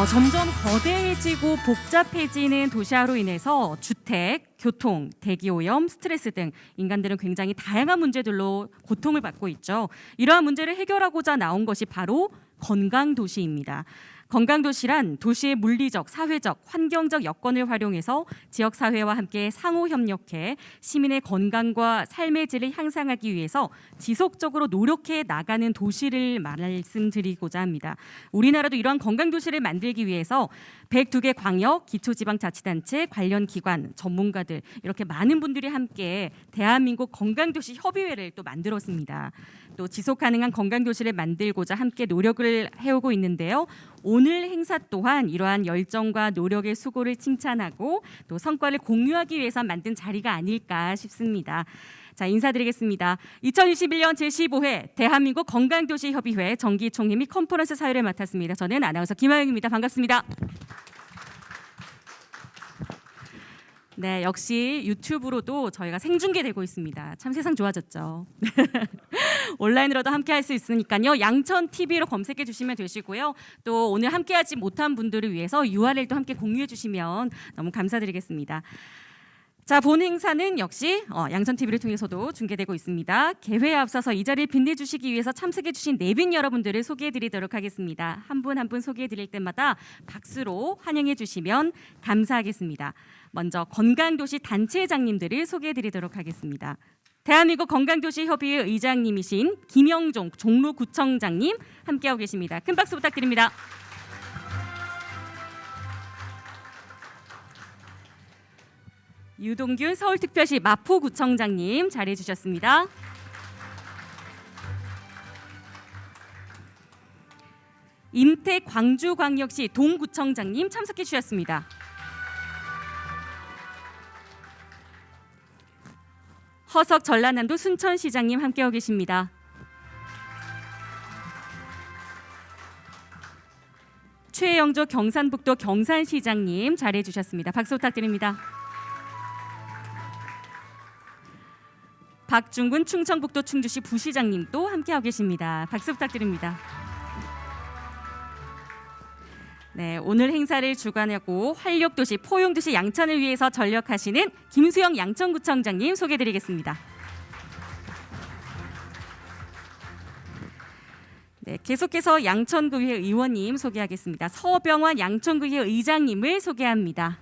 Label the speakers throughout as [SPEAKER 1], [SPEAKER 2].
[SPEAKER 1] 점점 거대해지고 복잡해지는 도시화로 인해서 주택, 교통, 대기오염, 스트레스 등 인간들은 굉장히 다양한 문제들로 고통을 받고 있죠. 이러한 문제를 해결하고자 나온 것이 바로 건강도시입니다. 건강도시란 도시의 물리적, 사회적, 환경적 여건을 활용해서 지역사회와 함께 상호 협력해 시민의 건강과 삶의 질을 향상하기 위해서 지속적으로 노력해 나가는 도시를 말씀드리고자 합니다. 우리나라도 이러한 건강도시를 만들기 위해서 102개 광역, 기초지방자치단체, 관련 기관, 전문가들 이렇게 많은 분들이 함께 대한민국 건강도시 협의회를 또 만들었습니다. 또 지속가능한 건강도시를 만들고자 함께 노력을 해오고 있는데요. 오늘 행사 또한 이러한 열정과 노력의 수고를 칭찬하고 또 성과를 공유하기 위해서 만든 자리가 아닐까 싶습니다. 자, 인사드리겠습니다. 2021년 제15회 대한민국 건강도시협의회 정기총회 및 컨퍼런스 사회를 맡았습니다. 저는 아나운서 김하영입니다. 반갑습니다. 네, 역시 유튜브로도 저희가 생중계되고 있습니다. 참 세상 좋아졌죠. 온라인으로도 함께할 수 있으니까요. 양천 TV로 검색해 주시면 되시고요. 또 오늘 함께하지 못한 분들을 위해서 URL도 함께 공유해 주시면 너무 감사드리겠습니다. 자, 본 행사는 역시 양천 TV를 통해서도 중계되고 있습니다. 개회에 앞서서 이 자리를 빛내주시기 위해서 참석해 주신 내빈 여러분들을 소개해 드리도록 하겠습니다. 한 분 한 분 소개해 드릴 때마다 박수로 환영해 주시면 감사하겠습니다. 먼저 건강도시 단체장님들을 소개해 드리도록 하겠습니다. 대한민국 건강도시협의회 의장님이신 김영종 종로구청장님 함께하고 계십니다. 큰 박수 부탁드립니다. 유동균 서울특별시 마포구청장님 자리해 주셨습니다. 임태 광주광역시 동구청장님 참석해 주셨습니다. 허석 전라남도 순천시장님 함께하고 계십니다. 최영조 경산북도 경산시장님 자리해 주셨습니다. 박수 부탁드립니다. 박중근 충청북도 충주시 부시장님도 함께하고 계십니다. 박수 부탁드립니다. 네, 오늘 행사를 주관하고 활력도시, 포용도시 양천을 위해서 전력하시는 김수영 양천구청장님 소개드리겠습니다. 네, 계속해서 양천구의회 의원님 소개하겠습니다. 서병환 양천구의회 의장님을 소개합니다.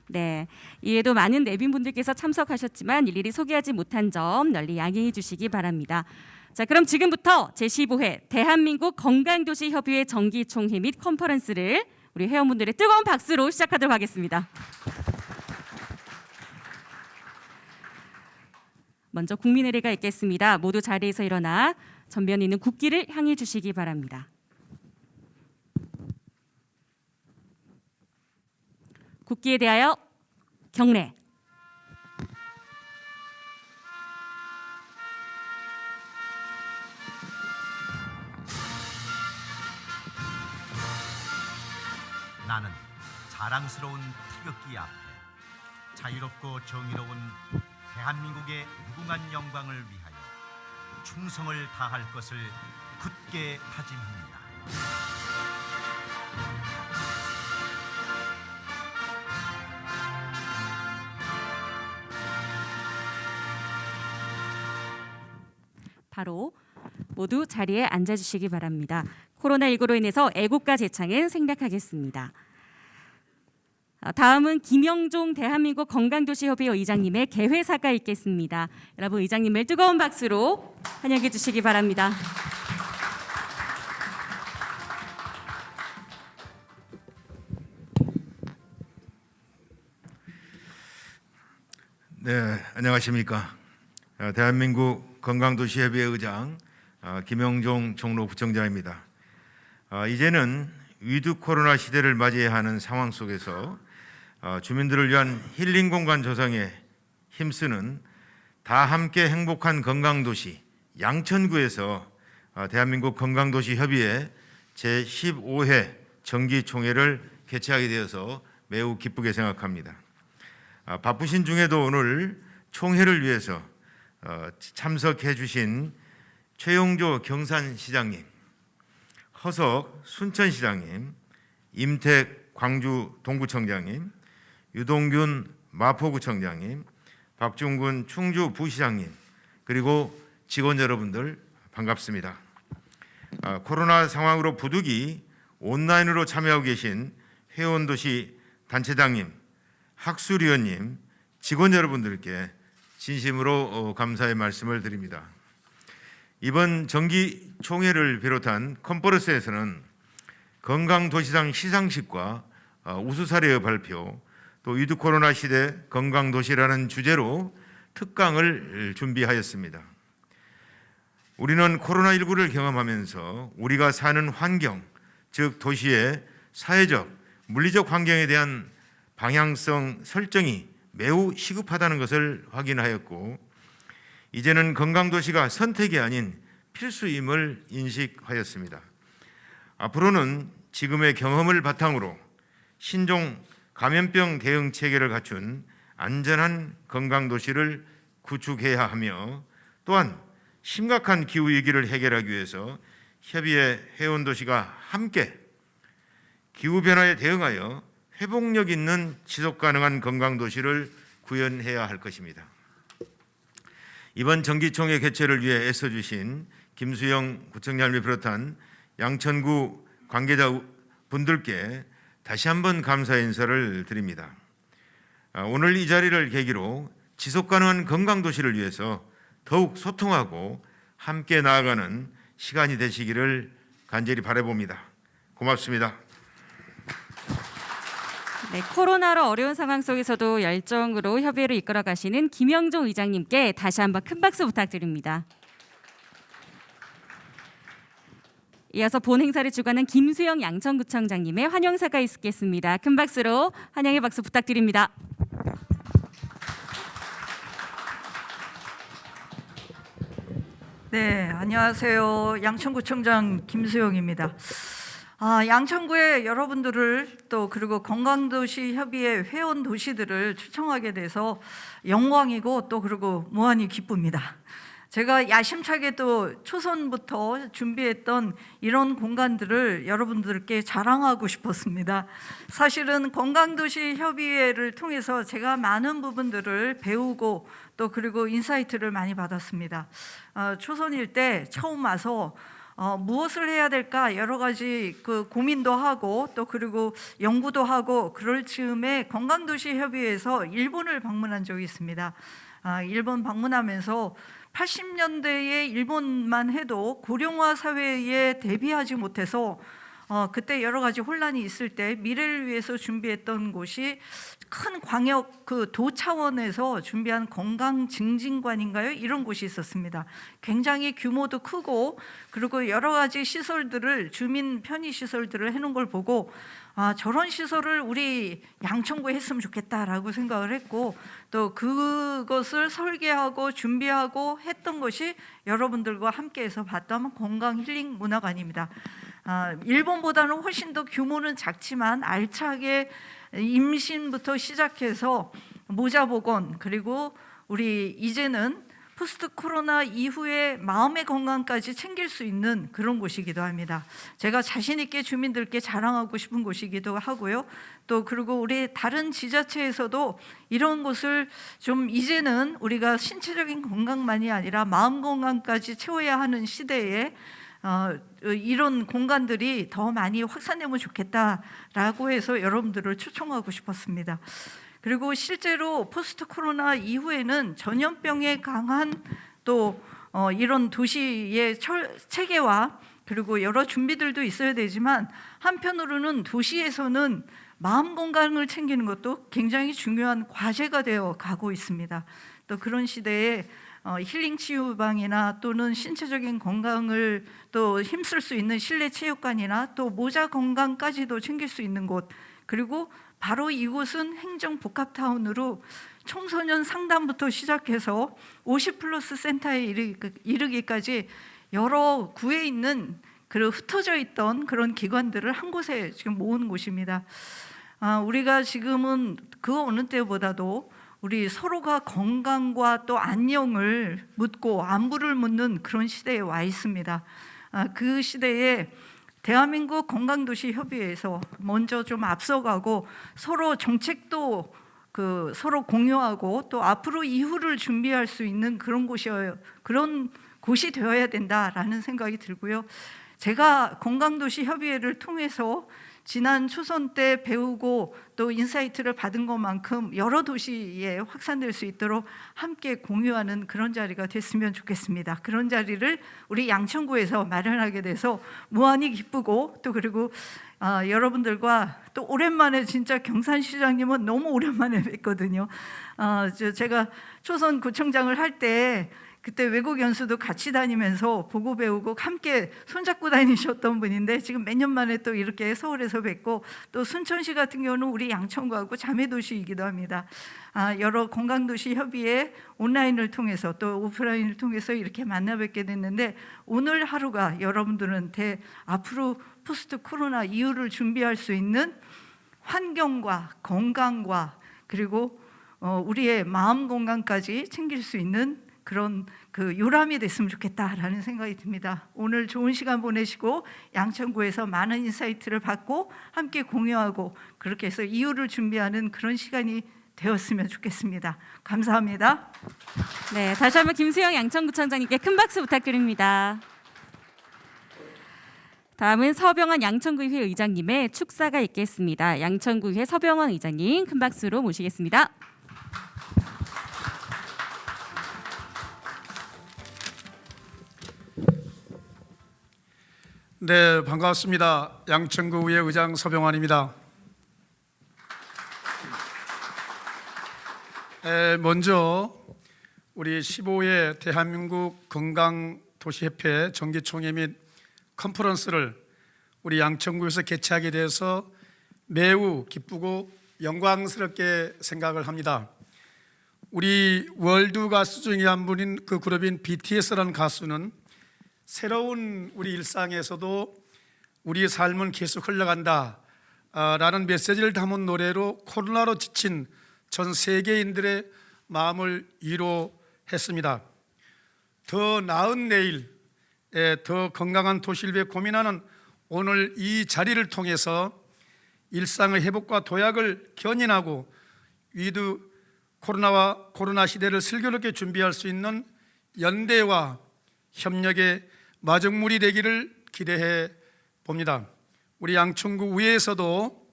[SPEAKER 1] 네, 이에도 많은 내빈분들께서 참석하셨지만 일일이 소개하지 못한 점 널리 양해해 주시기 바랍니다. 자, 그럼 지금부터 제15회 대한민국 건강도시협의회 정기총회 및 컨퍼런스를 우리 회원분들의 뜨거운 박수로 시작하도록 하겠습니다. 먼저 국민의례가 있겠습니다. 모두 자리에서 일어나 전면에 있는 국기를 향해 주시기 바랍니다. 국기에 대하여 경례.
[SPEAKER 2] 나는 자랑스러운 태극기 앞에 자유롭고 정의로운 대한민국의 무궁한 영광을 위하여 충성을 다할 것을 굳게 다짐합니다.
[SPEAKER 1] 바로 모두 자리에 앉아주시기 바랍니다. 코로나19로 인해서 애국가 제창은 생략하겠습니다. 다음은 김영종 대한민국 건강도시협의회 의장님의 개회사가 있겠습니다. 여러분 의장님을 뜨거운 박수로 환영해 주시기 바랍니다.
[SPEAKER 3] 네, 안녕하십니까. 대한민국 건강도시협의회 의장 김영종 종로구청장입니다. 이제는 위드 코로나 시대를 맞이해야 하는 상황 속에서 주민들을 위한 힐링 공간 조성에 힘쓰는 다 함께 행복한 건강도시 양천구에서 대한민국 건강도시협의회 제15회 정기총회를 개최하게 되어서 매우 기쁘게 생각합니다. 바쁘신 중에도 오늘 총회를 위해서 참석해 주신 최용조 경산시장님, 허석 순천시장님, 임택 광주 동구청장님, 유동균 마포구청장님, 박중근 충주 부시장님, 그리고 직원 여러분들 반갑습니다. 코로나 상황으로 부득이 온라인으로 참여하고 계신 회원도시 단체장님, 학술위원님, 직원 여러분들께 진심으로 감사의 말씀을 드립니다. 이번 정기총회를 비롯한 컨퍼런스에서는 건강도시상 시상식과 우수사례의 발표, 또 위드 코로나 시대 건강도시라는 주제로 특강을 준비하였습니다. 우리는 코로나19를 경험하면서 우리가 사는 환경, 즉 도시의 사회적, 물리적 환경에 대한 방향성 설정이 매우 시급하다는 것을 확인하였고, 이제는 건강도시가 선택이 아닌 필수임을 인식하였습니다. 앞으로는 지금의 경험을 바탕으로 신종 감염병 대응 체계를 갖춘 안전한 건강도시를 구축해야 하며, 또한 심각한 기후위기를 해결하기 위해서 협의회 회원도시가 함께 기후변화에 대응하여 회복력 있는 지속가능한 건강도시를 구현해야 할 것입니다. 이번 정기총회 개최를 위해 애써주신 김수영 구청장님을 비롯한 양천구 관계자 분들께 다시 한번 감사의 인사를 드립니다. 오늘 이 자리를 계기로 지속가능한 건강도시를 위해서 더욱 소통하고 함께 나아가는 시간이 되시기를 간절히 바라봅니다. 고맙습니다.
[SPEAKER 1] 네, 코로나로 어려운 상황 속에서도 열정으로 협의회를 이끌어 가시는 김영종 의장님께 다시 한번 큰 박수 부탁드립니다. 이어서 본 행사를 주관한 김수영 양천구청장님의 환영사가 있겠습니다. 큰 박수로 환영의 박수 부탁드립니다.
[SPEAKER 4] 네, 안녕하세요. 양천구청장 김수영입니다. 양천구의 여러분들을 또 그리고 건강도시협의회 회원 도시들을 초청하게 돼서 영광이고 또 그리고 무한히 기쁩니다. 제가 야심차게 또 초선부터 준비했던 이런 공간들을 여러분들께 자랑하고 싶었습니다. 사실은 건강도시협의회를 통해서 제가 많은 부분들을 배우고 또 그리고 인사이트를 많이 받았습니다. 초선일 때 처음 와서 무엇을 해야 될까 여러 가지 그 고민도 하고 또 그리고 연구도 하고 그럴 즈음에 건강도시협의회에서 일본을 방문한 적이 있습니다. 일본 방문하면서 80년대에 일본만 해도 고령화 사회에 대비하지 못해서 그때 여러 가지 혼란이 있을 때 미래를 위해서 준비했던 곳이 큰 광역 그 도 차원에서 준비한 건강 증진관인가요? 이런 곳이 있었습니다. 굉장히 규모도 크고 그리고 여러 가지 시설들을 주민 편의 시설들을 해놓은 걸 보고 저런 시설을 우리 양천구에 했으면 좋겠다라고 생각을 했고 또 그것을 설계하고 준비하고 했던 것이 여러분들과 함께해서 봤던 건강 힐링 문화관입니다. 일본보다는 훨씬 더 규모는 작지만 알차게 임신부터 시작해서 모자보건 그리고 우리 이제는 포스트 코로나 이후에 마음의 건강까지 챙길 수 있는 그런 곳이기도 합니다. 제가 자신 있게 주민들께 자랑하고 싶은 곳이기도 하고요. 또 그리고 우리 다른 지자체에서도 이런 곳을 좀 이제는 우리가 신체적인 건강만이 아니라 마음 건강까지 채워야 하는 시대에 이런 공간들이 더 많이 확산되면 좋겠다라고 해서 여러분들을 초청하고 싶었습니다. 그리고 실제로 포스트 코로나 이후에는 전염병에 강한 또 이런 도시의 체계와 그리고 여러 준비들도 있어야 되지만 한편으로는 도시에서는 마음 건강을 챙기는 것도 굉장히 중요한 과제가 되어 가고 있습니다. 또 그런 시대에 힐링 치유방이나 또는 신체적인 건강을 또 힘쓸 수 있는 실내 체육관이나 또 모자 건강까지도 챙길 수 있는 곳 그리고 바로 이곳은 행정복합타운으로 청소년 상담부터 시작해서 50플러스 센터에 이르기까지 여러 구에 있는 그런 흩어져 있던 그런 기관들을 한 곳에 지금 모은 곳입니다. 우리가 지금은 그 어느 때보다도 우리 서로가 건강과 또 안녕을 묻고 안부를 묻는 그런 시대에 와 있습니다. 그 시대에 대한민국 건강도시협의회에서 먼저 좀 앞서가고 서로 정책도 서로 공유하고 또 앞으로 이후를 준비할 수 있는 그런 곳이 되어야 된다라는 생각이 들고요. 제가 건강도시협의회를 통해서 지난 초선 때 배우고 또 인사이트를 받은 것만큼 여러 도시에 확산될 수 있도록 함께 공유하는 그런 자리가 됐으면 좋겠습니다. 그런 자리를 우리 양천구에서 마련하게 돼서 무한히 기쁘고 또 그리고 여러분들과 또 오랜만에 진짜 경산시장님은 너무 오랜만에 뵀거든요. 제가 초선 구청장을 할 때 그때 외국 연수도 같이 다니면서 보고 배우고 함께 손잡고 다니셨던 분인데 지금 몇 년 만에 또 이렇게 서울에서 뵙고 또 순천시 같은 경우는 우리 양천구하고 자매도시이기도 합니다. 여러 건강도시 협의회 온라인을 통해서 또 오프라인을 통해서 이렇게 만나 뵙게 됐는데 오늘 하루가 여러분들은 앞으로 포스트 코로나 이후를 준비할 수 있는 환경과 건강과 그리고 우리의 마음 건강까지 챙길 수 있는 그런 요람이 됐으면 좋겠다라는 생각이 듭니다. 오늘 좋은 시간 보내시고 양천구에서 많은 인사이트를 받고 함께 공유하고 그렇게 해서 이후를 준비하는 그런 시간이 되었으면 좋겠습니다. 감사합니다.
[SPEAKER 1] 네, 다시 한번 김수영 양천구청장님께 큰 박수 부탁드립니다. 다음은 서병환 양천구의회 의장님의 축사가 있겠습니다. 양천구의회 서병환 의장님 큰 박수로 모시겠습니다.
[SPEAKER 5] 네, 반갑습니다. 양천구의회 의장 서병환입니다. 먼저 우리 15회 대한민국 건강도시협회 정기총회 및 컨퍼런스를 우리 양천구에서 개최하게 돼서 매우 기쁘고 영광스럽게 생각을 합니다. 우리 월드 가수 중에 한 분인 그 그룹인 BTS라는 가수는 새로운 우리 일상에서도 우리의 삶은 계속 흘러간다 라는 메시지를 담은 노래로 코로나로 지친 전 세계인들의 마음을 위로했습니다. 더 나은 내일, 더 건강한 도시를 위해 고민하는 오늘 이 자리를 통해서 일상의 회복과 도약을 견인하고 위드 코로나 시대를 슬기롭게 준비할 수 있는 연대와 협력의 마중물이 되기를 기대해 봅니다. 우리 양천구 의회에서도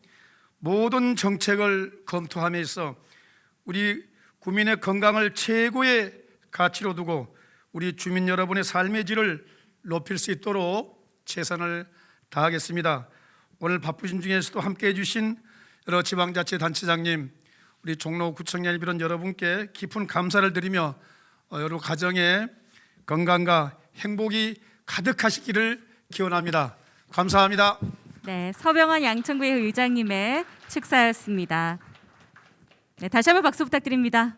[SPEAKER 5] 모든 정책을 검토하면서 우리 국민의 건강을 최고의 가치로 두고 우리 주민 여러분의 삶의 질을 높일 수 있도록 최선을 다하겠습니다. 오늘 바쁘신 중에서도 함께해 주신 여러 지방자치단체장님, 우리 종로구청장님 이런 여러분께 깊은 감사를 드리며 여러 가정의 건강과 행복이 가득하시기를 기원합니다. 감사합니다.
[SPEAKER 1] 네, 서병환 양천구의 의장님의 축사였습니다. 네, 다시 한번 박수 부탁드립니다.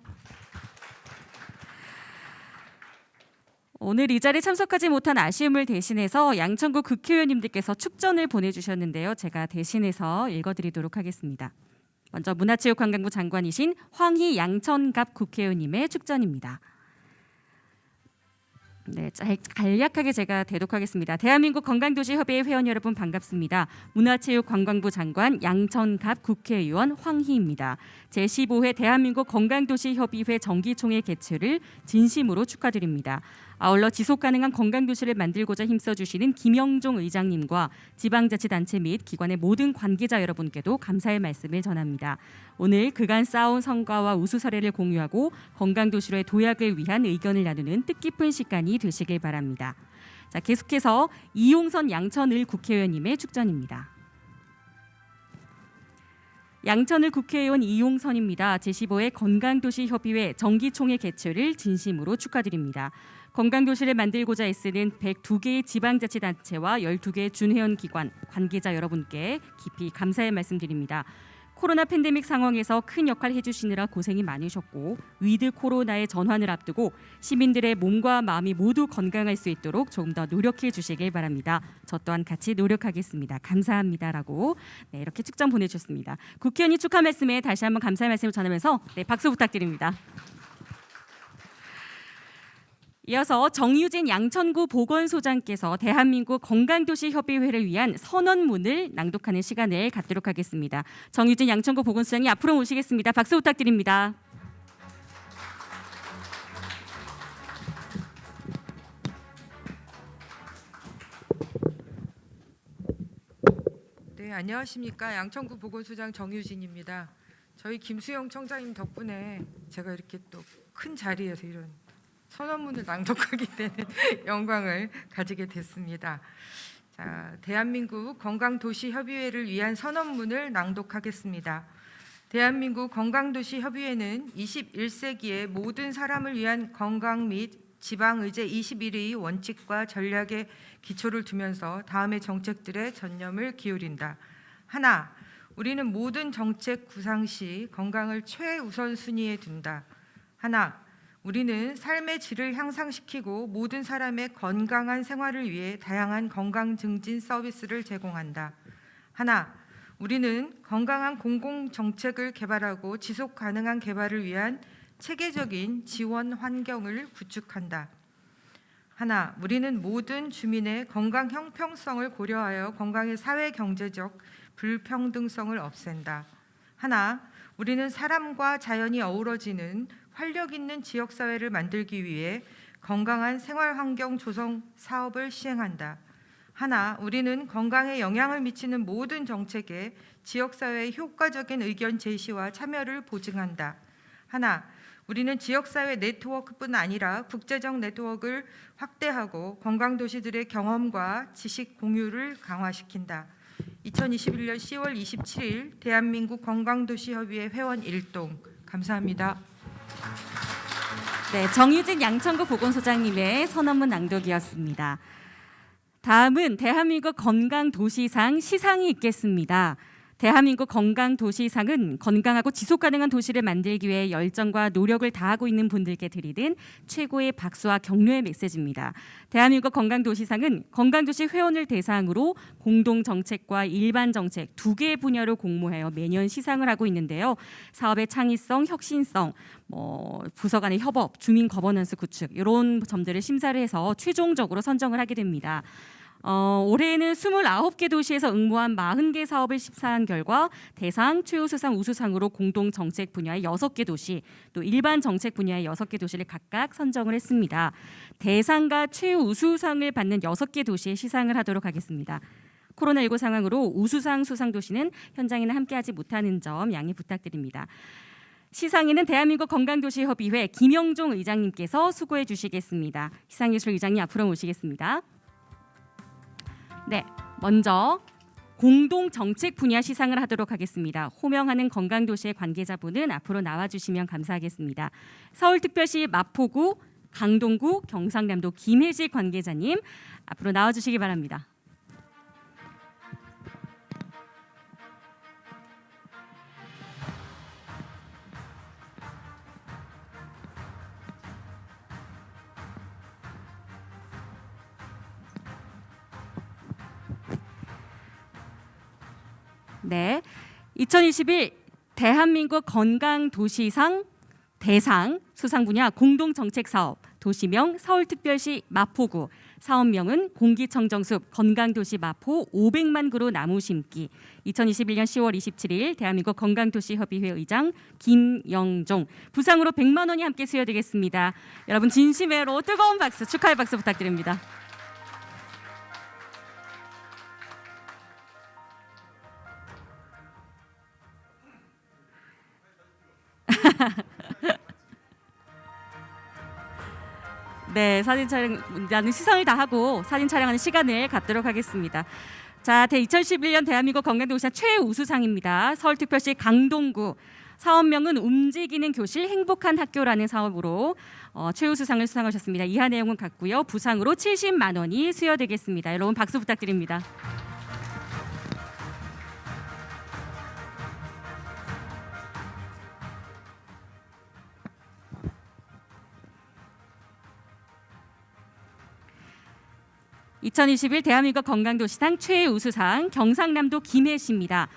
[SPEAKER 1] 오늘 이 자리에 참석하지 못한 아쉬움을 대신해서 양천구 국회의원님들께서 축전을 보내주셨는데요. 제가 대신해서 읽어드리도록 하겠습니다. 먼저 문화체육관광부 장관이신 황희 양천갑 국회의원님의 축전입니다. 네, 간략하게 제가 대독하겠습니다. 대한민국 건강도시협의회 회원 여러분 반갑습니다. 문화체육관광부 장관 양천갑 국회의원 황희입니다. 제15회 대한민국 건강도시협의회 정기총회 개최를 진심으로 축하드립니다. 아울러 지속가능한 건강도시를 만들고자 힘써주시는 김영종 의장님과 지방자치단체 및 기관의 모든 관계자 여러분께도 감사의 말씀을 전합니다. 오늘 그간 쌓아온 성과와 우수 사례를 공유하고 건강도시로의 도약을 위한 의견을 나누는 뜻깊은 시간이 되시길 바랍니다. 자, 계속해서 이용선 양천을 국회의원님의 축전입니다. 양천을 국회의원 이용선입니다. 제15회 건강도시협의회 정기총회 개최를 진심으로 축하드립니다. 건강도시를 만들고자 애쓰는 102개의 지방자치단체와 12개의 준회원기관, 관계자 여러분께 깊이 감사의 말씀드립니다. 코로나 팬데믹 상황에서 큰 역할 해주시느라 고생이 많으셨고 위드 코로나의 전환을 앞두고 시민들의 몸과 마음이 모두 건강할 수 있도록 조금 더 노력해 주시길 바랍니다. 저 또한 같이 노력하겠습니다. 감사합니다라고 네, 이렇게 축전 보내주셨습니다. 국회의원이 축하 말씀에 다시 한번 감사의 말씀을 전하면서 네, 박수 부탁드립니다. 이어서 정유진 양천구 보건소장께서 대한민국 건강도시협의회를 위한 선언문을 낭독하는 시간을 갖도록 하겠습니다. 정유진 양천구 보건소장이 앞으로 모시겠습니다. 박수 부탁드립니다.
[SPEAKER 6] 네, 안녕하십니까. 양천구 보건소장 정유진입니다. 저희 김수영 청장님 덕분에 제가 이렇게 또 큰 자리에서 이런 선언문을 낭독하게 되는 영광을 가지게 됐습니다. 자, 대한민국 건강도시협의회를 위한 선언문을 낭독하겠습니다. 대한민국 건강도시협의회는 21세기의 모든 사람을 위한 건강 및 지방의제 21의 원칙과 전략의 기초를 두면서 다음의 정책들에 전념을 기울인다. 하나, 우리는 모든 정책 구상 시 건강을 최우선순위에 둔다. 하나, 우리는 삶의 질을 향상시키고 모든 사람의 건강한 생활을 위해 다양한 건강 증진 서비스를 제공한다. 하나, 우리는 건강한 공공정책을 개발하고 지속 가능한 개발을 위한 체계적인 지원 환경을 구축한다. 하나, 우리는 모든 주민의 건강 형평성을 고려하여 건강의 사회 경제적 불평등성을 없앤다. 하나, 우리는 사람과 자연이 어우러지는 활력 있는 지역 사회를 만들기 위해 건강한 생활 환경 조성 사업을 시행한다. 하나, 우리는 건강에 영향을 미치는 모든 정책에 지역 사회의 효과적인 의견 제시와 참여를 보증한다. 하나, 우리는 지역 사회 네트워크뿐 아니라 국제적 네트워크를 확대하고 건강 도시들의 경험과 지식 공유를 강화시킨다. 2021년 10월 27일 대한민국 건강도시협의회 회원 1동 감사합니다.
[SPEAKER 1] 네, 정유진 양천구 보건소장님의 선언문 낭독이었습니다. 다음은 대한민국 건강도시상 시상이 있겠습니다. 대한민국 건강도시상은 건강하고 지속가능한 도시를 만들기 위해 열정과 노력을 다하고 있는 분들께 드리는 최고의 박수와 격려의 메시지입니다. 대한민국 건강도시상은 건강도시 회원을 대상으로 공동정책과 일반정책 두 개의 분야로 공모하여 매년 시상을 하고 있는데요. 사업의 창의성, 혁신성, 부서 간의 협업, 주민 거버넌스 구축 이런 점들을 심사를 해서 최종적으로 선정을 하게 됩니다. 올해에는 29개 도시에서 응모한 40개 사업을 심사한 결과 대상, 최우수상, 우수상으로 공동정책 분야의 6개 도시, 또 일반 정책 분야의 6개 도시를 각각 선정을 했습니다. 대상과 최우수상을 받는 6개 도시에 시상을 하도록 하겠습니다. 코로나19 상황으로 우수상 수상 도시는 현장에는 함께하지 못하는 점 양해 부탁드립니다. 시상에는 대한민국 건강도시협의회 김영종 의장님께서 수고해 주시겠습니다. 시상예술 의장님 앞으로 모시겠습니다. 네, 먼저 공동정책 분야 시상을 하도록 하겠습니다. 호명하는 건강도시의 관계자분은 앞으로 나와주시면 감사하겠습니다. 서울특별시 마포구, 강동구, 경상남도 김혜질 관계자님 앞으로 나와주시기 바랍니다. 네, 2021 대한민국 건강도시상 대상 수상 분야 공동정책사업 도시명 서울특별시 마포구, 사업명은 공기청정숲 건강도시 마포 500만 그루 나무 심기. 2021년 10월 27일 대한민국 건강도시협의회 의장 김영종, 부상으로 100만 원이 함께 수여되겠습니다. 여러분 진심으로 뜨거운 박수, 축하의 박수 부탁드립니다. 네, 사진 촬영, 나는 시상을 다 하고 사진 촬영하는 시간을 갖도록 하겠습니다. 자, 2011년 대한민국 건강도시상 최우수상입니다. 서울특별시 강동구, 사업명은 움직이는 교실 행복한 학교라는 사업으로 최우수상을 수상하셨습니다. 이하 내용은 같고요. 부상으로 70만 원이 수여되겠습니다. 여러분 박수 부탁드립니다. 2021 대한민국 건강도시상 최우수상 경상남도 김해시입니다.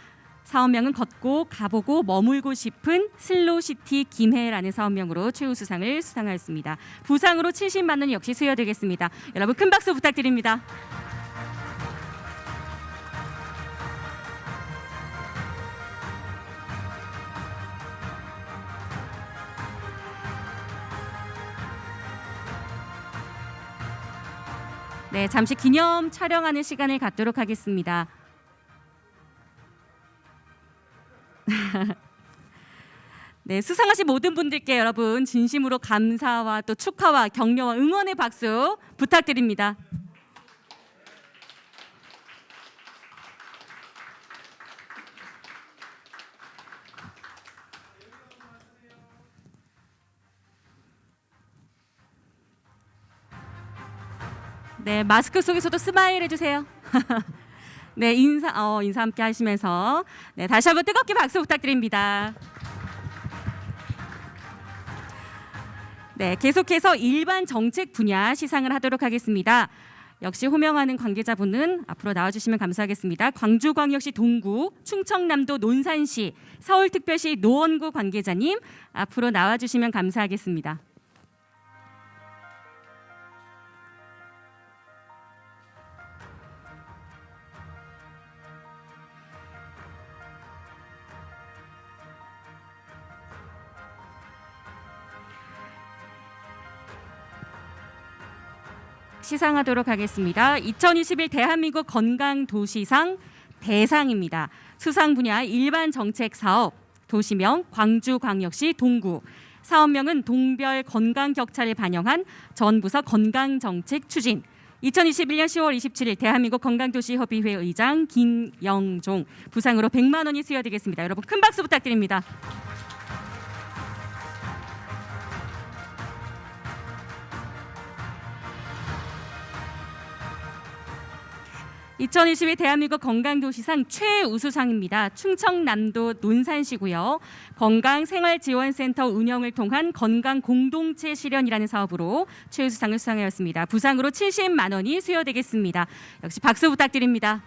[SPEAKER 1] 사업명은 걷고 가보고 머물고 싶은 슬로시티 김해라는 사업명으로 최우수상을 수상하였습니다. 부상으로 70만 원 역시 수여되겠습니다. 여러분 큰 박수 부탁드립니다. 네, 잠시 기념 촬영하는 시간을 갖도록 하겠습니다. 네, 수상하신 모든 분들께 여러분 진심으로 감사와 또 축하와 격려와 응원의 박수 부탁드립니다. 네, 마스크 속에서도 스마일 해주세요. 네, 인사 함께 하시면서 네, 다시 한번 뜨겁게 박수 부탁드립니다. 네, 계속해서 일반 정책 분야 시상을 하도록 하겠습니다. 역시 호명하는 관계자분은 앞으로 나와주시면 감사하겠습니다. 광주광역시 동구, 충청남도 논산시, 서울특별시 노원구 관계자님 앞으로 나와주시면 감사하겠습니다. 시상하도록 하겠습니다. 2021 대한민국 건강도시상 대상입니다. 수상 분야 일반 정책 사업, 도시명 광주광역시 동구, 사업명은 동별 건강 격차를 반영한 전부서 건강정책 추진. 2021년 10월 27일 대한민국 건강도시협의회 의장 김영종, 부상으로 100만 원이 수여되겠습니다. 여러분 큰 박수 부탁드립니다. (2022) 대한민국 건강도시상 최우수상입니다. 충청남도 논산시고요. 건강생활지원센터 운영을 통한 건강공동체 실현이라는 사업으로 최우수상을 수상하였습니다. 부상으로 70만 원이 수여되겠습니다. 역시 박수 부탁드립니다.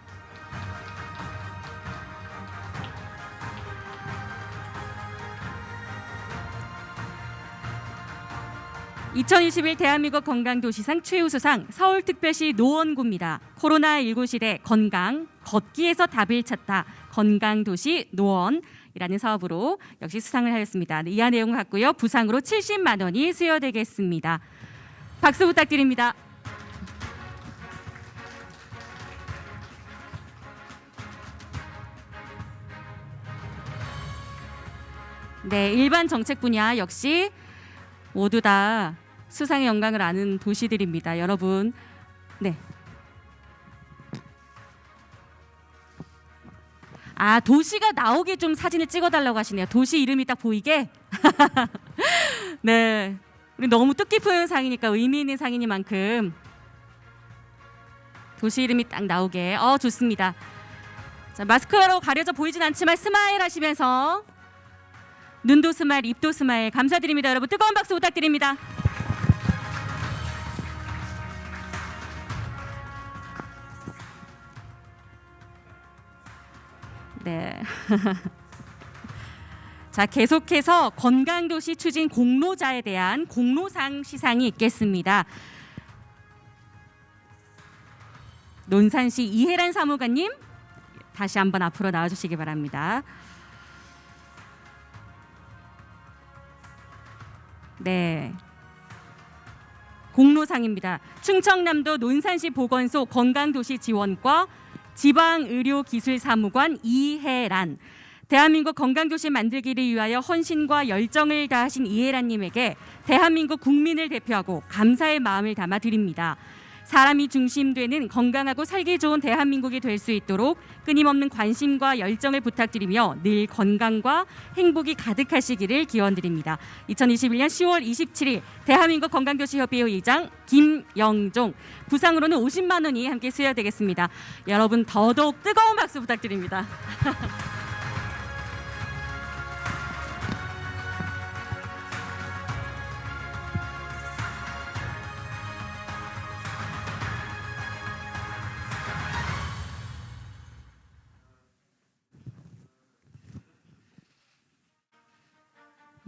[SPEAKER 1] (2021) 대한민국 건강도시상 최우수상 서울특별시 노원구입니다. 코로나19 시대 건강, 걷기에서 답을 찾다 건강도시 노원이라는 사업으로 역시 수상을 하였습니다. 이하 내용을 갖고요. 부상으로 70만 원이 수여되겠습니다. 박수 부탁드립니다. 네, 일반 정책 분야 역시 모두 다 수상의 영광을 아는 도시들입니다. 여러분, 네. 아, 도시가 나오게 좀 사진을 찍어달라고 하시네요. 도시 이름이 딱 보이게. 네, 우리 너무 뜻깊은 상이니까 의미 있는 상이니만큼 도시 이름이 딱 나오게. 좋습니다. 자, 마스크로 가려져 보이진 않지만 스마일 하시면서. 눈도 스마일, 입도 스마일 감사드립니다. 여러분 뜨거운 박수 부탁드립니다. 네. 자, 계속해서 건강도시 추진 공로자에 대한 공로상 시상이 있겠습니다. 논산시 이혜란 사무관님 다시 한번 앞으로 나와주시기 바랍니다. 네, 공로상입니다. 충청남도 논산시 보건소 건강도시지원과 지방의료기술사무관 이혜란. 대한민국 건강도시 만들기를 위하여 헌신과 열정을 다하신 이혜란님에게 대한민국 국민을 대표하고 감사의 마음을 담아 드립니다. 사람이 중심되는 건강하고 살기 좋은 대한민국이 될 수 있도록 끊임없는 관심과 열정을 부탁드리며 늘 건강과 행복이 가득하시기를 기원드립니다. 2021년 10월 27일 대한민국 건강도시협의회 의장 김영종, 부상으로는 50만 원이 함께 수여되겠습니다. 여러분 더더욱 뜨거운 박수 부탁드립니다.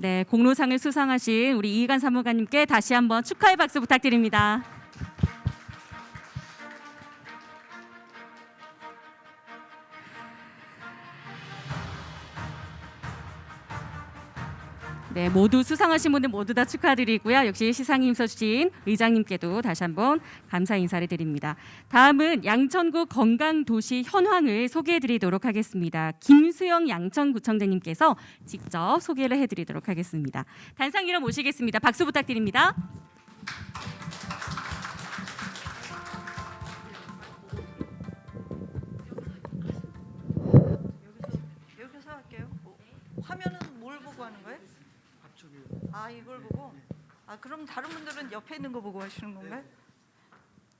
[SPEAKER 1] 네, 공로상을 수상하신 우리 이희관 사무관님께 다시 한번 축하의 박수 부탁드립니다. 네, 모두 수상하신 분들 모두 다 축하드리고요. 역시 시상에 힘써주신 의장님께도 다시 한번 감사 인사를 드립니다. 다음은 양천구 건강도시 현황을 소개해드리도록 하겠습니다. 김수영 양천구청장님께서 직접 소개를 해드리도록 하겠습니다. 단상 위로 모시겠습니다. 박수 부탁드립니다.
[SPEAKER 4] 여기서 할게요. 화면은 뭘 보고 하는 거예요? 아, 이걸 보고. 아, 그럼 다른 분들은 옆에 있는 거 보고 하시는 건가요?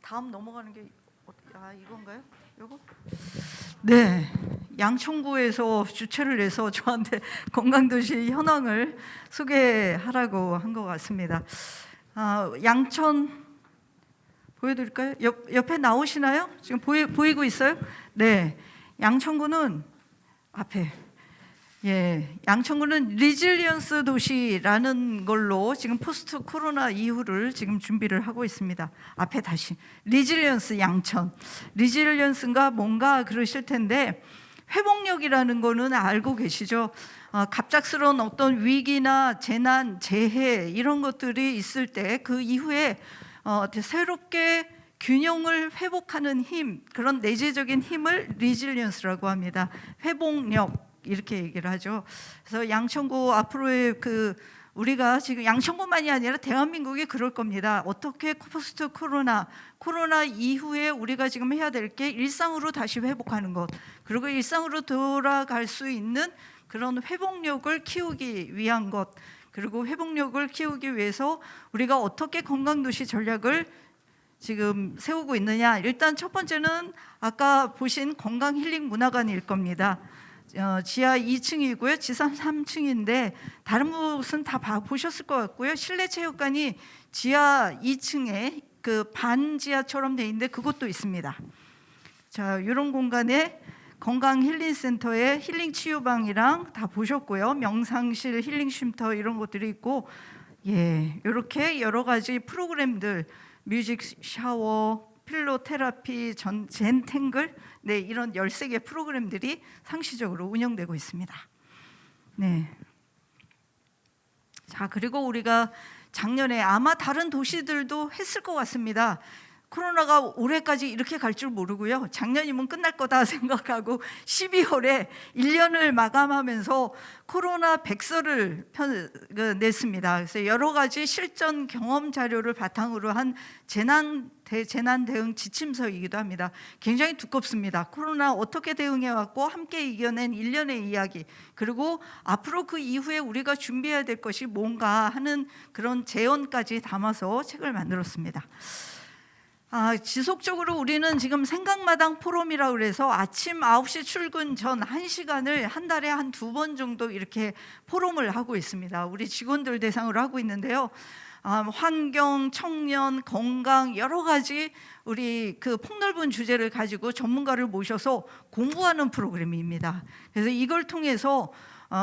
[SPEAKER 4] 다음 넘어가는 게 이건가요? 요거? 네. 양천구에서 주최를 해서 저한테 건강도시 현황을 소개하라고 한 것 같습니다. 양천 보여드릴까요? 옆에 나오시나요? 지금 보이고 있어요? 네. 양천구는 앞에 양천구는 리질리언스 도시라는 걸로 지금 포스트 코로나 이후를 지금 준비를 하고 있습니다. 앞에 다시 리질리언스 양천. 리질리언스가 뭔가 그러실 텐데 회복력이라는 거는 알고 계시죠? 갑작스러운 어떤 위기나 재난, 재해 이런 것들이 있을 때 그 이후에 새롭게 균형을 회복하는 힘, 그런 내재적인 힘을 리질리언스라고 합니다. 회복력 이렇게 얘기를 하죠. 그래서 양천구 앞으로의 우리가 지금 양천구만이 아니라 대한민국이 그럴 겁니다. 어떻게 포스트 코로나 이후에 우리가 지금 해야 될 게 일상으로 다시 회복하는 것, 그리고 일상으로 돌아갈 수 있는 그런 회복력을 키우기 위한 것, 그리고 회복력을 키우기 위해서 우리가 어떻게 건강도시 전략을 지금 세우고 있느냐. 일단 첫 번째는 아까 보신 건강 힐링 문화관일 겁니다. 지하 2층이고요. 지상 3층인데 다른 곳은 다 보셨을 것 같고요. 실내 체육관이 지하 2층에 반지하처럼 돼 있는데 그것도 있습니다. 자, 이런 공간에 건강 힐링 센터에 힐링 치유방이랑 다 보셨고요. 명상실, 힐링 쉼터 이런 것들이 있고, 이렇게 여러 가지 프로그램들, 뮤직 샤워, 필로 테라피, 젠탱글, 이런 13개 프로그램들이 상시적으로 운영되고 있습니다. 네. 자, 그리고 우리가 작년에 아마 다른 도시들도 했을 것 같습니다. 코로나가 올해까지 이렇게 갈 줄 모르고요. 작년이면 끝날 거다 생각하고 12월에 1년을 마감하면서 코로나 백서를 냈습니다. 그래서 여러 가지 실전 경험 자료를 바탕으로 한 재난 대응 지침서이기도 합니다. 굉장히 두껍습니다. 코로나 어떻게 대응해왔고 함께 이겨낸 1년의 이야기, 그리고 앞으로 그 이후에 우리가 준비해야 될 것이 뭔가 하는 그런 제언까지 담아서 책을 만들었습니다. 지속적으로 우리는 지금 생각마당 포럼이라고 그래서 아침 9시 출근 전 1시간을 한 달에 한 2번 정도 이렇게 포럼을 하고 있습니다. 우리 직원들 대상으로 하고 있는데요. 환경, 청년, 건강 여러 가지 우리 폭넓은 주제를 가지고 전문가를 모셔서 공부하는 프로그램입니다. 그래서 이걸 통해서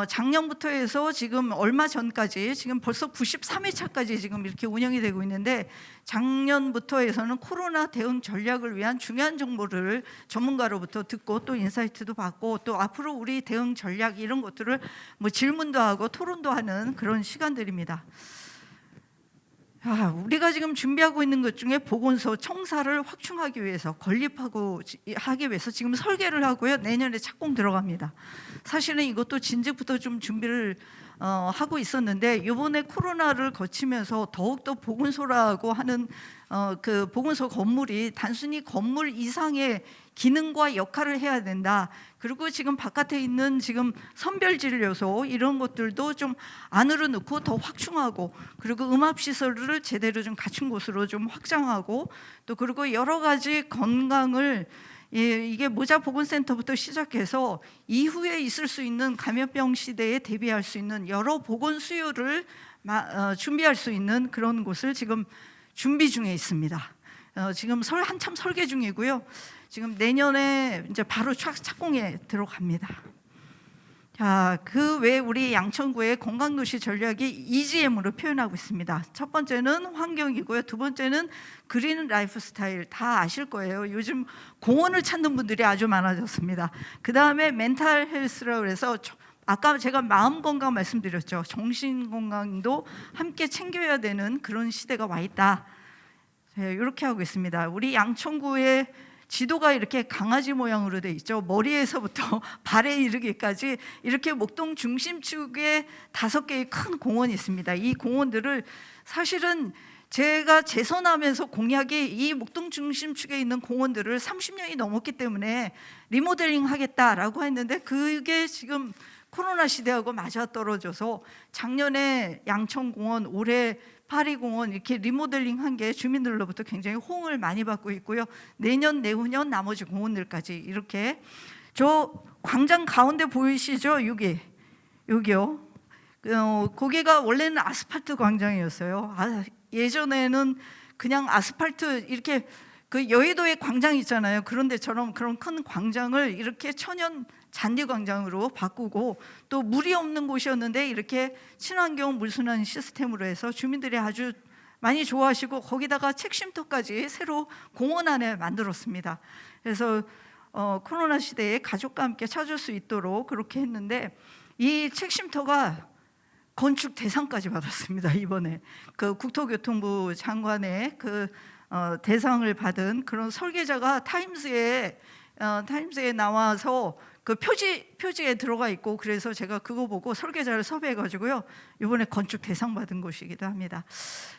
[SPEAKER 4] 작년부터 해서 지금 얼마 전까지 지금 벌써 93회차까지 지금 이렇게 운영이 되고 있는데, 작년부터 해서는 코로나 대응 전략을 위한 중요한 정보를 전문가로부터 듣고 또 인사이트도 받고 또 앞으로 우리 대응 전략 이런 것들을 질문도 하고 토론도 하는 그런 시간들입니다. 우리가 지금 준비하고 있는 것 중에 보건소 청사를 확충하기 위해서 하기 위해서 지금 설계를 하고요. 내년에 착공 들어갑니다. 사실은 이것도 진즉부터 좀 준비를 하고 있었는데 이번에 코로나를 거치면서 더욱더 보건소라고 하는 보건소 건물이 단순히 건물 이상의 기능과 역할을 해야 된다. 그리고 지금 바깥에 있는 지금 선별진료소 이런 것들도 좀 안으로 넣고 더 확충하고, 그리고 음압시설을 제대로 좀 갖춘 곳으로 좀 확장하고, 또 그리고 여러 가지 건강을 이게 모자보건센터부터 시작해서 이후에 있을 수 있는 감염병 시대에 대비할 수 있는 여러 보건 수요를 준비할 수 있는 그런 곳을 지금 준비 중에 있습니다. 지금 한참 설계 중이고요. 지금 내년에 이제 바로 착공에 들어갑니다. 자, 그 외에 우리 양천구의 건강도시 전략이 EGM으로 표현하고 있습니다. 첫 번째는 환경이고요. 두 번째는 그린 라이프 스타일. 다 아실 거예요. 요즘 공원을 찾는 분들이 아주 많아졌습니다. 그 다음에 멘탈 헬스라고 해서 아까 제가 마음 건강 말씀드렸죠. 정신 건강도 함께 챙겨야 되는 그런 시대가 와 있다. 이렇게 하고 있습니다. 우리 양천구의 지도가 이렇게 강아지 모양으로 돼 있죠. 머리에서부터 발에 이르기까지 이렇게 목동 중심축에 5개의 큰 공원이 있습니다. 이 공원들을 사실은 제가 재선하면서 공약이 이 목동 중심축에 있는 공원들을 30년이 넘었기 때문에 리모델링 하겠다라고 했는데 그게 지금 코로나 시대하고 맞아떨어져서 작년에 양천공원, 올해 파리공원 이렇게 리모델링 한 게 주민들로부터 굉장히 호응을 많이 받고 있고요. 내년, 내후년 나머지 공원들까지 이렇게 저 광장 가운데 보이시죠? 여기요. 거기가 원래는 아스팔트 광장이었어요. 예전에는 그냥 아스팔트 이렇게 그 여의도에 광장 있잖아요. 그런 데처럼 그런 큰 광장을 이렇게 천연 잔디 광장으로 바꾸고 또 물이 없는 곳이었는데 이렇게 친환경 물순환 시스템으로 해서 주민들이 아주 많이 좋아하시고 거기다가 책쉼터까지 새로 공원 안에 만들었습니다. 그래서 코로나 시대에 가족과 함께 찾을 수 있도록 그렇게 했는데 이 책쉼터가 건축 대상까지 받았습니다. 이번에 그 국토교통부 장관의 그 대상을 받은 그런 설계자가 타임스에 나와서 그 표지에 들어가 있고 그래서 제가 그거 보고 설계자를 섭외해가지고요 이번에 건축 대상 받은 곳이기도 합니다.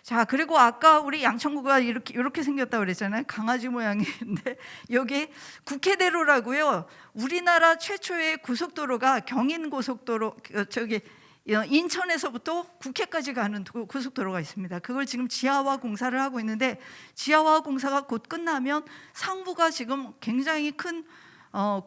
[SPEAKER 4] 자, 그리고 아까 우리 양천구가 이렇게 생겼다고 그랬잖아요. 강아지 모양인데 여기 국회대로라고요. 우리나라 최초의 고속도로가 경인고속도로 인천에서부터 국회까지 가는 고속도로가 있습니다. 그걸 지금 지하화 공사를 하고 있는데 지하화 공사가 곧 끝나면 상부가 지금 굉장히 큰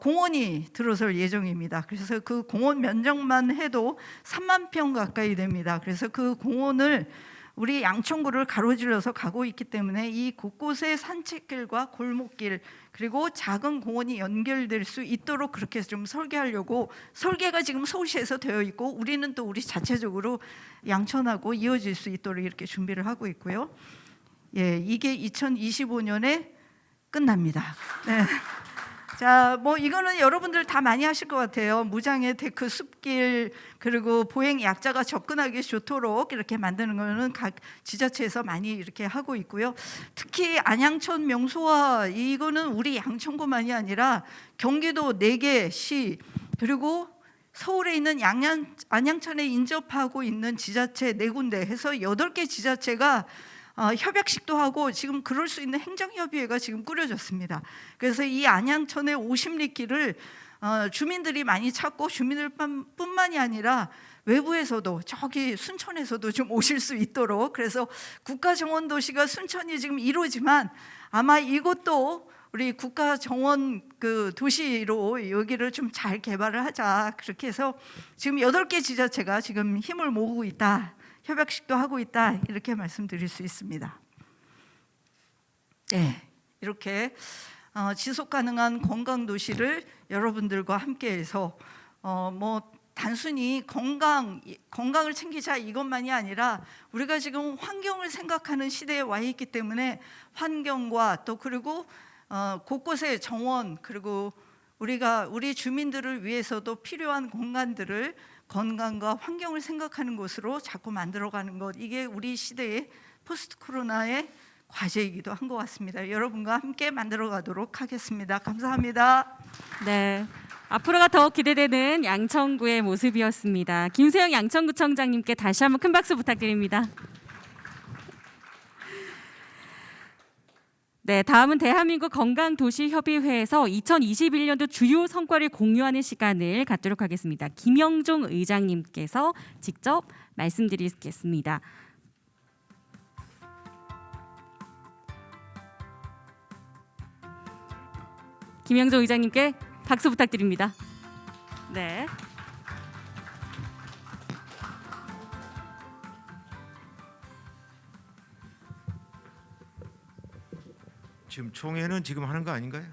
[SPEAKER 4] 공원이 들어설 예정입니다. 그래서 그 공원 면적만 해도 3만 평 가까이 됩니다. 그래서 그 공원을 우리 양천구를 가로질러서 가고 있기 때문에 이 곳곳에 산책길과 골목길 그리고 작은 공원이 연결될 수 있도록 그렇게 좀 설계하려고 설계가 지금 서울시에서 되어 있고 우리는 또 우리 자체적으로 양천하고 이어질 수 있도록 이렇게 준비를 하고 있고요. 예, 이게 2025년에 끝납니다. 네. 자, 뭐 이거는 여러분들 다 많이 하실 것 같아요. 무장의 데크 숲길 그리고 보행 약자가 접근하기 좋도록 이렇게 만드는 거는 각 지자체에서 많이 이렇게 하고 있고요. 특히 안양천 명소화 이거는 우리 양천구만이 아니라 경기도 4개 시 그리고 서울에 있는 안양천에 인접하고 있는 지자체 4군데 해서 8개 지자체가 협약식도 하고 지금 그럴 수 있는 행정협의회가 지금 꾸려졌습니다. 그래서 이 안양천의 50리 길을 주민들이 많이 찾고 주민들뿐만이 아니라 외부에서도 저기 순천에서도 좀 오실 수 있도록 그래서 국가정원도시가 순천이 지금 이루어지만 아마 이것도 우리 국가정원 그 도시로 여기를 좀 잘 개발을 하자 그렇게 해서 지금 8개 지자체가 지금 힘을 모으고 있다. 협약식도 하고 있다 이렇게 말씀드릴 수 있습니다. 네, 이렇게 지속 가능한 건강 도시를 여러분들과 함께해서 뭐 단순히 건강을 챙기자 이것만이 아니라 우리가 지금 환경을 생각하는 시대에 와 있기 때문에 환경과 또 그리고 곳곳에 정원 그리고 우리 주민들을 위해서도 필요한 공간들을 건강과 환경을 생각하는 곳으로 자꾸 만들어가는 것 이게 우리 시대의 포스트 코로나의 과제이기도 한 것 같습니다. 여러분과 함께 만들어가도록 하겠습니다. 감사합니다.
[SPEAKER 1] 네, 앞으로가 더 기대되는 양천구의 모습이었습니다. 김수영 양천구청장님께 다시 한번 큰 박수 부탁드립니다. 네, 다음은 대한민국 건강도시협의회에서 2021년도 주요 성과를 공유하는 시간을 갖도록 하겠습니다. 김영종 의장님께서 직접 말씀드리겠습니다. 김영종 의장님께 박수 부탁드립니다. 네.
[SPEAKER 3] 지금 총회는 지금 하는 거 아닌가요?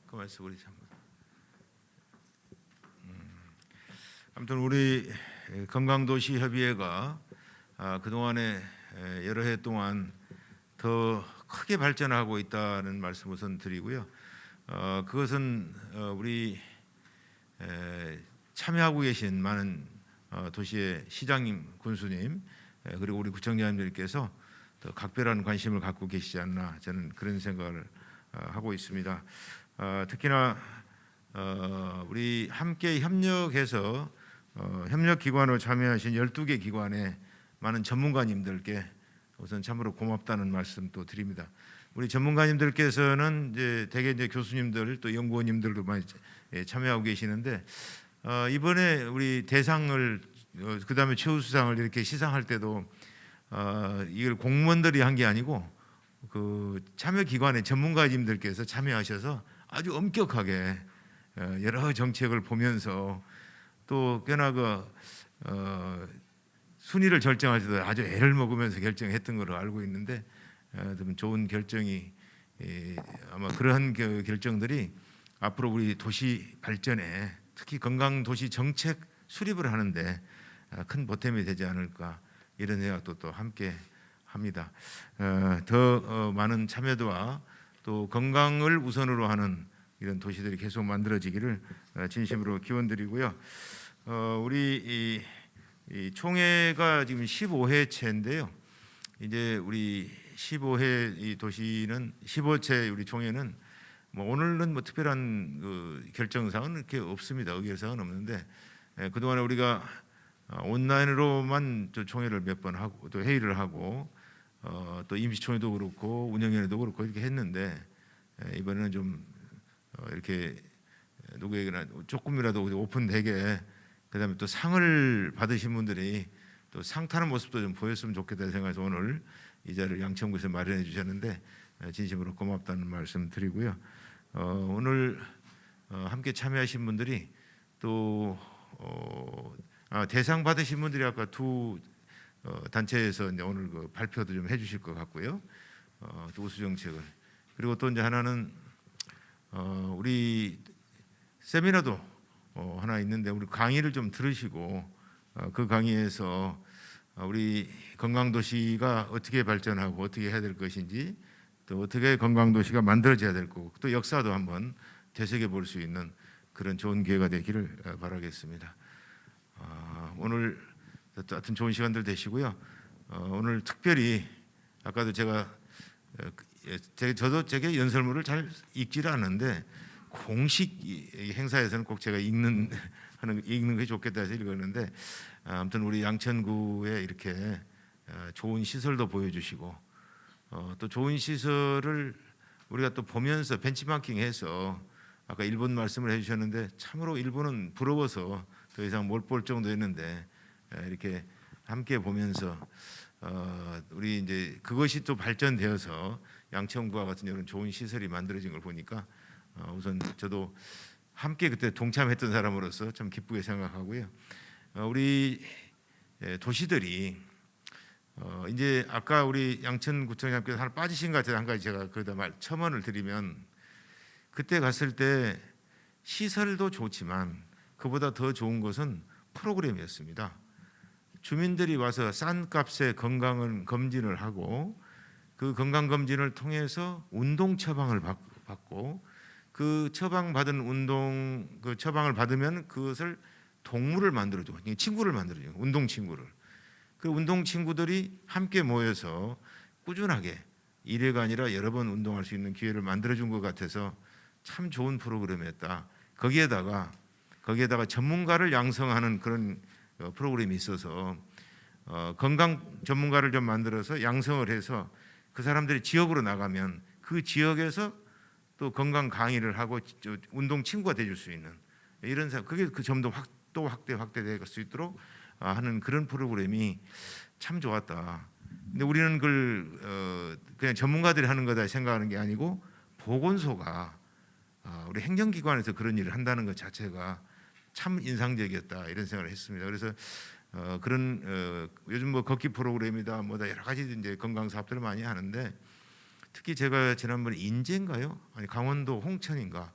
[SPEAKER 3] 그 말씀 우리 참. 아무튼 우리 건강도시협의회가 그동안에 여러 해 동안 더 크게 발전하고 있다는 말씀 우선 드리고요. 그것은 우리 참여하고 계신 많은 도시의 시장님, 군수님 그리고 우리 구청장님들께서 더 각별한 관심을 갖고 계시지 않나 저는 그런 생각을 하고 있습니다. 특히나 우리 함께 협력해서 협력기관으로 참여하신 12개 기관의 많은 전문가님들께 우선 참으로 고맙다는 말씀 또 드립니다. 우리 전문가님들께서는 이제 대개 이제 교수님들 또 연구원님들도 많이 참여하고 계시는데 이번에 우리 대상을 그다음에 최우수상을 이렇게 시상할 때도 이걸 공무원들이 한 게 아니고 그 참여기관의 전문가님들께서 참여하셔서 아주 엄격하게 여러 정책을 보면서 또 꽤나 순위를 결정할 때도 아주 애를 먹으면서 결정했던 걸로 알고 있는데 좀 좋은 결정이 아마 그러한 결정들이 앞으로 우리 도시 발전에 특히 건강 도시 정책 수립을 하는데 큰 보탬이 되지 않을까 이런 생각도 또 함께 합니다. 더 많은 참여도와 또 건강을 우선으로 하는 이런 도시들이 계속 만들어지기를 진심으로 기원드리고요. 우리 이 총회가 지금 15회째인데요. 이제 우리 15회 이 도시는 15회 우리 총회는 뭐 오늘은 뭐 특별한 그 결정사항은 이렇게 없습니다. 의결사항은 없는데 그동안에 우리가 온라인으로만 저 총회를 몇 번 하고 또 회의를 하고 또 임시총회도 그렇고 운영위원회도 그렇고 이렇게 했는데 이번에는 좀 이렇게 누구에게나 조금이라도 오픈되게 그다음에 또 상을 받으신 분들이 또 상 타는 모습도 좀 보였으면 좋겠다 생각해서 오늘 이 자리를 양천구에서 마련해 주셨는데 진심으로 고맙다는 말씀 드리고요. 오늘 함께 참여하신 분들이 또 대상 받으신 분들이 아까 두 단체에서 이제 오늘 그 발표도 좀 해주실 것 같고요. 또 우수 정책을 그리고 또 이제 하나는 우리 세미나도 하나 있는데 우리 강의를 좀 들으시고 그 강의에서 우리 건강도시가 어떻게 발전하고 어떻게 해야 될 것인지 또 어떻게 건강도시가 만들어져야 될 거고 또 역사도 한번 되새겨 볼 수 있는 그런 좋은 기회가 되기를 바라겠습니다. 오늘 하여튼 좋은 시간들 되시고요. 오늘 특별히 아까도 저도 제게 연설문을 잘 읽지를 않는데 공식 행사에서는 꼭 제가 읽는 게 좋겠다 해서 읽었는데 아무튼 우리 양천구에 이렇게 좋은 시설도 보여주시고 또 좋은 시설을 우리가 또 보면서 벤치마킹해서 아까 일본 말씀을 해주셨는데 참으로 일본은 부러워서 더 이상 못 볼 정도였는데 이렇게 함께 보면서 우리 이제 그것이 또 발전되어서 양천구와 같은 이런 좋은 시설이 만들어진 걸 보니까 우선 저도 함께 그때 동참했던 사람으로서 참 기쁘게 생각하고요. 우리 도시들이 이제 아까 우리 양천구청장님께서 하나 빠지신 것 같아서 한 가지 제가 거기다 첨언을 드리면 그때 갔을 때 시설도 좋지만 그보다 더 좋은 것은 프로그램이었습니다. 주민들이 와서 싼 값에 건강을 검진을 하고 그 건강 검진을 통해서 운동 처방을 받고 그 처방받은 그 처방을 받으면 그것을 동물을 만들어줘, 친구를 만들어줘, 운동 친구를. 그 운동 친구들이 함께 모여서 꾸준하게 1회가 아니라 여러 번 운동할 수 있는 기회를 만들어준 것 같아서 참 좋은 프로그램이었다. 거기에다가 전문가를 양성하는 그런 프로그램이 있어서 건강 전문가를 좀 만들어서 양성을 해서 그 사람들이 지역으로 나가면 그 지역에서 또 건강 강의를 하고 운동 친구가 돼줄 수 있는 이런 그게 그 점도 또 확대될 수 있도록 하는 그런 프로그램이 참 좋았다. 근데 우리는 그걸 그냥 전문가들이 하는 거다 생각하는 게 아니고 보건소가 우리 행정기관에서 그런 일을 한다는 것 자체가 참 인상적이었다 이런 생각을 했습니다. 그래서 그런 요즘 뭐 걷기 프로그램이다 뭐다 여러 가지 이제 건강 사업들을 많이 하는데 특히 제가 지난번에 인제인가요? 아니 강원도 홍천인가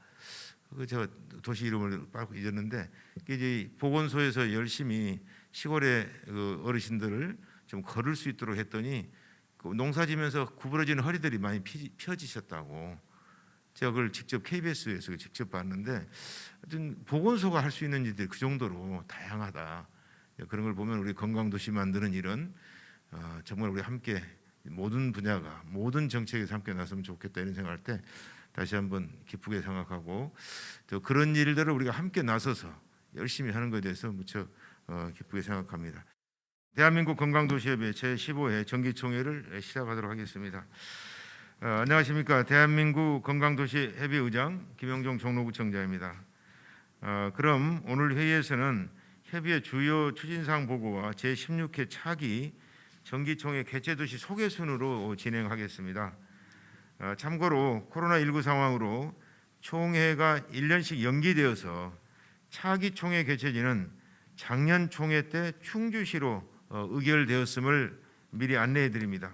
[SPEAKER 3] 저 도시 이름을 빠르고 잊었는데 이게 이제 보건소에서 열심히 시골의 그 어르신들을 좀 걸을 수 있도록 했더니 그 농사지면서 구부러지는 허리들이 많이 펴지셨다고 제가 그걸 직접 KBS에서 직접 봤는데 하여튼 보건소가 할 수 있는 일들이 그 정도로 다양하다. 그런 걸 보면 우리 건강도시 만드는 일은 정말 우리 함께 모든 분야가 모든 정책에서 함께 나서면 좋겠다 이런 생각할 때 다시 한번 기쁘게 생각하고 또 그런 일들을 우리가 함께 나서서 열심히 하는 것에 대해서 무척 기쁘게 생각합니다. 대한민국 건강도시협의회 제15회 정기총회를 시작하도록 하겠습니다. 안녕하십니까. 대한민국 건강도시협의회 의장 김영종 종로구청장입니다. 그럼 오늘 회의에서는 협의회 주요 추진사항 보고와 제16회 차기 정기총회 개최도시 소개 순으로 진행하겠습니다. 참고로 코로나19 상황으로 총회가 1년씩 연기되어서 차기 총회 개최지는 작년 총회 때 충주시로 의결되었음을 미리 안내해 드립니다.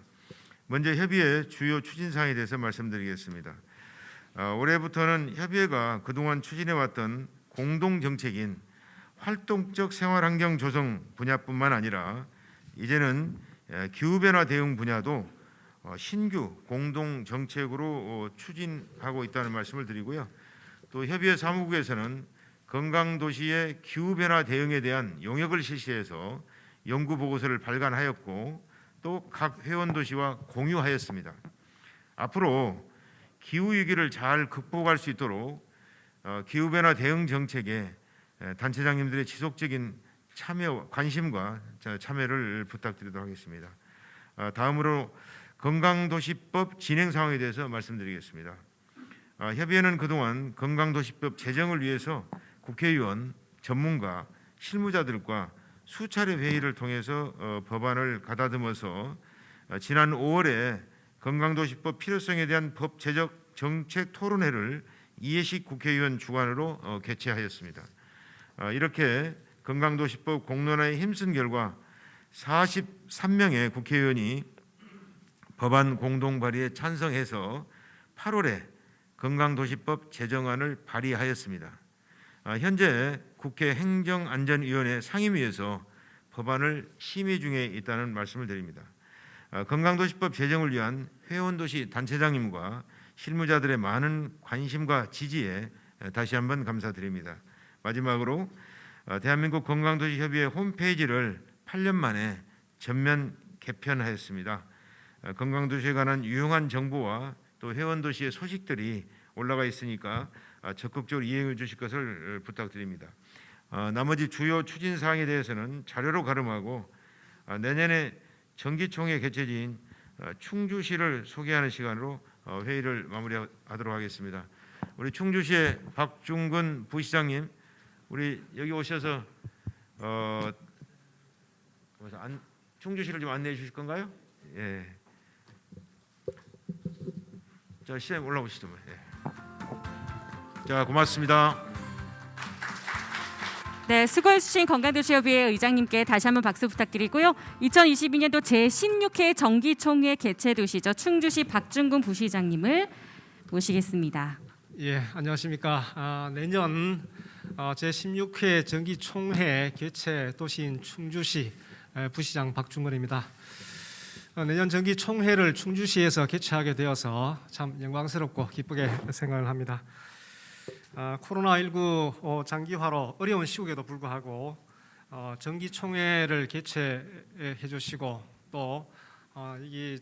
[SPEAKER 3] 먼저 협의회 주요 추진사항에 대해서 말씀드리겠습니다. 올해부터는 협의회가 그동안 추진해왔던 공동정책인 활동적 생활환경 조성 분야뿐만 아니라 이제는 기후변화 대응 분야도 신규 공동정책으로 추진하고 있다는 말씀을 드리고요. 또 협의회 사무국에서는 건강도시의 기후변화 대응에 대한 용역을 실시해서 연구보고서를 발간하였고 또 각 회원도시와 공유하였습니다. 앞으로 기후위기를 잘 극복할 수 있도록 기후변화 대응 정책에 단체장님들의 지속적인 참여, 관심과 참여를 부탁드리도록 하겠습니다. 다음으로 건강도시법 진행 상황에 대해서 말씀드리겠습니다. 협의회는 그동안 건강도시법 제정을 위해서 국회의원, 전문가, 실무자들과 수차례 회의를 통해서 법안을 가다듬어서 지난 5월에 건강도시법 필요성에 대한 법 제적 정책 토론회를 이해식 국회의원 주관으로 개최하였습니다. 이렇게 건강도시법 공론화에 힘쓴 결과 43명의 국회의원이 법안 공동 발의에 찬성해서 8월에 건강도시법 제정안을 발의하였습니다. 현재 국회 행정안전위원회 상임위에서 법안을 심의 중에 있다는 말씀을 드립니다. 건강도시법 제정을 위한 회원도시 단체장님과 실무자들의 많은 관심과 지지에 다시 한번 감사드립니다. 마지막으로 대한민국 건강도시협의회 홈페이지를 8년 만에 전면 개편하였습니다. 건강도시에 관한 유용한 정보와 또 회원도시의 소식들이 올라가 있으니까 적극적으로 이행해 주실 것을 부탁드립니다. 나머지 주요 추진 사항에 대해서는 자료로 가름하고 내년에 정기총회 개최지인 충주시를 소개하는 시간으로 회의를 마무리하도록 하겠습니다. 우리 충주시의 박중근 부시장님, 우리 여기 오셔서 충주시를 좀 안내해 주실 건가요? 예. 자, 시장 올라오시죠. 예. 자, 고맙습니다.
[SPEAKER 1] 네, 수고해주신 건강도시협의회 의장님께 다시 한번 박수 부탁드리고요. 2022년도 제16회 정기총회 개최도시죠. 충주시 박중근 부시장님을 모시겠습니다.
[SPEAKER 7] 예, 안녕하십니까. 내년 제16회 정기총회 개최 도시인 충주시 부시장 박중근입니다. 내년 정기총회를 충주시에서 개최하게 되어서 참 영광스럽고 기쁘게 생각을 합니다. 코로나19 장기화로 어려운 시국에도 불구하고 정기총회를 개최해 주시고 또 이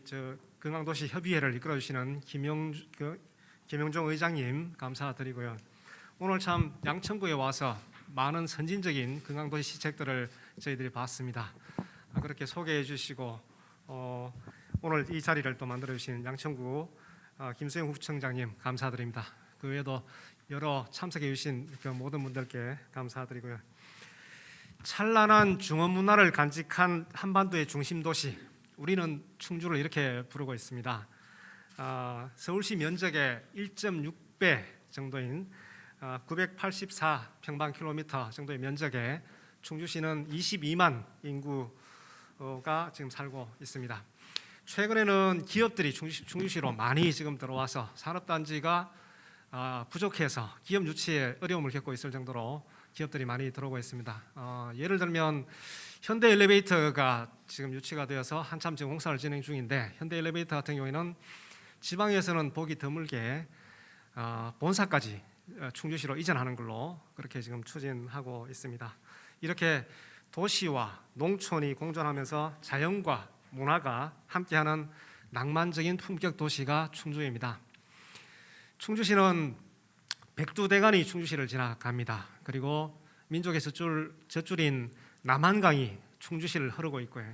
[SPEAKER 7] 건강도시 협의회를 이끌어 주시는 김영종 의장님 감사드리고요. 오늘 참 양천구에 와서 많은 선진적인 건강도시 시책들을 저희들이 봤습니다. 그렇게 소개해 주시고 오늘 이 자리를 또 만들어 주신 양천구 김수영 후청장님 감사드립니다. 그 외에도 여러 참석해 주신 그 모든 분들께 감사드리고요. 찬란한 중원 문화를 간직한 한반도의 중심 도시, 우리는 충주를 이렇게 부르고 있습니다. 서울시 면적의 1.6배 정도인 984평방킬로미터 정도의 면적에 충주시는 22만 인구가 지금 살고 있습니다. 최근에는 기업들이 충주시로 많이 지금 들어와서 산업단지가 부족해서 기업 유치에 어려움을 겪고 있을 정도로 기업들이 많이 들어오고 있습니다. 예를 들면 현대 엘리베이터가 지금 유치가 되어서 한참 지금 공사를 진행 중인데, 현대 엘리베이터 같은 경우에는 지방에서는 보기 드물게 본사까지 충주시로 이전하는 걸로 그렇게 지금 추진하고 있습니다. 이렇게 도시와 농촌이 공존하면서 자연과 문화가 함께하는 낭만적인 품격 도시가 충주입니다. 충주시는 백두대간이 충주시를 지나갑니다. 그리고 민족의 젖줄인 남한강이 충주시를 흐르고 있고요.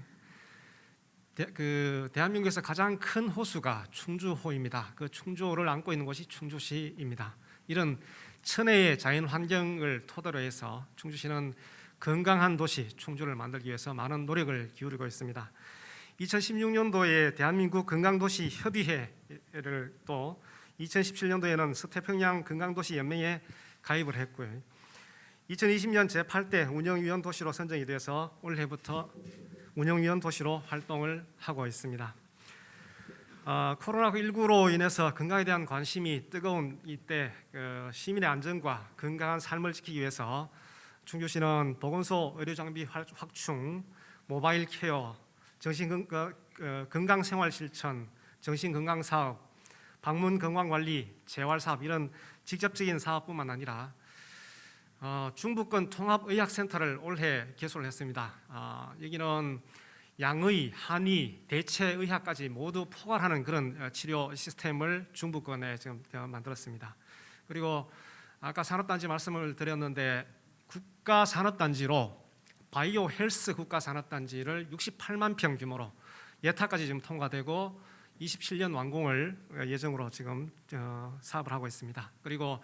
[SPEAKER 7] 대한민국에서 가장 큰 호수가 충주호입니다. 그 충주호를 안고 있는 곳이 충주시입니다. 이런 천혜의 자연 환경을 토대로 해서 충주시는 건강한 도시 충주를 만들기 위해서 많은 노력을 기울이고 있습니다. 2016년도에 대한민국 건강도시 협의회를 또 2017년도에는 서태평양 건강도시 연맹에 가입을 했고요. 2020년 제8대 운영위원 도시로 선정이 돼서 올해부터 운영위원 도시로 활동을 하고 있습니다. 코로나19로 인해서 건강에 대한 관심이 뜨거운 이때 시민의 안전과 건강한 삶을 지키기 위해서 충주시는 보건소 의료장비 확충, 모바일 케어, 건강생활실천, 정신건강사업, 방문건강관리, 재활사업 이런 직접적인 사업뿐만 아니라 중부권 통합의학센터를 올해 개소를 했습니다. 여기는 양의, 한의, 대체의학까지 모두 포괄하는 그런 치료 시스템을 중부권에 지금 만들었습니다. 그리고 아까 산업단지 말씀을 드렸는데 국가산업단지로 바이오 헬스 국가산업단지를 68만 평 규모로 예타까지 지금 통과되고 27년 완공을 예정으로 지금 사업을 하고 있습니다. 그리고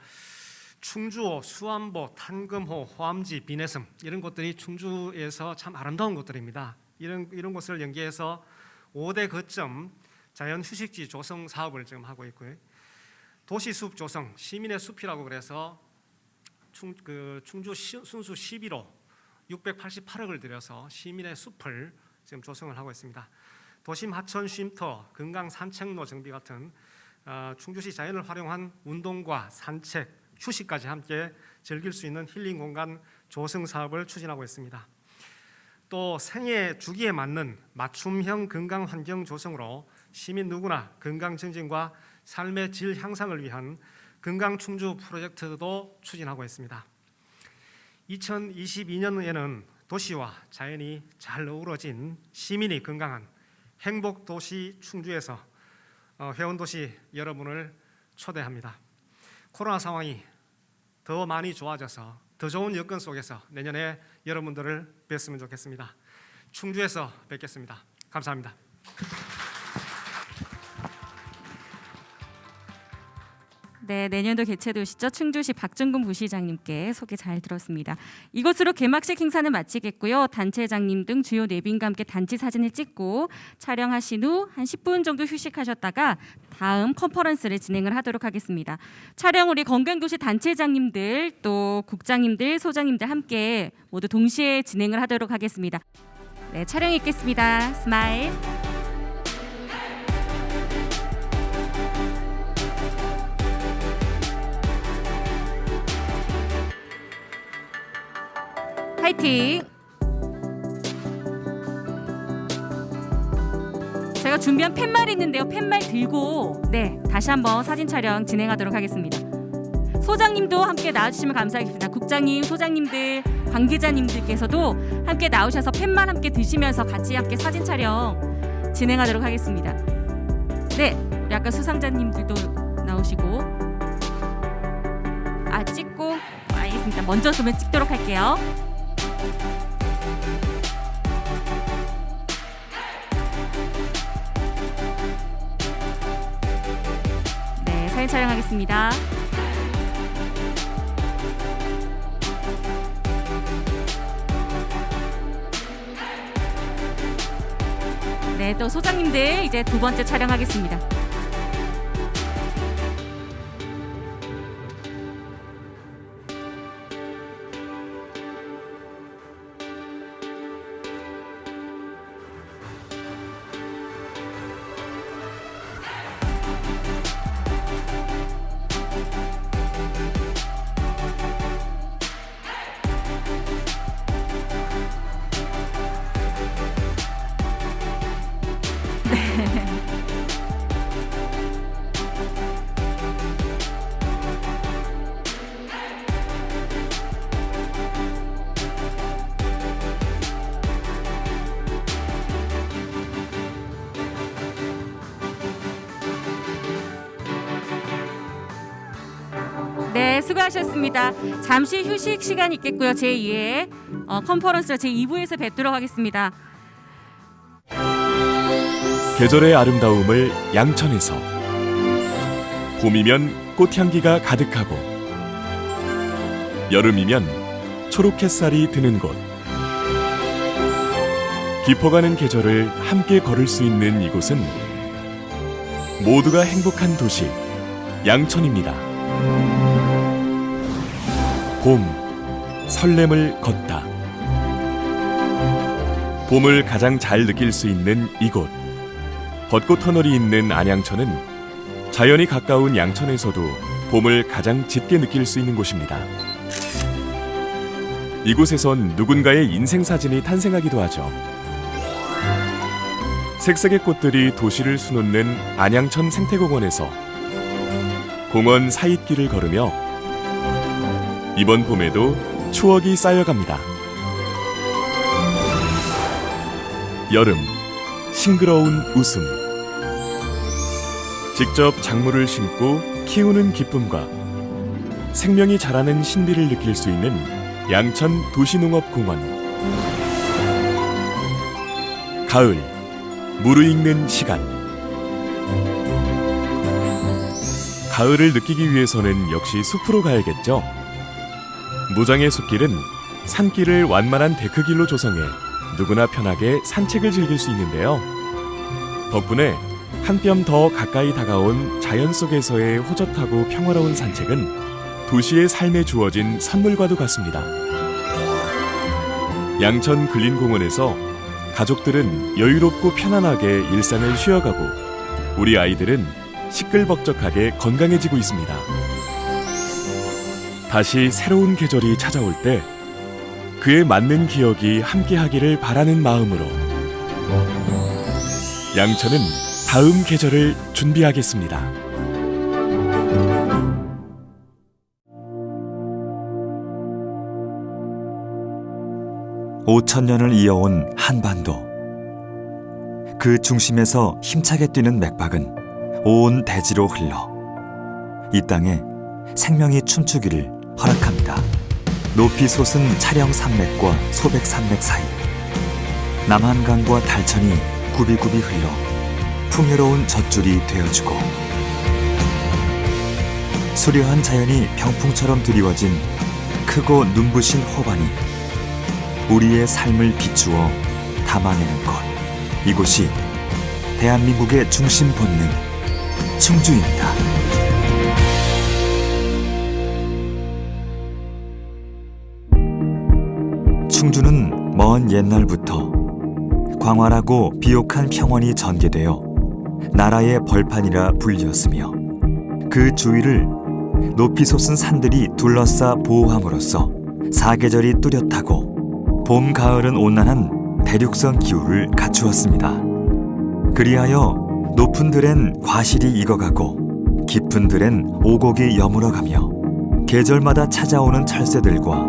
[SPEAKER 7] 충주호, 수안보, 탄금호, 호암지, 비내섬 이런 곳들이 충주에서 참 아름다운 곳들입니다. 이런 곳을 연계해서 5대 거점 자연 휴식지 조성 사업을 지금 하고 있고요. 도시숲 조성, 시민의 숲이라고 그래서 충주 순수 11호 688억을 들여서 시민의 숲을 지금 조성을 하고 있습니다. 도심 하천 쉼터, 건강 산책로 정비 같은 충주시 자연을 활용한 운동과 산책, 휴식까지 함께 즐길 수 있는 힐링 공간 조성 사업을 추진하고 있습니다. 또 생애 주기에 맞는 맞춤형 건강 환경 조성으로 시민 누구나 건강 증진과 삶의 질 향상을 위한 건강 충주 프로젝트도 추진하고 있습니다. 2022년에는 도시와 자연이 잘 어우러진 시민이 건강한 행복 도시 충주에서 회원 도시 여러분을 초대합니다. 코로나 상황이 더 많이 좋아져서 더 좋은 여건 속에서 내년에 여러분들을 뵀으면 좋겠습니다. 충주에서 뵙겠습니다. 감사합니다.
[SPEAKER 1] 네, 내년도 개최도시죠. 충주시 박준근 부시장님께 소개 잘 들었습니다. 이것으로 개막식 행사는 마치겠고요. 단체장님 등 주요 내빈과 함께 단체 사진을 찍고 촬영하신 후 한 10분 정도 휴식하셨다가 다음 컨퍼런스를 진행을 하도록 하겠습니다. 촬영 우리 건강도시 단체장님들 또 국장님들, 소장님들 함께 모두 동시에 진행을 하도록 하겠습니다. 네, 촬영 있겠습니다. 스마일. 파이팅! 제가 준비한 팻말이 있는데요. 팻말 들고 다시 한번 사진 촬영 진행하도록 하겠습니다. 소장님도 함께 나와주시면 감사하겠습니다. 국장님, 소장님들, 관계자님들께서도 함께 나오셔서 팻말 함께 드시면서 같이 함께 사진 촬영 진행하도록 하겠습니다. 네, 우리 아까 수상자님들도 나오시고 찍고 알겠습니다. 먼저 그러면 찍도록 할게요. 네, 사진 촬영하겠습니다. 네, 또 소장님들 이제 두 번째 촬영하겠습니다. 네, 수고하셨습니다. 잠시 휴식 시간 있겠고요. 제2회 컨퍼런스 제2부에서 뵙도록 하겠습니다.
[SPEAKER 8] 계절의 아름다움을 양천에서 봄이면 꽃향기가 가득하고 여름이면 초록 햇살이 드는 곳 깊어가는 계절을 함께 걸을 수 있는 이곳은 모두가 행복한 도시 양천입니다. 봄, 설렘을 걷다. 봄을 가장 잘 느낄 수 있는 이곳 벚꽃 터널이 있는 안양천은 자연이 가까운 양천에서도 봄을 가장 짙게 느낄 수 있는 곳입니다. 이곳에선 누군가의 인생사진이 탄생하기도 하죠. 색색의 꽃들이 도시를 수놓는 안양천 생태공원에서 공원 사이길을 걸으며 이번 봄에도 추억이 쌓여갑니다. 여름, 싱그러운 웃음. 직접 작물을 심고 키우는 기쁨과 생명이 자라는 신비를 느낄 수 있는 양천 도시농업공원. 가을, 무르익는 시간. 가을을 느끼기 위해서는 역시 숲으로 가야겠죠. 무장의 숲길은 산길을 완만한 데크길로 조성해 누구나 편하게 산책을 즐길 수 있는데요. 덕분에 한 뼘 더 가까이 다가온 자연 속에서의 호젓하고 평화로운 산책은 도시의 삶에 주어진 선물과도 같습니다. 양천 근린공원에서 가족들은 여유롭고 편안하게 일상을 쉬어가고 우리 아이들은 시끌벅적하게 건강해지고 있습니다. 다시 새로운 계절이 찾아올 때 그에 맞는 기억이 함께하기를 바라는 마음으로 양천은 다음 계절을 준비하겠습니다.
[SPEAKER 9] 5,000년을 이어온 한반도. 그 중심에서 힘차게 뛰는 맥박은 온 대지로 흘러 이 땅에 생명이 춤추기를 허락합니다. 높이 솟은 차령 산맥과 소백 산맥 사이 남한강과 달천이 굽이굽이 흘러 풍요로운 젖줄이 되어주고 수려한 자연이 병풍처럼 드리워진 크고 눈부신 호반이 우리의 삶을 비추어 담아내는 곳. 이곳이 대한민국의 중심 본능 충주입니다. 충주는 먼 옛날부터 광활하고 비옥한 평원이 전개되어 나라의 벌판이라 불리었으며 그 주위를 높이 솟은 산들이 둘러싸 보호함으로써 사계절이 뚜렷하고 봄, 가을은 온난한 대륙성 기후를 갖추었습니다. 그리하여 높은 들엔 과실이 익어가고 깊은 들엔 오곡이 여물어가며 계절마다 찾아오는 철새들과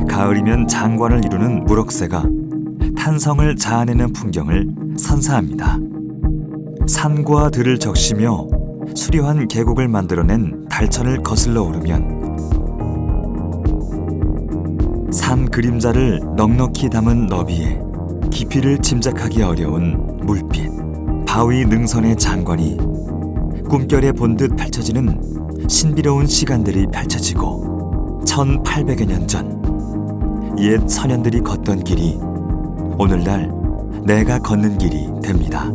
[SPEAKER 9] 가을이면 장관을 이루는 무럭새가 탄성을 자아내는 풍경을 선사합니다. 산과 들을 적시며 수려한 계곡을 만들어낸 달천을 거슬러 오르면 산 그림자를 넉넉히 담은 너비에 깊이를 짐작하기 어려운 물빛, 바위 능선의 장관이 꿈결에 본 듯 펼쳐지는 신비로운 시간들이 펼쳐지고 1800여 년 전 옛 선현들이 걷던 길이 오늘날 내가 걷는 길이 됩니다.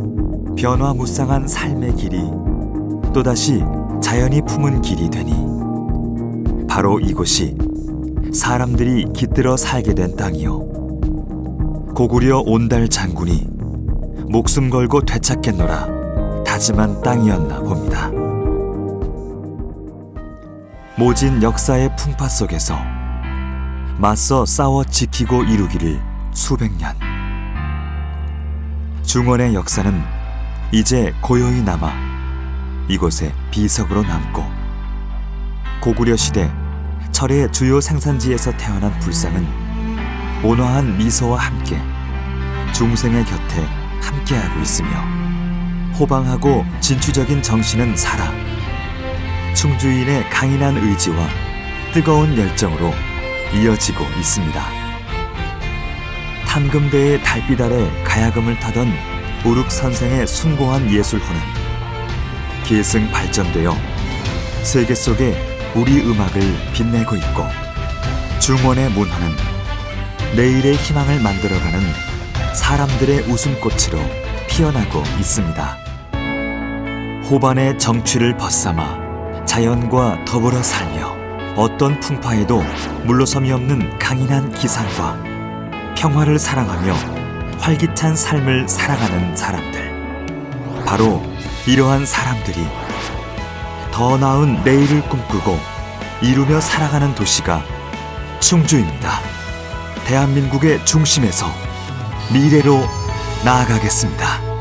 [SPEAKER 9] 변화무쌍한 삶의 길이 또다시 자연이 품은 길이 되니 바로 이곳이 사람들이 깃들어 살게 된 땅이요 고구려 온달 장군이 목숨 걸고 되찾겠노라 다짐한 땅이었나 봅니다. 모진 역사의 풍파 속에서 맞서 싸워 지키고 이루기를 수백 년. 중원의 역사는 이제 고요히 남아 이곳에 비석으로 남고 고구려 시대 철의 주요 생산지에서 태어난 불상은 온화한 미소와 함께 중생의 곁에 함께하고 있으며 호방하고 진취적인 정신은 살아 충주인의 강인한 의지와 뜨거운 열정으로 이어지고 있습니다. 탄금대의 달빛 아래 가야금을 타던 우룩 선생의 숭고한 예술혼은 계승 발전되어 세계 속에 우리 음악을 빛내고 있고, 중원의 문화는 내일의 희망을 만들어가는 사람들의 웃음꽃으로 피어나고 있습니다. 호반의 정취를 벗삼아 자연과 더불어 살며 어떤 풍파에도 물러섬이 없는 강인한 기상과 평화를 사랑하며 활기찬 삶을 살아가는 사람들, 바로 이러한 사람들이 더 나은 내일을 꿈꾸고 이루며 살아가는 도시가 충주입니다. 대한민국의 중심에서 미래로 나아가겠습니다.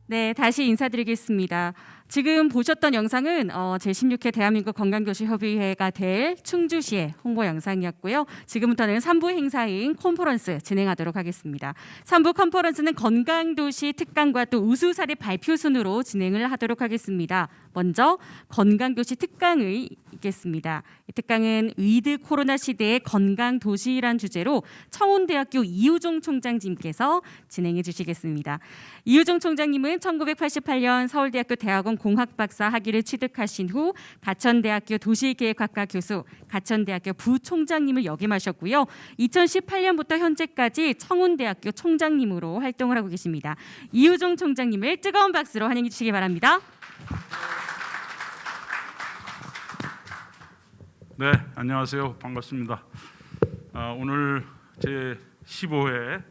[SPEAKER 1] 네, 다시 인사드리겠습니다. 지금 보셨던 영상은 제16회 대한민국 건강도시협의회가 될 충주시의 홍보 영상이었고요. 지금부터는 3부 행사인 컨퍼런스 진행하도록 하겠습니다. 3부 컨퍼런스는 건강도시 특강과 또 우수사례 발표 순으로 진행을 하도록 하겠습니다. 먼저 건강도시 특강을 있겠습니다. 이 특강은 위드 코로나 시대의 건강도시란 주제로 청운대학교 이우종 총장님께서 진행해 주시겠습니다. 이우종 총장님은 1988년 서울대학교 대학원 공학박사 학위를 취득하신 후 가천대학교 도시계획학과 교수, 가천대학교 부총장님을 역임하셨고요. 2018년부터 현재까지 청운대학교 총장님으로 활동을 하고 계십니다. 이우종 총장님을 뜨거운 박수로 환영해 주시기 바랍니다.
[SPEAKER 10] 네, 안녕하세요. 반갑습니다. 오늘 제 15회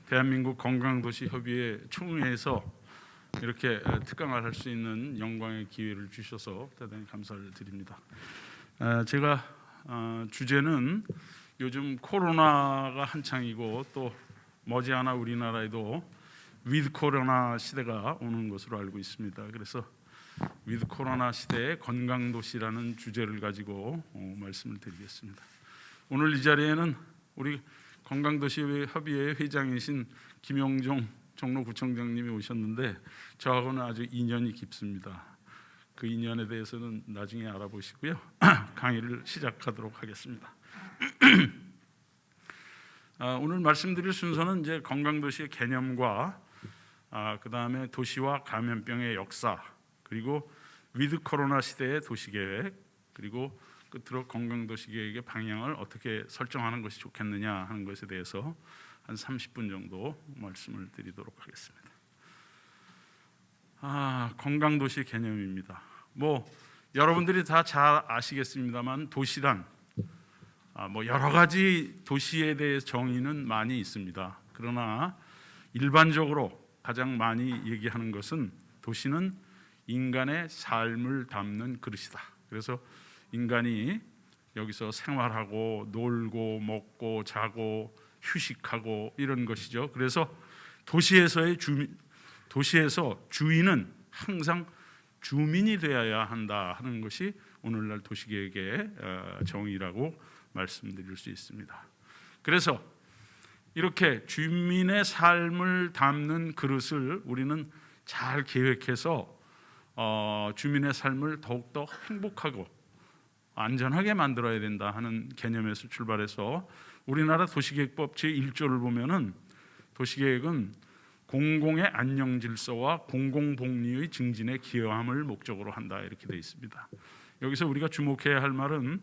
[SPEAKER 10] 대한민국 건강도시협의회 총회에서 이렇게 특강을 할 수 있는 영광의 기회를 주셔서 대단히 감사를 드립니다. 제가 주제는 요즘 코로나가 한창이고 또 머지않아 우리나라에도 위드 코로나 시대가 오는 것으로 알고 있습니다. 그래서 위드 코로나 시대의 건강도시라는 주제를 가지고 말씀을 드리겠습니다. 오늘 이 자리에는 우리 건강도시협의회 회장이신 김용종 종로구청장님이 오셨는데 저하고는 아주 인연이 깊습니다. 그 인연에 대해서는 나중에 알아보시고요. 강의를 시작하도록 하겠습니다. 오늘 말씀드릴 순서는 이제 건강도시의 개념과 그 다음에 도시와 감염병의 역사, 그리고 위드 코로나 시대의 도시계획, 그리고 끝으로 건강도시계획의 방향을 어떻게 설정하는 것이 좋겠느냐 하는 것에 대해서 한 30분 정도 말씀을 드리도록 하겠습니다. 건강도시 개념입니다. 여러분들이 다 잘 아시겠습니다만 도시란 여러 가지 도시에 대해 정의는 많이 있습니다. 그러나 일반적으로 가장 많이 얘기하는 것은 도시는 인간의 삶을 담는 그릇이다. 그래서 인간이 여기서 생활하고 놀고 먹고 자고 휴식하고 이런 것이죠. 그래서 도시에서 주인은 항상 주민이 되어야 한다 하는 것이 오늘날 도시계획의 정의라고 말씀드릴 수 있습니다. 그래서 이렇게 주민의 삶을 담는 그릇을 우리는 잘 계획해서 주민의 삶을 더욱더 행복하고 안전하게 만들어야 된다 하는 개념에서 출발해서 우리나라 도시계획법 제1조를 보면은 도시계획은 공공의 안녕 질서와 공공복리의 증진에 기여함을 목적으로 한다 이렇게 되어 있습니다. 여기서 우리가 주목해야 할 말은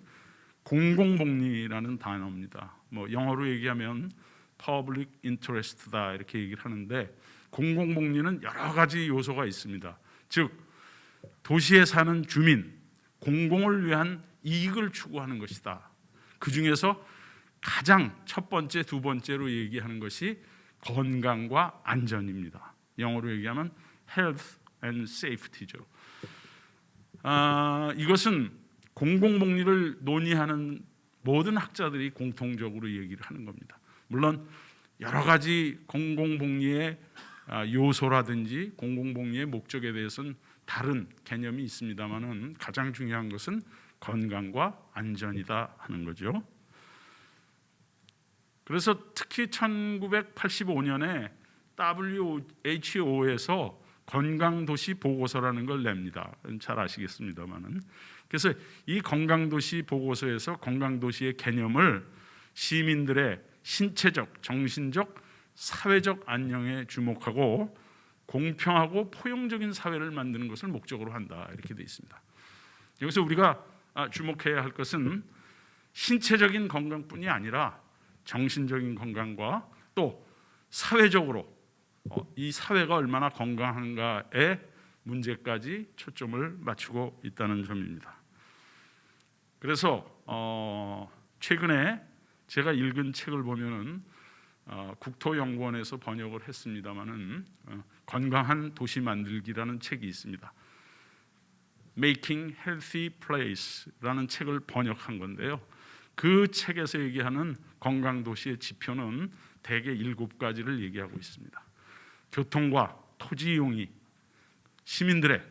[SPEAKER 10] 공공복리라는 단어입니다. 영어로 얘기하면 public interest다 이렇게 얘기를 하는데 공공복리는 여러 가지 요소가 있습니다. 즉 도시에 사는 주민, 공공을 위한 이익을 추구하는 것이다. 그 중에서 가장 첫 번째, 두 번째로 얘기하는 것이 건강과 안전입니다. 영어로 얘기하면 health and safety죠. 이것은 공공복리를 논의하는 모든 학자들이 공통적으로 얘기를 하는 겁니다. 물론 여러 가지 공공복리의 요소라든지 공공복리의 목적에 대해서는 다른 개념이 있습니다만은 가장 중요한 것은 건강과 안전이다 하는 거죠. 그래서 특히 1985년에 WHO에서 건강도시 보고서라는 걸 냅니다. 잘 아시겠습니다만은. 그래서 이 건강도시 보고서에서 건강도시의 개념을 시민들의 신체적, 정신적, 사회적 안녕에 주목하고 공평하고 포용적인 사회를 만드는 것을 목적으로 한다, 이렇게 되어 있습니다. 여기서 우리가 주목해야 할 것은 신체적인 건강뿐이 아니라 정신적인 건강과 또 사회적으로 이 사회가 얼마나 건강한가의 문제까지 초점을 맞추고 있다는 점입니다. 그래서 최근에 제가 읽은 책을 보면은 국토연구원에서 번역을 했습니다마는 건강한 도시 만들기라는 책이 있습니다. Making Healthy Place라는 책을 번역한 건데요. 그 책에서 얘기하는 건강 도시의 지표는 대개 7가지를 얘기하고 있습니다. 교통과 토지 이용이 시민들의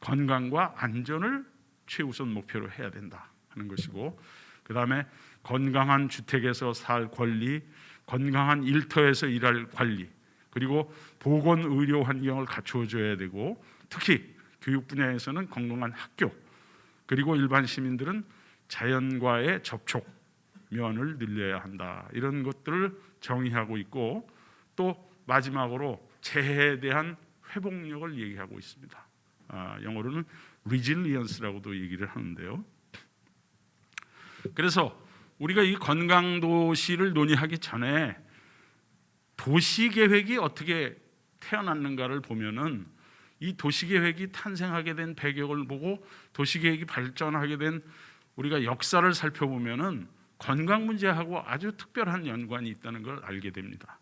[SPEAKER 10] 건강과 안전을 최우선 목표로 해야 된다 하는 것이고, 그 다음에 건강한 주택에서 살 권리, 건강한 일터에서 일할 관리, 그리고 보건 의료 환경을 갖추어줘야 되고, 특히 교육 분야에서는 건강한 학교, 그리고 일반 시민들은 자연과의 접촉 면을 늘려야 한다, 이런 것들을 정의하고 있고, 또 마지막으로 재해에 대한 회복력을 얘기하고 있습니다. 영어로는 resilience라고도 얘기를 하는데요. 그래서 우리가 이 건강도시를 논의하기 전에 도시계획이 어떻게 태어났는가를 보면은 이 도시계획이 탄생하게 된 배경을 보고 도시계획이 발전하게 된 우리가 역사를 살펴보면은 건강 문제하고 아주 특별한 연관이 있다는 걸 알게 됩니다.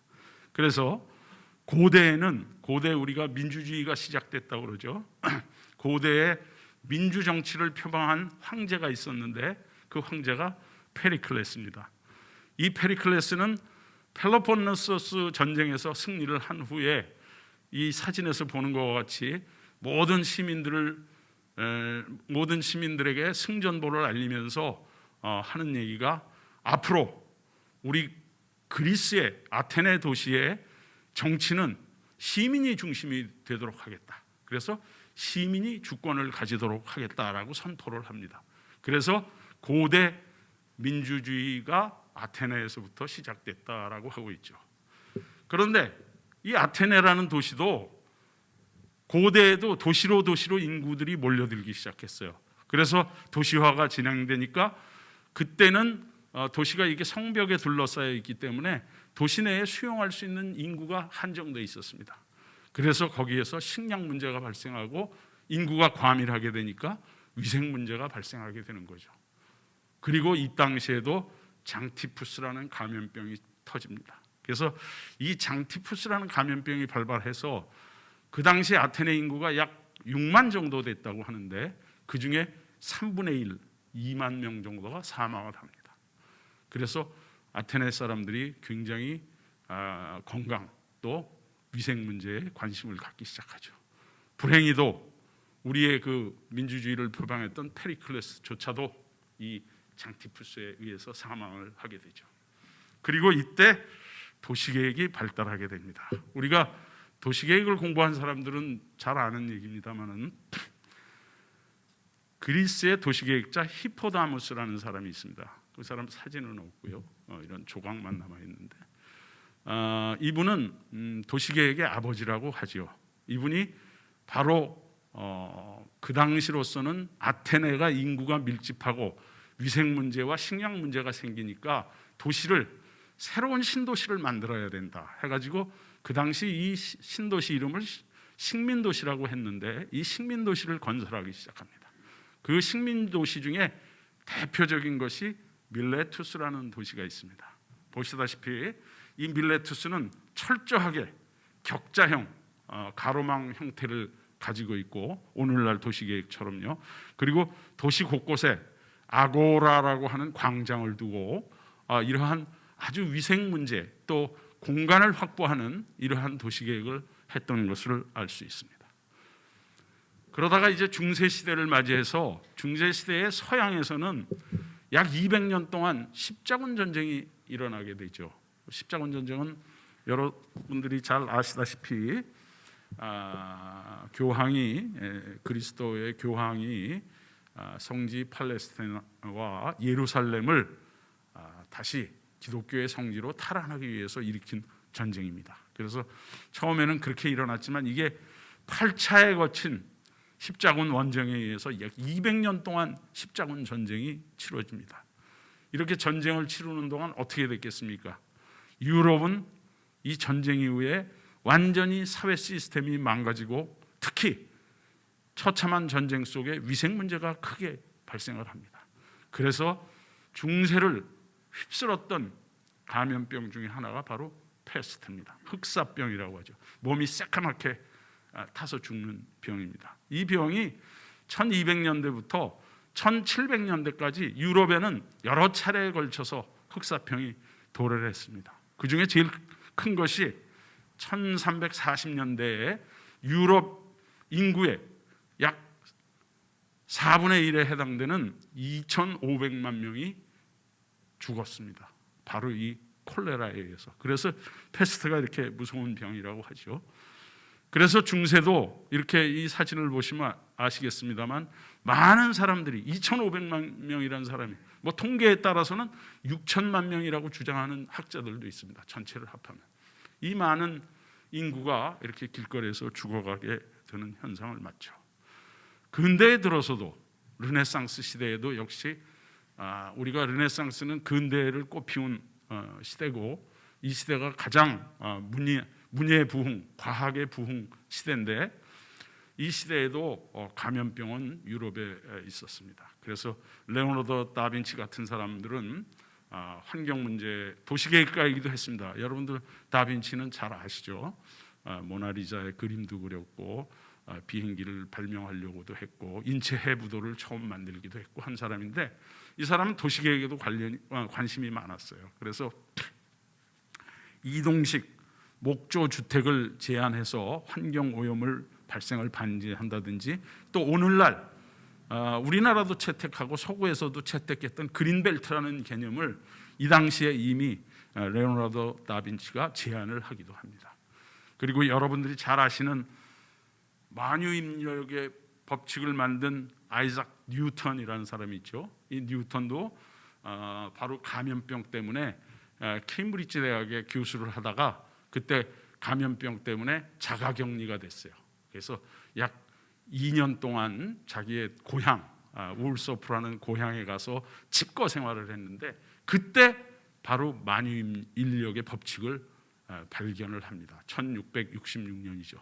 [SPEAKER 10] 그래서 고대 우리가 민주주의가 시작됐다고 그러죠. 고대에 민주 정치를 표방한 황제가 있었는데 그 황제가 페리클레스입니다. 이 페리클레스는 펠로폰네소스 전쟁에서 승리를 한 후에 이 사진에서 보는 것과 같이 모든 시민들에게 승전보를 알리면서 하는 얘기가, 앞으로 우리 그리스의 아테네 도시의 정치는 시민이 중심이 되도록 하겠다. 그래서 시민이 주권을 가지도록 하겠다라고 선포를 합니다. 그래서 고대 민주주의가 아테네에서부터 시작됐다라고 하고 있죠. 그런데 이 아테네라는 도시도 고대에도 도시로 인구들이 몰려들기 시작했어요. 그래서 도시화가 진행되니까 그때는 도시가 이게 성벽에 둘러싸여 있기 때문에 도시 내에 수용할 수 있는 인구가 한정되어 있었습니다. 그래서 거기에서 식량 문제가 발생하고 인구가 과밀하게 되니까 위생 문제가 발생하게 되는 거죠. 그리고 이 당시에도 장티푸스라는 감염병이 터집니다. 그래서 이 장티푸스라는 감염병이 발발해서 그 당시 아테네 인구가 약 6만 정도 됐다고 하는데 그 중에 3분의 1, 2만 명 정도가 사망을 합니다. 그래서 아테네 사람들이 굉장히 건강 또 위생 문제에 관심을 갖기 시작하죠. 불행히도 우리의 그 민주주의를 표방했던 페리클레스조차도 이 장티푸스에 의해서 사망을 하게 되죠. 그리고 이때 도시계획이 발달하게 됩니다. 우리가 도시계획을 공부한 사람들은 잘 아는 얘기입니다만은 그리스의 도시계획자 히포다무스라는 사람이 있습니다. 그 사람 사진은 없고요. 이런 조각만 남아 있는데 이분은 도시계획의 아버지라고 하죠. 이분이 바로 그 당시로서는 아테네가 인구가 밀집하고 위생 문제와 식량 문제가 생기니까 새로운 신도시를 만들어야 된다 해가지고 그 당시 이 신도시 이름을 식민도시라고 했는데 이 식민도시를 건설하기 시작합니다. 그 식민도시 중에 대표적인 것이 밀레투스라는 도시가 있습니다. 보시다시피 이 밀레투스는 철저하게 격자형 가로망 형태를 가지고 있고 오늘날 도시계획처럼요. 그리고 도시 곳곳에 아고라라고 하는 광장을 두고 이러한 아주 위생 문제 또 공간을 확보하는 이러한 도시계획을 했던 것을 알 수 있습니다. 그러다가 이제 중세시대를 맞이해서 중세시대의 서양에서는 약 200년 동안 십자군 전쟁이 일어나게 되죠. 십자군 전쟁은 여러분들이 잘 아시다시피 교황이 그리스도의 교황이 성지 팔레스타인과 예루살렘을 다시 기독교의 성지로 탈환하기 위해서 일으킨 전쟁입니다. 그래서 처음에는 그렇게 일어났지만 이게 8차에 거친 십자군 원정에 의해서 약 200년 동안 십자군 전쟁이 치러집니다. 이렇게 전쟁을 치르는 동안 어떻게 됐겠습니까? 유럽은 이 전쟁 이후에 완전히 사회 시스템이 망가지고 특히 처참한 전쟁 속에 위생 문제가 크게 발생을 합니다. 그래서 중세를 휩쓸었던 감염병 중에 하나가 바로 패스트입니다. 흑사병이라고 하죠. 몸이 새까맣게 타서 죽는 병입니다. 이 병이 1200년대부터 1700년대까지 유럽에는 여러 차례에 걸쳐서 흑사병이 도래를 했습니다. 그 중에 제일 큰 것이 1340년대에 유럽 인구의 약 4분의 1에 해당되는 2500만 명이 죽었습니다. 바로 이 콜레라에 의해서. 그래서 패스트가 이렇게 무서운 병이라고 하죠. 그래서 중세도 이렇게 이 사진을 보시면 아시겠습니다만 많은 사람들이 2,500만 명이라는 사람이 뭐 통계에 따라서는 6천만 명이라고 주장하는 학자들도 있습니다. 전체를 합하면 이 많은 인구가 이렇게 길거리에서 죽어가게 되는 현상을 맞죠. 근대에 들어서도 르네상스 시대에도 역시 우리가 르네상스는 근대를 꽃피운 시대고 이 시대가 가장 문예 부흥, 과학의 부흥 시대인데 이 시대에도 감염병은 유럽에 있었습니다. 그래서 레오나르도 다빈치 같은 사람들은 환경 문제, 도시계획가이기도 했습니다. 여러분들 다빈치는 잘 아시죠? 모나리자의 그림도 그렸고 비행기를 발명하려고도 했고 인체 해부도를 처음 만들기도 했고 한 사람인데 이 사람은 도시계획에도 관심이 많았어요. 그래서 이동식 목조 주택을 제안해서 환경 오염을 발생을 방지한다든지 또 오늘날 우리나라도 채택하고 서구에서도 채택했던 그린벨트라는 개념을 이 당시에 이미 레오나르도 다빈치가 제안을 하기도 합니다. 그리고 여러분들이 잘 아시는 만유인력의 법칙을 만든 아이작 뉴턴이라는 사람이 있죠. 이 뉴턴도 바로 감염병 때문에 케임브리지 대학에 교수를 하다가 그때 감염병 때문에 자가격리가 됐어요. 그래서 약 2년 동안 자기의 고향 울소프라는 고향에 가서 집거 생활을 했는데 그때 바로 만유인력의 법칙을 발견을 합니다. 1666년이죠.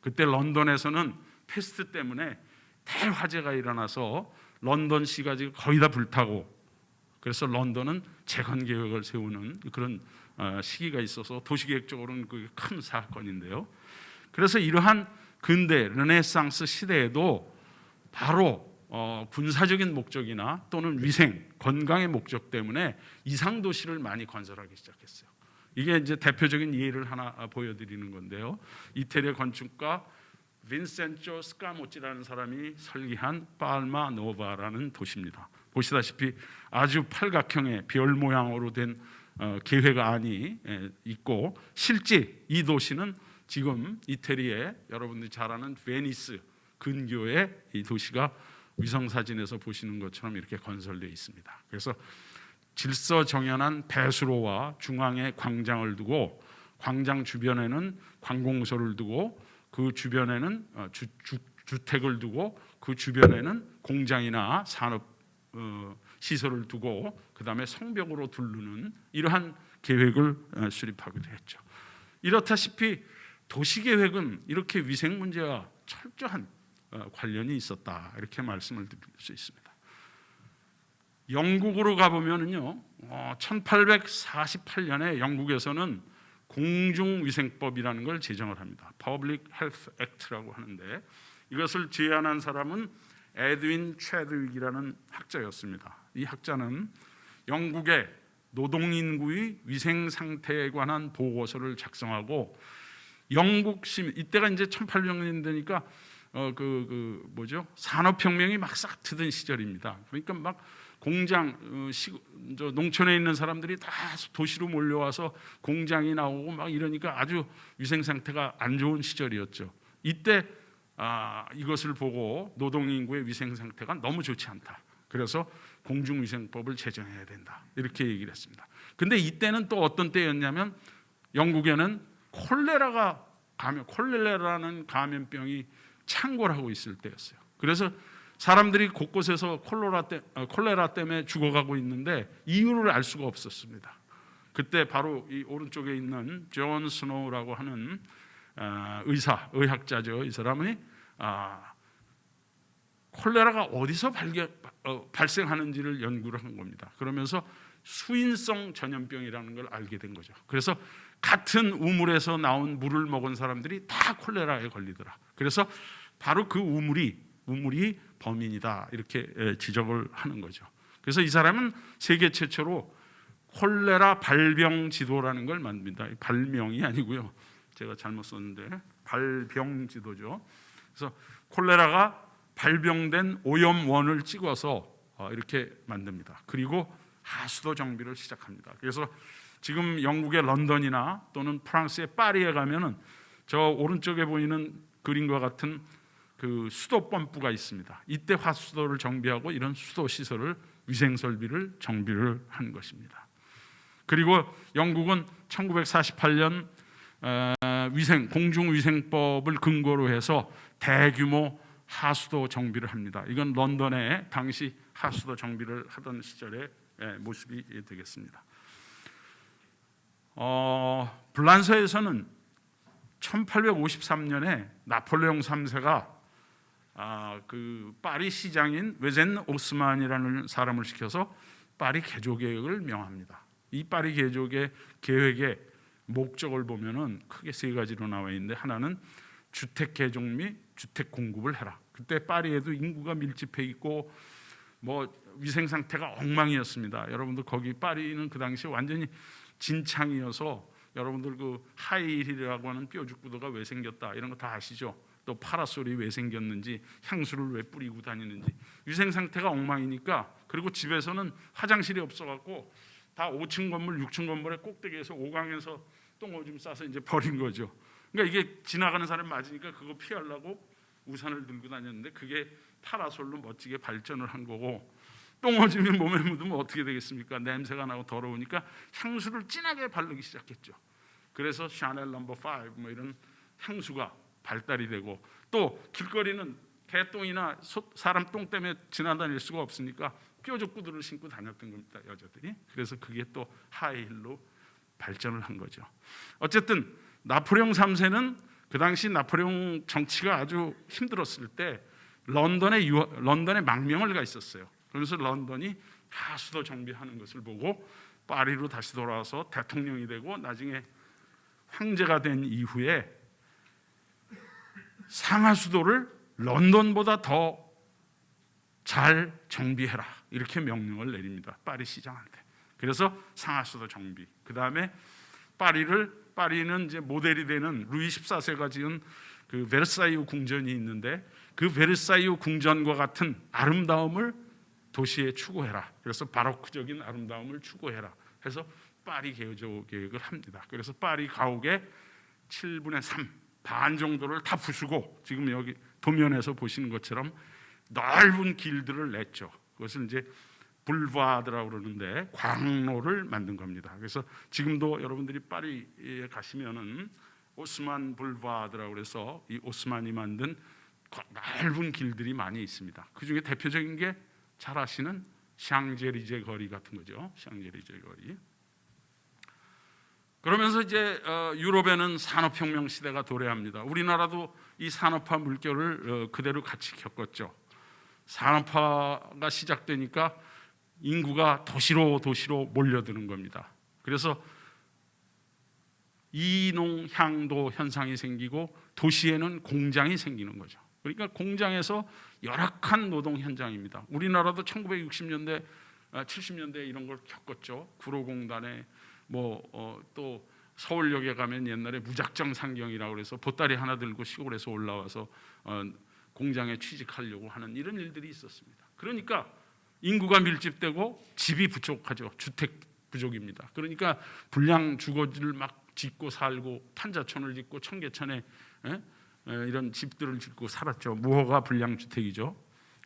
[SPEAKER 10] 그때 런던에서는 패스트 때문에 대화재가 일어나서 런던시가 지금 거의 다 불타고 그래서 런던은 재건 계획을 세우는 그런 시기가 있어서 도시계획적으로는 그게 큰 사건인데요. 그래서 이러한 근대 르네상스 시대에도 바로 군사적인 목적이나 또는 위생, 건강의 목적 때문에 이상 도시를 많이 건설하기 시작했어요. 이게 이제 대표적인 예를 하나 보여드리는 건데요. 이태리의 건축가 빈센조 스카모치라는 사람이 설계한 팔마 노바라는 도시입니다. 보시다시피 아주 팔각형의 별 모양으로 된 계획안이 있고 실제 이 도시는 지금 이태리의 여러분들이 잘 아는 베니스 근교에 이 도시가 위성사진에서 보시는 것처럼 이렇게 건설되어 있습니다. 그래서 질서정연한 배수로와 중앙에 광장을 두고 광장 주변에는 관공서를 두고 그 주변에는 주택을 두고 그 주변에는 공장이나 산업 시설을 두고 그 다음에 성벽으로 둘르는 이러한 계획을 수립하기도 했죠. 이렇다시피 도시계획은 이렇게 위생 문제와 철저한 관련이 있었다 이렇게 말씀을 드릴 수 있습니다. 영국으로 가보면은요 1848년에 영국에서는 공중위생법이라는 걸 제정을 합니다. Public Health Act라고 하는데 이것을 제안한 사람은 에드윈 체드윅이라는 학자였습니다. 이 학자는 영국의 노동인구의 위생 상태에 관한 보고서를 작성하고 영국 시민 이때가 이제 1800년대니까 산업혁명이 막 싹 트던 시절입니다. 그러니까 막 공장 농촌에 있는 사람들이 다 도시로 몰려와서 공장이 나오고 막 이러니까 아주 위생 상태가 안 좋은 시절이었죠. 이때 이것을 보고 노동인구의 위생 상태가 너무 좋지 않다. 그래서 공중위생법을 제정해야 된다. 이렇게 얘기를 했습니다. 근데 이때는 또 어떤 때였냐면 영국에는 콜레라라는 감염병이 창궐하고 있을 때였어요. 그래서 사람들이 곳곳에서 콜레라 때문에 죽어가고 있는데 이유를 알 수가 없었습니다. 그때 바로 이 오른쪽에 있는 존 스노우라고 하는 의학자죠. 이 사람이 콜레라가 어디서 발생하는지를 연구를 한 겁니다. 그러면서 수인성 전염병이라는 걸 알게 된 거죠. 그래서 같은 우물에서 나온 물을 먹은 사람들이 다 콜레라에 걸리더라. 그래서 바로 그 우물이 범인이다 이렇게 지적을 하는 거죠. 그래서 이 사람은 세계 최초로 콜레라 발병 지도라는 걸 만듭니다. 발명이 아니고요. 제가 잘못 썼는데 발병 지도죠. 그래서 콜레라가 발병된 오염원을 찍어서 이렇게 만듭니다. 그리고 하수도 정비를 시작합니다. 그래서 지금 영국의 런던이나 또는 프랑스의 파리에 가면은 저 오른쪽에 보이는 그림과 같은 그 수도 펌프가 있습니다. 이때 하수도를 정비하고 이런 수도 시설을 위생 설비를 정비를 한 것입니다. 그리고 영국은 1948년 공중위생법을 근거로 해서 대규모 하수도 정비를 합니다. 이건 런던의 당시 하수도 정비를 하던 시절의 모습이 되겠습니다. 불란서에서는 1853년에 나폴레옹 3세가 그 파리 시장인 웨젠 오스만이라는 사람을 시켜서 파리 개조 계획을 명합니다. 이 파리 개조의 계획의 목적을 보면은 크게 세 가지로 나와 있는데, 하나는 주택 개종 및 주택 공급을 해라. 그때 파리에도 인구가 밀집해 있고 뭐 위생 상태가 엉망이었습니다. 여러분들 거기 파리는 그 당시 완전히 진창이어서 여러분들 그 하이힐이라고 하는 뾰족 구도가 왜 생겼다 이런 거 다 아시죠? 또 파라솔이 왜 생겼는지, 향수를 왜 뿌리고 다니는지, 위생 상태가 엉망이니까. 그리고 집에서는 화장실이 없어갖고 다 5층 건물, 6층 건물의 꼭대기에서 5강에서 똥오줌 싸서 이제 버린 거죠. 그러니까 이게 지나가는 사람 맞으니까 그거 피하려고 우산을 들고 다녔는데 그게 파라솔로 멋지게 발전을 한 거고, 똥오줌이 몸에 묻으면 어떻게 되겠습니까? 냄새가 나고 더러우니까 향수를 진하게 바르기 시작했죠. 그래서 샤넬 넘버 5 뭐 이런 향수가 발달이 되고, 또 길거리는 개똥이나 사람 똥 때문에 지나다닐 수가 없으니까 뾰족 구두를 신고 다녔던 겁니다, 여자들이. 그래서 그게 또 하이힐로 발전을 한 거죠. 어쨌든 나폴레옹 3세는 그 당시 나폴레옹 정치가 아주 힘들었을 때 런던에 망명을 가 있었어요. 그래서 런던이 하수도 정비하는 것을 보고 파리로 다시 돌아와서 대통령이 되고 나중에 황제가 된 이후에 상하수도를 런던보다 더 잘 정비해라 이렇게 명령을 내립니다, 파리 시장한테. 그래서 상하수도 정비. 그 다음에 파리는 이제 모델이 되는 루이 14세가 지은 그 베르사유 궁전이 있는데, 그 베르사유 궁전과 같은 아름다움을 도시에 추구해라. 그래서 바로크적인 아름다움을 추구해라 해서 파리 개조 계획을 합니다. 그래서 파리 가옥의 7분의 3, 반 정도를 다 부수고 지금 여기 도면에서 보시는 것처럼 넓은 길들을 냈죠. 그것을 이제 불바드라고 그러는데 광로를 만든 겁니다. 그래서 지금도 여러분들이 파리에 가시면은 오스만 불바드라고 그래서 이 오스만이 만든 넓은 길들이 많이 있습니다. 그 중에 대표적인 게 잘 아시는 샹젤리제 거리 같은 거죠. 샹젤리제 거리. 그러면서 이제 유럽에는 산업혁명 시대가 도래합니다. 우리나라도 이 산업화 물결을 그대로 같이 겪었죠. 산업화가 시작되니까 인구가 도시로 몰려드는 겁니다. 그래서 이농향도 현상이 생기고 도시에는 공장이 생기는 거죠. 그러니까 공장에서 열악한 노동 현장입니다. 우리나라도 1960년대, 70년대 이런 걸 겪었죠. 구로공단에 또 서울역에 가면 옛날에 무작정 상경이라고 그래서 보따리 하나 들고 시골에서 올라와서 공장에 취직하려고 하는 이런 일들이 있었습니다. 그러니까 인구가 밀집되고 집이 부족하죠. 주택 부족입니다. 그러니까 불량 주거지를 막 짓고 살고, 판자촌을 짓고 청계천에 이런 집들을 짓고 살았죠. 무허가 불량주택이죠.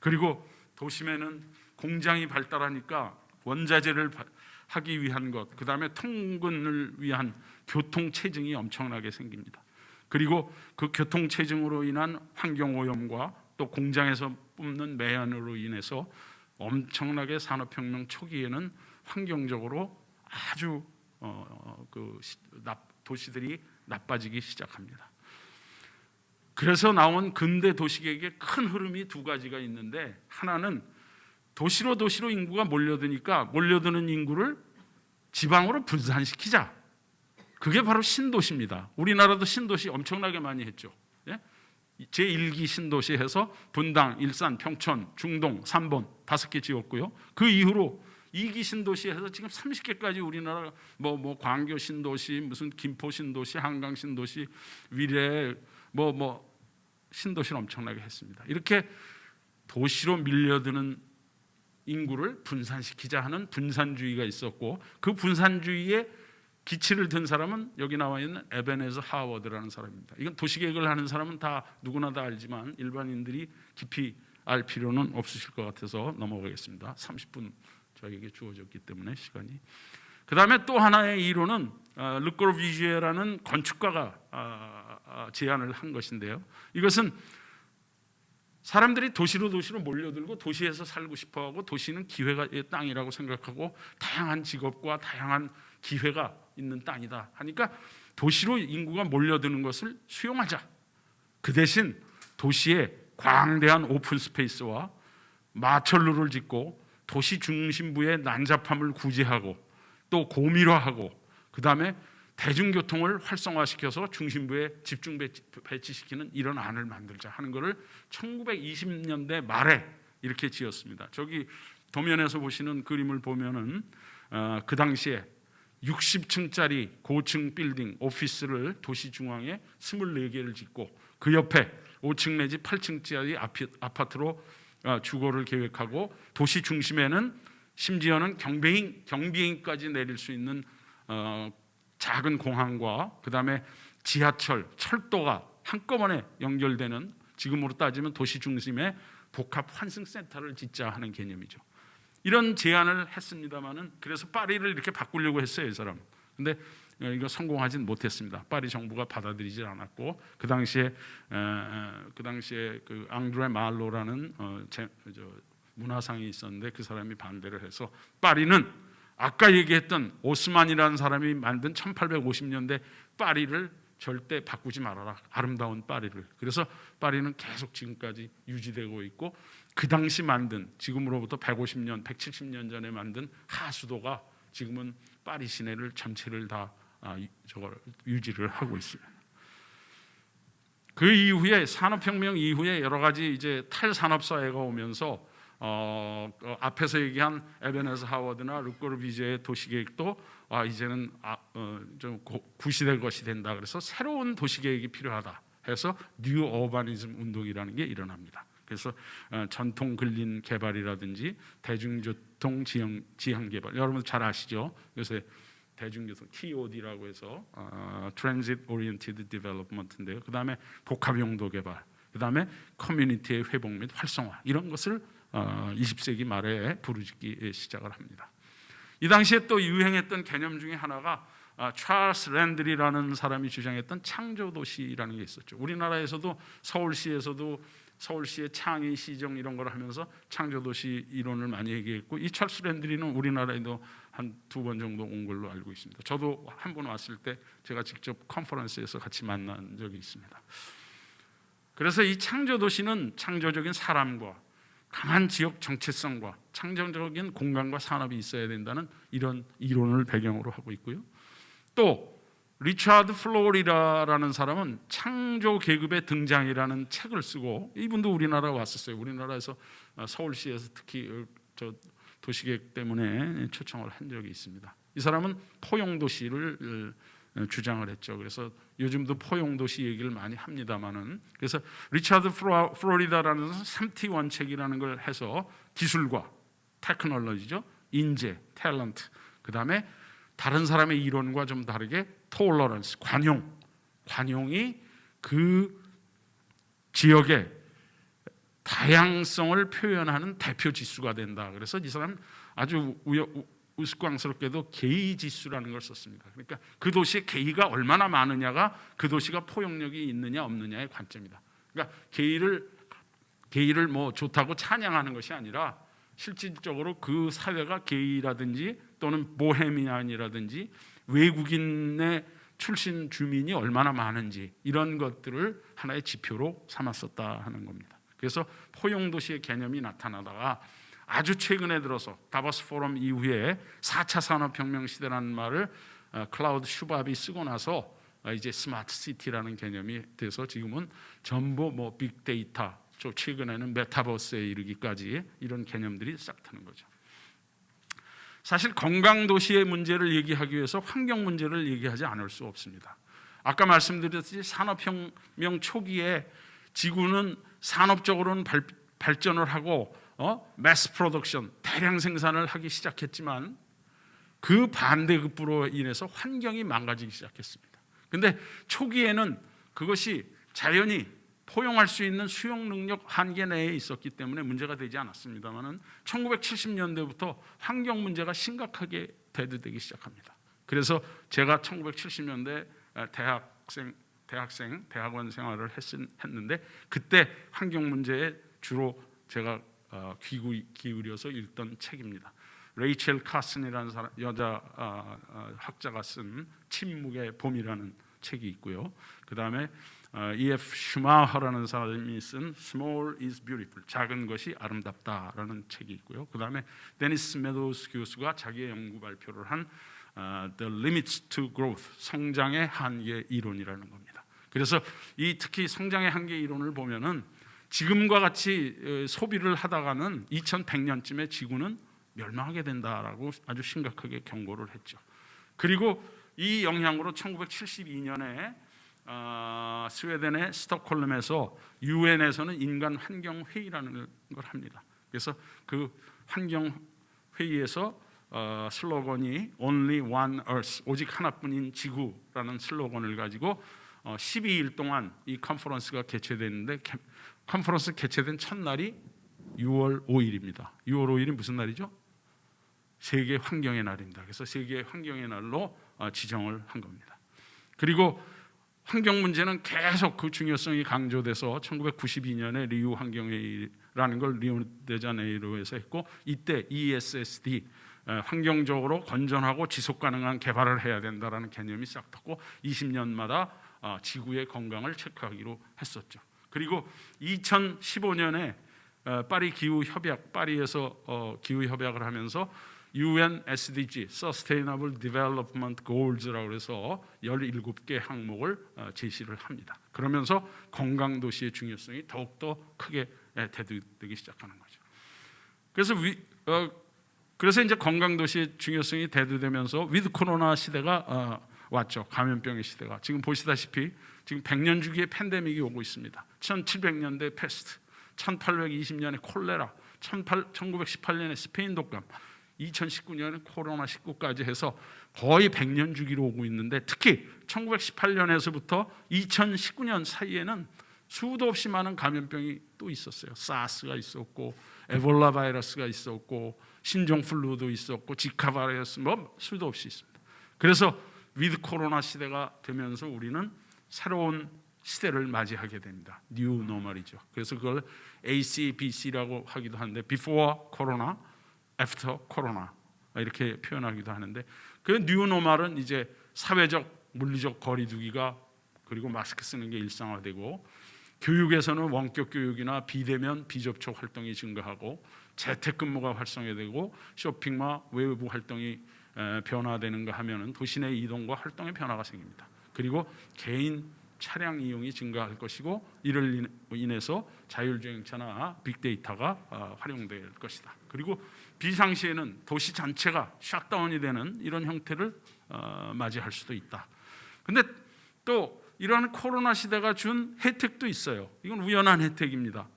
[SPEAKER 10] 그리고 도심에는 공장이 발달하니까 원자재를 하기 위한 것, 그 다음에 통근을 위한 교통체증이 엄청나게 생깁니다. 그리고 그 교통체증으로 인한 환경오염과 또 공장에서 뿜는 매연으로 인해서 엄청나게 산업혁명 초기에는 환경적으로 아주 도시들이 나빠지기 시작합니다. 그래서 나온 근대 도시계획의 큰 흐름이 두 가지가 있는데, 하나는 도시로 인구가 몰려드니까 몰려드는 인구를 지방으로 분산시키자. 그게 바로 신도시입니다. 우리나라도 신도시 엄청나게 많이 했죠. 제1기 신도시 해서 분당, 일산, 평촌, 중동, 삼본 5개 지었고요. 그 이후로 2기 신도시 해서 지금 30개까지 우리나라 뭐 광교 신도시, 무슨 김포 신도시, 한강 신도시, 위례 신도시를 엄청나게 했습니다. 이렇게 도시로 밀려드는 인구를 분산시키자 하는 분산주의가 있었고, 그 분산주의에 기치를 든 사람은 여기 나와 있는 에베네저 하워드라는 사람입니다. 이건 도시계획을 하는 사람은 다 누구나 다 알지만 일반인들이 깊이 알 필요는 없으실 것 같아서 넘어가겠습니다. 30분 저에게 주어졌기 때문에 시간이. 그 다음에 또 하나의 이론은 르꼬르비지에라는 건축가가 제안을 한 것인데요. 이것은 사람들이 도시로 몰려들고 도시에서 살고 싶어하고 도시는 기회의 땅이라고 생각하고 다양한 직업과 다양한 기회가 있는 땅이다 하니까 도시로 인구가 몰려드는 것을 수용하자. 그 대신 도시에 광대한 오픈 스페이스와 마철루를 짓고 도시 중심부의 난잡함을 구제하고 또 고밀화하고 그 다음에 대중교통을 활성화시켜서 중심부에 집중 배치시키는 이런 안을 만들자 하는 것을 1920년대 말에 이렇게 지었습니다. 저기 도면에서 보시는 그림을 보면은 그 당시에 60층짜리 고층 빌딩 오피스를 도시 중앙에 24개를 짓고 그 옆에 5층 내지 8층짜리 아파트로 주거를 계획하고 도시 중심에는 심지어는 경비행까지 내릴 수 있는 작은 공항과 그 다음에 지하철, 철도가 한꺼번에 연결되는, 지금으로 따지면 도시 중심에 복합 환승센터를 짓자 하는 개념이죠. 이런 제안을 했습니다마는 그래서 파리를 이렇게 바꾸려고 했어요, 이 사람. 근데 이거 성공하진 못했습니다. 파리 정부가 받아들이질 않았고 그 당시에 그 앙드레 말로라는 문화상이 있었는데 그 사람이 반대를 해서 파리는 아까 얘기했던 오스만이라는 사람이 만든 1850년대 파리를 절대 바꾸지 말아라. 아름다운 파리를. 그래서 파리는 계속 지금까지 유지되고 있고 그 당시 만든, 지금으로부터 150년, 170년 전에 만든 하수도가 지금은 파리 시내를 전체를 다 유지를 하고 있습니다. 그 이후에 산업혁명 이후에 여러 가지 이제 탈산업 사회가 오면서 앞에서 얘기한 에베네저 하워드나 르꼬르비제의 도시계획도 이제는 좀 구시될 것이 된다. 그래서 새로운 도시계획이 필요하다 해서 뉴 어바니즘 운동이라는 게 일어납니다. 그래서 전통 근린 개발이라든지 대중교통 지향 개발, 여러분 잘 아시죠? 요새 대중교통 TOD라고 해서 Transit Oriented Development인데요. 그 다음에 복합용도 개발, 그 다음에 커뮤니티의 회복 및 활성화, 이런 것을 20세기 말에 부르짖기 시작을 합니다. 이 당시에 또 유행했던 개념 중에 하나가 찰스 랜들이라는 사람이 주장했던 창조도시라는 게 있었죠. 우리나라에서도 서울시의 창의 시정 이런 걸 하면서 창조도시 이론을 많이 얘기했고, 이 찰스 랜들이는 우리나라에도 한 2번 정도 온 걸로 알고 있습니다. 저도 한 번 왔을 때 제가 직접 컨퍼런스에서 같이 만난 적이 있습니다. 그래서 이 창조도시는 창조적인 사람과 강한 지역 정체성과 창조적인 공간과 산업이 있어야 된다는 이런 이론을 배경으로 하고 있고요. 또 리차드 플로리다라는 사람은 창조 계급의 등장이라는 책을 쓰고, 이분도 우리나라 왔었어요. 우리나라에서 서울시에서 특히 저 도시계획 때문에 초청을 한 적이 있습니다. 이 사람은 포용도시를 주장을 했죠. 그래서 요즘도 포용도시 얘기를 많이 합니다만은, 그래서 리차드 플로리다라는 3T 원칙이라는 걸 해서 기술과 테크놀로지죠, 인재, 탤런트, 그 다음에 다른 사람의 이론과 좀 다르게 톨러런스, 관용이 그 지역의 다양성을 표현하는 대표 지수가 된다. 그래서 이 사람 아주 우스꽝스럽게도 게이 지수라는 걸 썼습니다. 그러니까 그 도시의 게이가 얼마나 많으냐가 그 도시가 포용력이 있느냐 없느냐의 관점이다. 그러니까 게이를 뭐 좋다고 찬양하는 것이 아니라 실질적으로 그 사회가 게이라든지 또는 보헤미안이라든지 외국인의 출신 주민이 얼마나 많은지 이런 것들을 하나의 지표로 삼았었다 하는 겁니다. 그래서 포용 도시의 개념이 나타나다가 아주 최근에 들어서 다보스 포럼 이후에 4차 산업혁명 시대라는 말을 클라우드 슈밥이 쓰고 나서 이제 스마트 시티라는 개념이 돼서 지금은 전부 뭐 빅데이터, 최근에는 메타버스에 이르기까지 이런 개념들이 싹 트는 거죠. 사실 건강 도시의 문제를 얘기하기 위해서 환경 문제를 얘기하지 않을 수 없습니다. 아까 말씀드렸듯이 산업혁명 초기에 지구는 산업적으로는 발전을 하고 매스 프로덕션, 대량 생산을 하기 시작했지만 그 반대급부로 인해서 환경이 망가지기 시작했습니다. 근데 초기에는 그것이 자연이 포용할 수 있는 수용 능력 한계 내에 있었기 때문에 문제가 되지 않았습니다만은 1970년대부터 환경 문제가 심각하게 대두되기 시작합니다. 그래서 제가 1970년대 대학원 생활을 했는데 그때 환경 문제에 주로 제가 기울여서 읽던 책입니다. 레이첼 카슨이라는 여자 학자가 쓴 침묵의 봄이라는 책이 있고요. 그 다음에 E.F. 슈마허라는 사람이 쓴 Small is Beautiful, 작은 것이 아름답다라는 책이 있고요. 그 다음에 데니스 메도우스 교수가 자기의 연구 발표를 한 The Limits to Growth, 성장의 한계 이론이라는 겁니다. 그래서 이 특히 성장의 한계 이론을 보면은 지금과 같이 소비를 하다가는 2100년쯤에 지구는 멸망하게 된다라고 아주 심각하게 경고를 했죠. 그리고 이 영향으로 1972년에 스웨덴의 스톡홀름에서 유엔에서는 인간 환경 회의라는 걸 합니다. 그래서 그 환경 회의에서 슬로건이 Only One Earth, 오직 하나뿐인 지구라는 슬로건을 가지고 12일 동안 이 컨퍼런스가 개최됐는데 컨퍼런스 개최된 첫날이 6월 5일입니다. 6월 5일이 무슨 날이죠? 세계 환경의 날입니다. 그래서 세계 환경의 날로 지정을 한 겁니다. 그리고 환경 문제는 계속 그 중요성이 강조돼서 1992년에 리우 환경회의라는 걸 리오데자네이루에서 했고 이때 ESSD 환경적으로 건전하고 지속 가능한 개발을 해야 된다라는 개념이 싹 텄고 20년마다 지구의 건강을 체크하기로 했었죠. 그리고 2015년에 파리 기후 협약, 파리에서 기후 협약을 하면서 UN SDG, Sustainable Development Goals라고 해서 17개 항목을 제시를 합니다. 그러면서 건강 도시의 중요성이 더욱더 크게 대두되기 시작하는 거죠. 그래서 이제 건강 도시의 중요성이 대두되면서 위드 코로나 시대가 왔죠. 감염병의 시대가. 지금 보시다시피 지금 100년 주기의 팬데믹이 오고 있습니다. 1700년대 패스트, 1820년에 콜레라, 1918년에 스페인 독감, 2019년에 코로나19까지 해서 거의 100년 주기로 오고 있는데 특히 1918년에서부터 2019년 사이에는 수도 없이 많은 감염병이 또 있었어요. 사스가 있었고 에볼라 바이러스가 있었고 신종플루도 있었고 지카 바이러스 뭐 수도 없이 있습니다. 그래서 위드 코로나 시대가 되면서 우리는 새로운 시대를 맞이하게 됩니다. 뉴 노멀이죠. 그래서 그걸 ACBC라고 하기도 하는데 Before Corona, After Corona 이렇게 표현하기도 하는데 그 뉴 노멀은 이제 사회적 물리적 거리두기가 그리고 마스크 쓰는 게 일상화되고 교육에서는 원격 교육이나 비대면 비접촉 활동이 증가하고 재택근무가 활성화되고 쇼핑과 외부 활동이 변화되는가 하면은 도시 내 이동과 활동의 변화가 생깁니다. 그리고 개인 차량 이용이 증가할 것이고 이를 인해서 자율주행차나 빅데이터가 활용될 것이다. 그리고 비상시에는 도시 전체가 셧다운이 되는 이런 형태를 맞이할 수도 있다. 근데 또 이러한 코로나 시대가 준 혜택도 있어요. 이건 우연한 혜택입니다.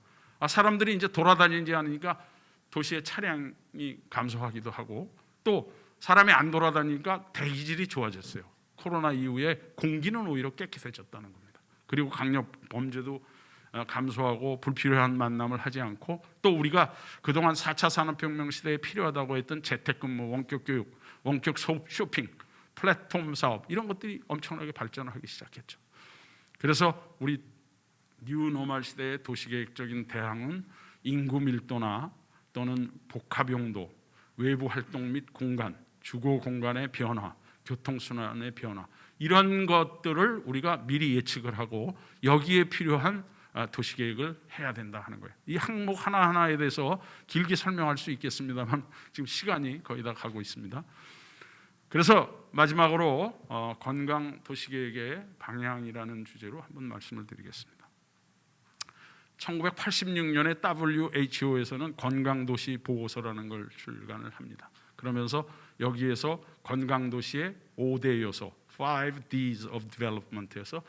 [SPEAKER 10] 사람들이 이제 돌아다니지 않으니까 도시의 차량이 감소하기도 하고 또 사람이 안 돌아다니니까 대기질이 좋아졌어요. 코로나 이후에 공기는 오히려 깨끗해졌다는 겁니다. 그리고 강력 범죄도 감소하고 불필요한 만남을 하지 않고, 또 우리가 그동안 4차 산업혁명 시대에 필요하다고 했던 재택근무, 원격 교육, 원격 쇼핑, 플랫폼 사업, 이런 것들이 엄청나게 발전을 하기 시작했죠. 그래서 우리 뉴노멀 시대의 도시계획적인 대항은 인구 밀도나 또는 복합 용도, 외부 활동 및 공간, 주거 공간의 변화, 교통순환의 변화, 이런 것들을 우리가 미리 예측을 하고 여기에 필요한 도시계획을 해야 된다 하는 거예요. 이 항목 하나하나에 대해서 길게 설명할 수 있겠습니다만 지금 시간이 거의 다 가고 있습니다. 그래서 마지막으로 건강 도시계획의 방향이라는 주제로 한번 말씀을 드리겠습니다. 1986년에 WHO에서는 건강도시 보고서라는 걸 출간을 합니다. 그러면서 여기에서 건강도시의 5대 요소, 5Ds of Development에서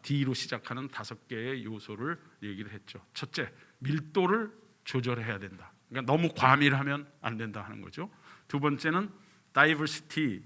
[SPEAKER 10] D로 시작하는 5개의 요소를 얘기를 했죠. 첫째, 밀도를 조절해야 된다. 그러니까 너무 과밀하면 안 된다 하는 거죠. 두 번째는 Diversity,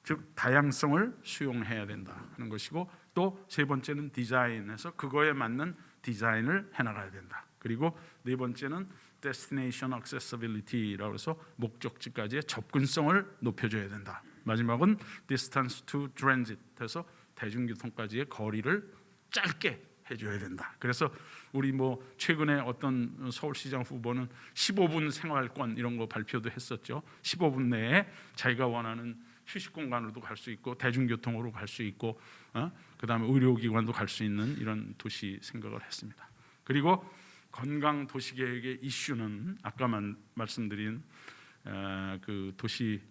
[SPEAKER 10] 즉 다양성을 수용해야 된다 하는 것이고, 또 세 번째는 디자인에서 그거에 맞는 디자인을 해나가야 된다. 그리고 네 번째는 Destination Accessibility라고 해서 목적지까지의 접근성을 높여줘야 된다. 마지막은 Distance to Transit해서 대중교통까지의 거리를 짧게 해줘야 된다. 그래서 우리 뭐 최근에 어떤 서울시장 후보는 15분 생활권 이런 거 발표도 했었죠. 15분 내에 자기가 원하는 휴식 공간으로도 갈 수 있고 대중교통으로 갈 수 있고 그다음에 의료기관도 갈 수 있는 이런 도시 생각을 했습니다. 그리고 건강 도시계획의 이슈는 아까 말씀드린 그 도시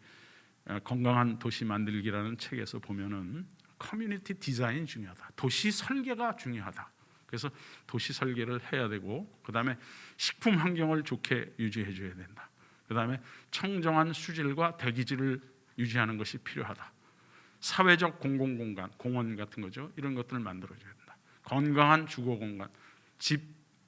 [SPEAKER 10] 건강한 도시 만들기라는 책에서 보면은 커뮤니티 디자인 중요하다. 도시 설계가 중요하다. 그래서 도시 설계를 해야 되고, 그다음에 식품 환경을 좋게 유지해 줘야 된다. 그다음에 청정한 수질과 대기질을 유지하는 것이 필요하다. 사회적 공공공간, 공원 같은 거죠. 이런 것들을 만들어 줘야 된다. 건강한 주거 공간, 집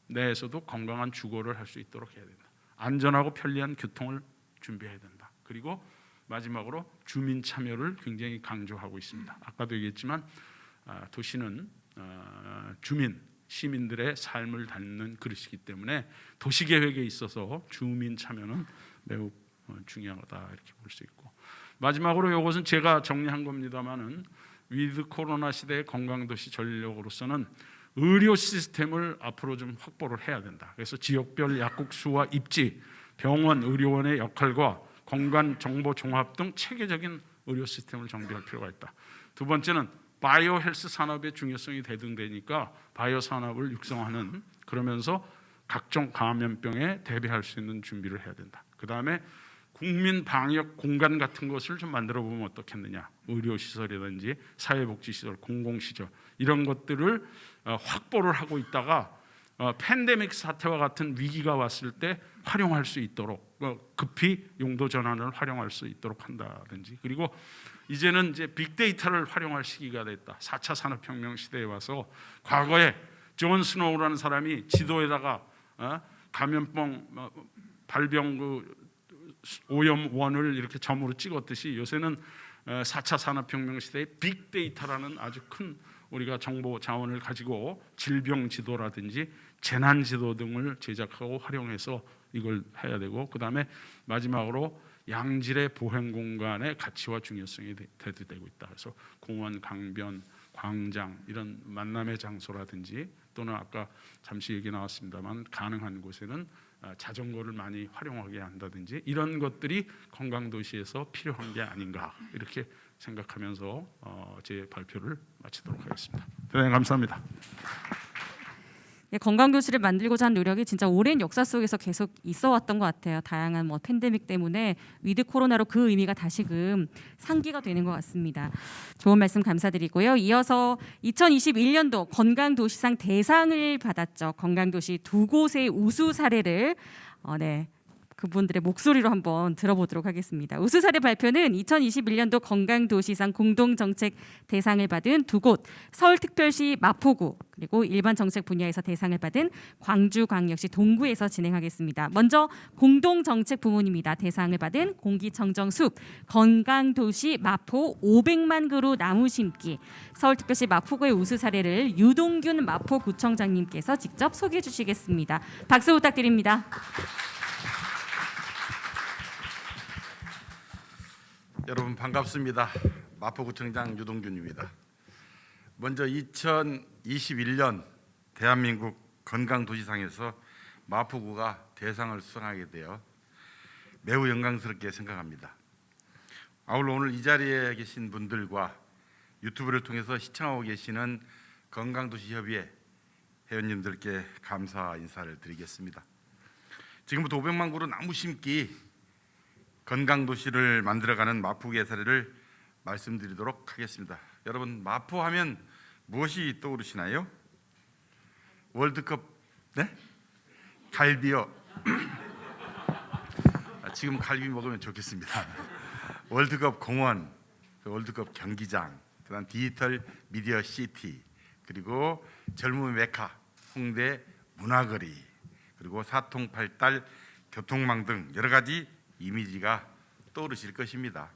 [SPEAKER 10] 내에서도 건강한 주거를 할 수 있도록 해야 된다. 안전하고 편리한 교통을 준비해야 된다. 그리고 마지막으로 주민 참여를 굉장히 강조하고 있습니다. 아까도 얘기했지만 도시는 주민, 시민들의 삶을 담는 그릇이기 때문에 도시계획에 있어서 주민 참여는 매우 중요하다 이렇게 볼 수 있고, 마지막으로 이것은 제가 정리한 겁니다만은 위드 코로나 시대의 건강도시 전력으로서는 의료 시스템을 앞으로 좀 확보를 해야 된다. 그래서 지역별 약국 수와 입지, 병원, 의료원의 역할과 건강 정보 종합 등 체계적인 의료 시스템을 정비할 필요가 있다. 두 번째는 바이오 헬스 산업의 중요성이 대등되니까 바이오 산업을 육성하는, 그러면서 각종 감염병에 대비할 수 있는 준비를 해야 된다. 그다음에 국민 방역 공간 같은 것을 좀 만들어 보면 어떻겠느냐. 의료 시설이라든지 사회복지 시설, 공공 시설 이런 것들을 확보를 하고 있다가 팬데믹 사태와 같은 위기가 왔을 때 활용할 수 있도록 급히 용도 전환을 활용할 수 있도록 한다든지, 그리고 이제는 이제 빅데이터를 활용할 시기가 됐다. 4차 산업혁명 시대에 와서 과거에 존 스노우라는 사람이 지도에다가 감염병 발병 그 오염원을 이렇게 점으로 찍었듯이 요새는 4차 산업혁명 시대의 빅데이터라는 아주 큰 우리가 정보 자원을 가지고 질병 지도라든지 재난 지도 등을 제작하고 활용해서 이걸 해야 되고, 그다음에 마지막으로 양질의 보행 공간의 가치와 중요성이 대두되고 있다. 그래서 공원, 강변, 광장 이런 만남의 장소라든지, 또는 아까 잠시 얘기 나왔습니다만 가능한 곳에는 자전거를 많이 활용하게 한다든지, 이런 것들이 건강도시에서 필요한 게 아닌가 이렇게 생각하면서 제 발표를 마치도록 하겠습니다. 대단히 감사합니다.
[SPEAKER 1] 건강도시를 만들고자 한 노력이 진짜 오랜 역사 속에서 계속 있어왔던 것 같아요. 다양한 팬데믹 때문에 위드 코로나로 그 의미가 다시금 상기가 되는 것 같습니다. 좋은 말씀 감사드리고요. 이어서 2021년도 건강도시상 대상을 받았죠. 건강도시 두 곳의 우수 사례를 그분들의 목소리로 한번 들어보도록 하겠습니다. 우수 사례 발표는 2021년도 건강도시상 공동정책 대상을 받은 두 곳, 서울특별시 마포구 그리고 일반 정책 분야에서 대상을 받은 광주광역시 동구에서 진행하겠습니다. 먼저 공동정책 부문입니다. 대상을 받은 공기청정숲 건강도시 마포 500만 그루 나무 심기, 서울특별시 마포구의 우수 사례를 유동균 마포구청장님께서 직접 소개해 주시겠습니다. 박수 부탁드립니다.
[SPEAKER 11] 여러분 반갑습니다. 마포구청장 유동균입니다. 먼저 2021년 대한민국 건강도시상에서 마포구가 대상을 수상하게 되어 매우 영광스럽게 생각합니다. 아울러 오늘 이 자리에 계신 분들과 유튜브를 통해서 시청하고 계시는 건강도시협의회 회원님들께 감사 인사를 드리겠습니다. 지금부터 500만 그루 나무 심기 건강도시를 만들어가는 마포구의 사례를 말씀드리도록 하겠습니다. 여러분 마포하면 무엇이 떠오르시나요? 월드컵, 네? 갈비요. 지금 갈비 먹으면 좋겠습니다. 월드컵 공원, 월드컵 경기장, 그다음 디지털 미디어 시티, 그리고 젊음의 메카 홍대 문화거리, 그리고 사통팔달 교통망 등 여러 가지 이미지가 떠오르실 것입니다.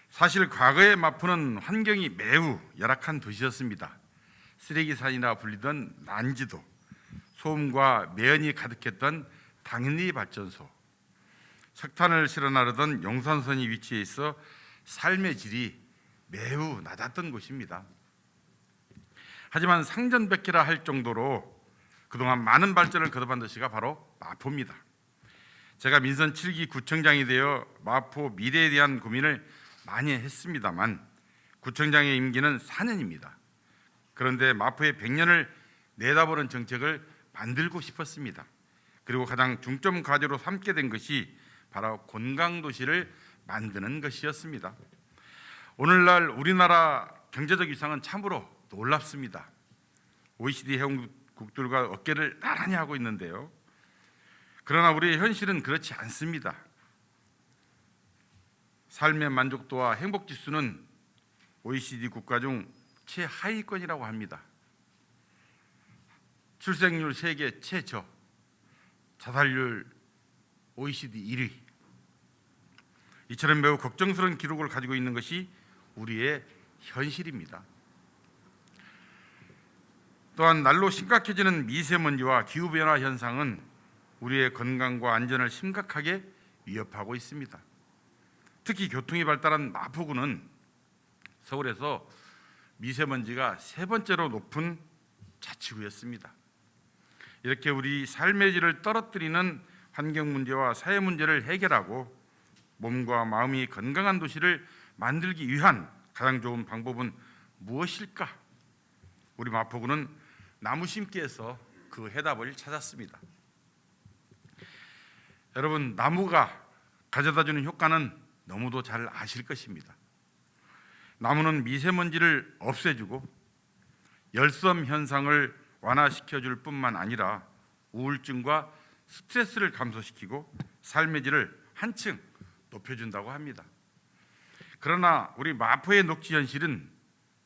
[SPEAKER 11] 사실 과거의 마포는 환경이 매우 열악한 도시였습니다. 쓰레기산이라 불리던 난지도, 소음과 매연이 가득했던 당연리 발전소, 석탄을 실어 나르던 용산선이 위치해 있어 삶의 질이 매우 낮았던 곳입니다. 하지만 상전백기라 할 정도로 그동안 많은 발전을 거듭한 도시가 바로 마포입니다. 제가 민선 7기 구청장이 되어 마포 미래에 대한 고민을 많이 했습니다만 구청장의 임기는 4년입니다. 그런데 마포의 100년을 내다보는 정책을 만들고 싶었습니다. 그리고 가장 중점 과제로 삼게 된 것이 바로 건강도시를 만드는 것이었습니다. 오늘날 우리나라 경제적 위상은 참으로 놀랍습니다. OECD 회원국들과 어깨를 나란히 하고 있는데요. 그러나 우리의 현실은 그렇지 않습니다. 삶의 만족도와 행복 지수는 OECD 국가 중 최하위권이라고 합니다. 출생률 세계 최저, 자살률 OECD 1위. 이처럼 매우 걱정스러운 기록을 가지고 있는 것이 우리의 현실입니다. 또한 날로 심각해지는 미세먼지와 기후변화 현상은 우리의 건강과 안전을 심각하게 위협하고 있습니다. 특히 교통이 발달한 마포구는 서울에서 미세먼지가 3번째로 높은 자치구였습니다. 이렇게 우리 삶의 질을 떨어뜨리는 환경 문제와 사회 문제를 해결하고 몸과 마음이 건강한 도시를 만들기 위한 가장 좋은 방법은 무엇일까? 우리 마포구는 나무 심기에서 그 해답을 찾았습니다. 여러분, 나무가 가져다주는 효과는 너무도 잘 아실 것입니다. 나무는 미세먼지를 없애주고 열섬 현상을 완화시켜줄 뿐만 아니라 우울증과 스트레스를 감소시키고 삶의 질을 한층 높여준다고 합니다. 그러나 우리 마포의 녹지 현실은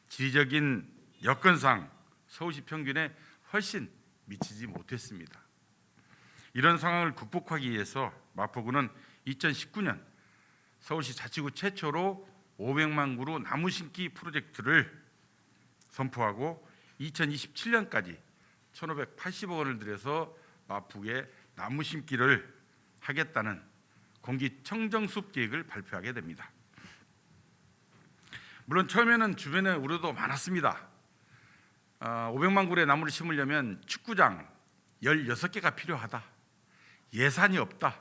[SPEAKER 11] 지리적인 여건상 서울시 평균에 훨씬 미치지 못했습니다. 이런 상황을 극복하기 위해서 마포구는 2019년 서울시 자치구 최초로 500만 그루 나무 심기 프로젝트를 선포하고 2027년까지 1,580억 원을 들여서 마포구에 나무 심기를 하겠다는 공기청정숲 계획을 발표하게 됩니다. 물론 처음에는 주변에 우려도 많았습니다. 500만 그루의 나무를 심으려면 축구장 16개가 필요하다. 예산이 없다.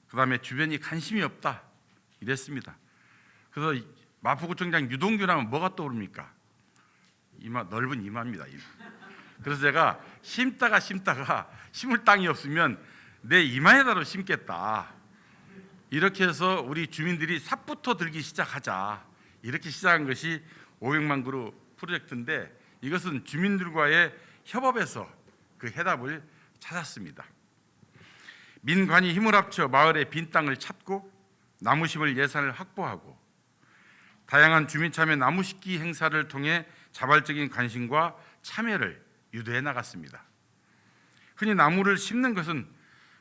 [SPEAKER 11] 그다음에 주변이 관심이 없다. 이랬습니다. 그래서 마포구청장 유동균 하면 뭐가 떠오릅니까? 이마, 넓은 이마입니다. 그래서 제가 심다가 심을 땅이 없으면 내 이마에다로 심겠다. 이렇게 해서 우리 주민들이 삽부터 들기 시작하자. 이렇게 시작한 것이 500만 그루 프로젝트인데 이것은 주민들과의 협업에서 그 해답을 찾았습니다. 민관이 힘을 합쳐 마을의 빈 땅을 찾고 나무 심을 예산을 확보하고 다양한 주민참여 나무 심기 행사를 통해 자발적인 관심과 참여를 유도해 나갔습니다. 흔히 나무를 심는 것은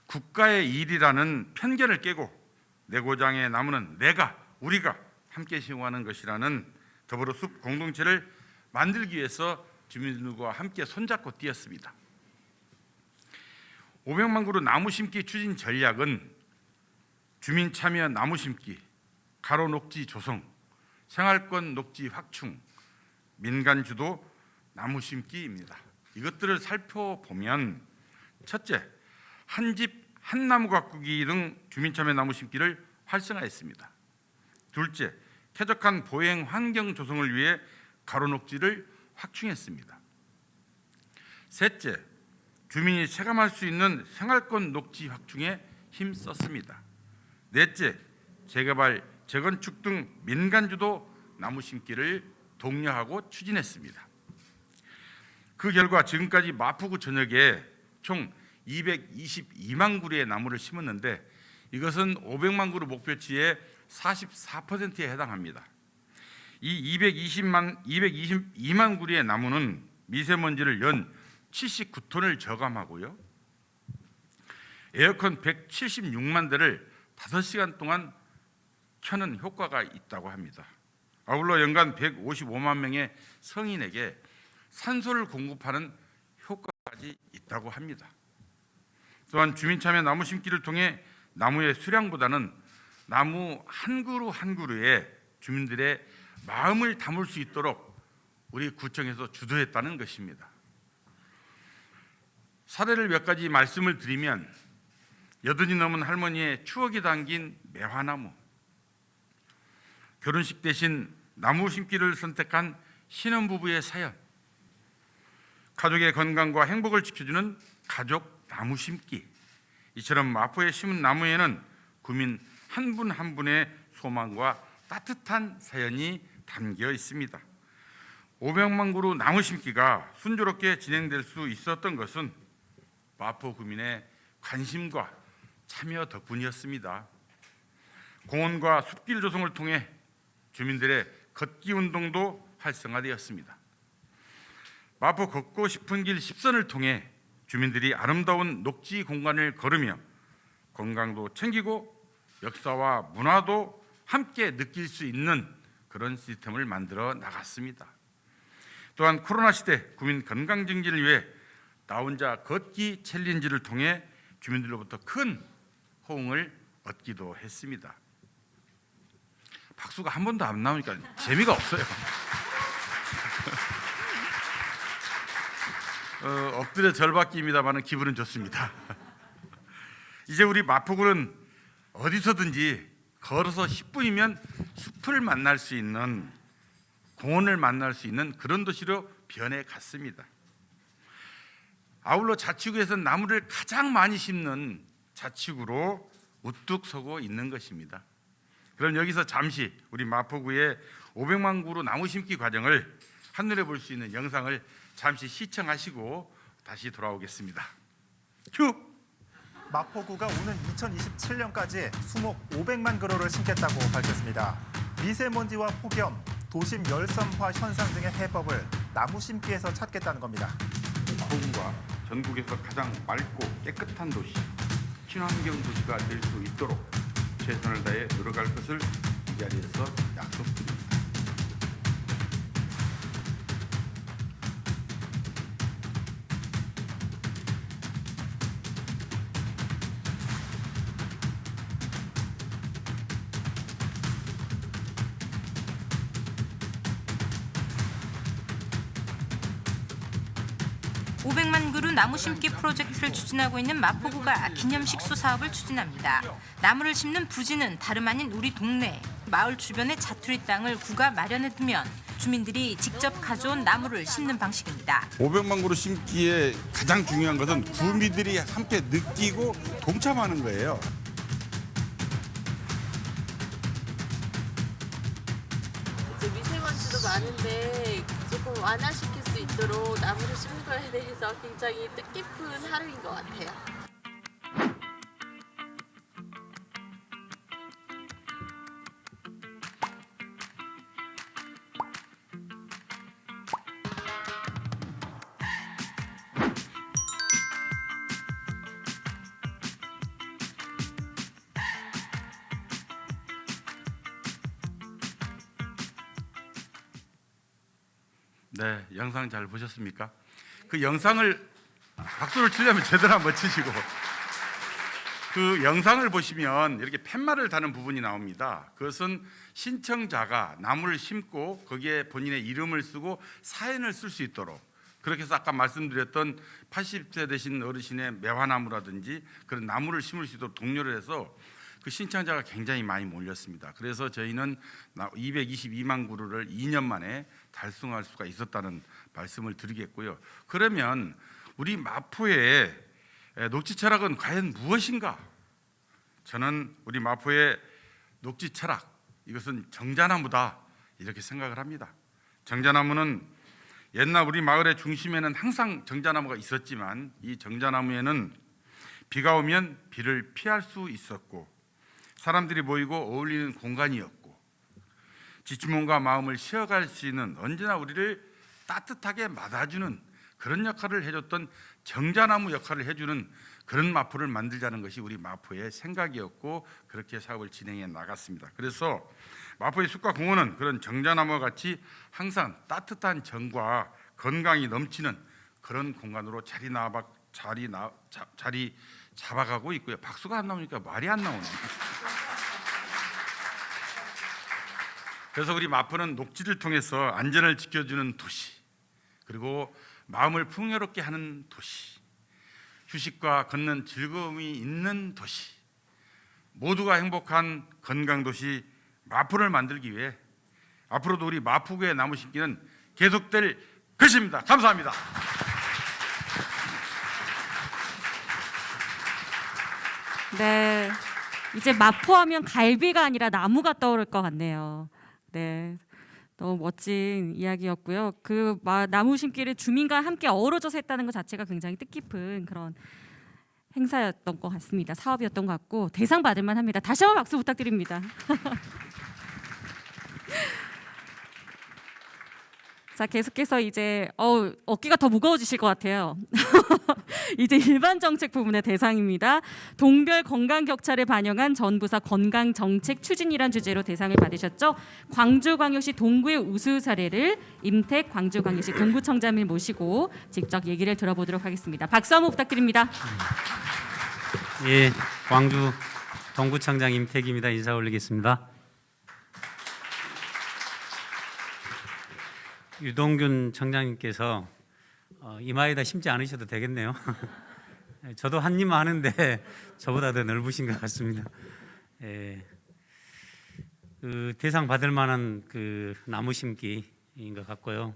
[SPEAKER 11] 국가의 일이라는 편견을 깨고 내 고장의 나무는 우리가 함께 심어가는 것이라는 더불어 숲 공동체를 만들기 위해서 주민들과 함께 손잡고 뛰었습니다. 500만 그루 나무 심기 추진 전략은 주민 참여 나무 심기, 가로 녹지 조성, 생활권 녹지 확충, 민간 주도 나무 심기입니다. 이것들을 살펴보면 첫째, 한 집 한 나무 가꾸기 등 주민 참여 나무 심기를 활성화했습니다. 둘째, 쾌적한 보행 환경 조성을 위해 가로 녹지를 확충했습니다. 셋째, 주민이 체감할 수 있는 생활권 녹지 확충에 힘썼습니다. 넷째, 재개발, 재건축 등 민간 주도 나무 심기를 독려하고 추진했습니다. 그 결과 지금까지 마포구 전역에 총 222만 그루의 나무를 심었는데 이것은 500만 그루 목표치의 44%에 해당합니다. 이 222만 그루의 나무는 미세먼지를 연 79톤을 저감하고요. 에어컨 176만 대를 5시간 동안 켜는 효과가 있다고 합니다. 아울러 연간 155만 명의 성인에게 산소를 공급하는 효과까지 있다고 합니다. 또한 주민참여 나무 심기를 통해 나무의 수량보다는 나무 한 그루 한 그루에 주민들의 마음을 담을 수 있도록 우리 구청에서 주도했다는 것입니다. 사례를 몇 가지 말씀을 드리면 80이 넘은 할머니의 추억이 담긴 매화나무, 결혼식 대신 나무 심기를 선택한 신혼부부의 사연, 가족의 건강과 행복을 지켜주는 가족 나무 심기, 이처럼 마포에 심은 나무에는 구민 한 분 한 분의 소망과 따뜻한 사연이 담겨 있습니다. 500만 그루 나무 심기가 순조롭게 진행될 수 있었던 것은 마포 구민의 관심과 참여 덕분이었습니다. 공원과 숲길 조성을 통해 주민들의 걷기 운동도 활성화되었습니다. 마포 걷고 싶은 길 10선을 통해 주민들이 아름다운 녹지 공간을 걸으며 건강도 챙기고 역사와 문화도 함께 느낄 수 있는 그런 시스템을 만들어 나갔습니다. 또한 코로나 시대 구민 건강 증진을 위해 나 혼자 걷기 챌린지를 통해 주민들로부터 큰 호응을 얻기도 했습니다. 박수가 한 번도 안 나오니까 재미가 없어요. 엎드려 절받기입니다만 기분은 좋습니다. 이제 우리 마포구는 어디서든지 걸어서 10분이면 숲을 만날 수 있는, 공원을 만날 수 있는 그런 도시로 변해갔습니다. 아울러 자치구에서는 나무를 가장 많이 심는 자치구로 우뚝 서고 있는 것입니다. 그럼 여기서 잠시 우리 마포구의 500만 그루 나무 심기 과정을 한눈에 볼 수 있는 영상을 잠시 시청하시고 다시 돌아오겠습니다. 큐!
[SPEAKER 12] 마포구가 오는 2027년까지 수목 500만 그루를 심겠다고 밝혔습니다. 미세먼지와 폭염, 도심 열섬화 현상 등의 해법을 나무 심기에서 찾겠다는 겁니다.
[SPEAKER 11] 마포구가 전국에서 가장 맑고 깨끗한 도시, 친환경 도시가 될 수 있도록 최선을 다해 노력할 것을 이 자리에서 약속드립니다.
[SPEAKER 13] 나무 심기 프로젝트를 추진하고 있는 마포구가 기념식수 사업을 추진합니다. 나무를 심는 부지는 다름 아닌 우리 동네. 마을 주변의 자투리 땅을 구가 마련해 두면 주민들이 직접 가져온 나무를 심는 방식입니다.
[SPEAKER 14] 500만 그루 심기에 가장 중요한 것은 구민들이 함께 느끼고 동참하는 거예요.
[SPEAKER 15] 이제 미세먼지도 많은데 조금 완화시킬 수 있도록 나무를 심는 거에 대해서 굉장히 뜻깊은 하루인 것 같아요.
[SPEAKER 11] 네, 영상 잘 보셨습니까? 그 영상을 박수를 치려면 제대로 한번 치시고 그 영상을 보시면 이렇게 팻말을 다는 부분이 나옵니다. 그것은 신청자가 나무를 심고 거기에 본인의 이름을 쓰고 사연을 쓸 수 있도록 그렇게 해서 아까 말씀드렸던 80세 되신 어르신의 매화나무라든지 그런 나무를 심을 수 있도록 독려를 해서 그 신청자가 굉장히 많이 몰렸습니다. 그래서 저희는 222만 그루를 2년 만에 달성할 수가 있었다는 말씀을 드리겠고요. 그러면 우리 마포의 녹지 철학은 과연 무엇인가? 저는 우리 마포의 녹지 철학, 이것은 정자나무다 이렇게 생각을 합니다. 정자나무는 옛날 우리 마을의 중심에는 항상 정자나무가 있었지만 이 정자나무에는 비가 오면 비를 피할 수 있었고 사람들이 모이고 어울리는 공간이었고 지친 몸과 마음을 쉬어갈 수 있는 언제나 우리를 따뜻하게 맞아주는 그런 역할을 해줬던 정자나무 역할을 해주는 그런 마포를 만들자는 것이 우리 마포의 생각이었고 그렇게 사업을 진행해 나갔습니다. 그래서 마포의 숲과 공원은 그런 정자나무와 같이 항상 따뜻한 정과 건강이 넘치는 그런 공간으로 자리 잡아가고 있고요. 박수가 안 나오니까 말이 안 나오네요. 그래서 우리 마포는 녹지를 통해서 안전을 지켜주는 도시, 그리고 마음을 풍요롭게 하는 도시, 휴식과 걷는 즐거움이 있는 도시, 모두가 행복한 건강도시 마포를 만들기 위해 앞으로도 우리 마포구의 나무 심기는 계속될 것입니다. 감사합니다.
[SPEAKER 1] 네, 이제 마포하면 갈비가 아니라 나무가 떠오를 것 같네요. 네, 너무 멋진 이야기였고요. 그 나무 심기를 주민과 함께 어우러져서 했다는 것 자체가 굉장히 뜻깊은 그런 행사였던 것 같습니다. 사업이었던 것 같고 대상 받을 만합니다. 다시 한번 박수 부탁드립니다. 자, 계속해서 이제 어깨가 더 무거워지실 것 같아요. 이제 일반 정책 부분의 대상입니다. 동별 건강 격차를 반영한 전부사 건강 정책 추진이란 주제로 대상을 받으셨죠. 광주광역시 동구의 우수 사례를 임택 광주광역시 동구청장을 모시고 직접 얘기를 들어보도록 하겠습니다. 박수 한번 부탁드립니다.
[SPEAKER 16] 예, 광주 동구청장 임택입니다. 인사 올리겠습니다. 유동균 청장님께서 이마에다 심지 않으셔도 되겠네요. 저도 한 입만 하는데 저보다 더 넓으신 것 같습니다. 그 대상 받을 만한 그 나무 심기인 것 같고요.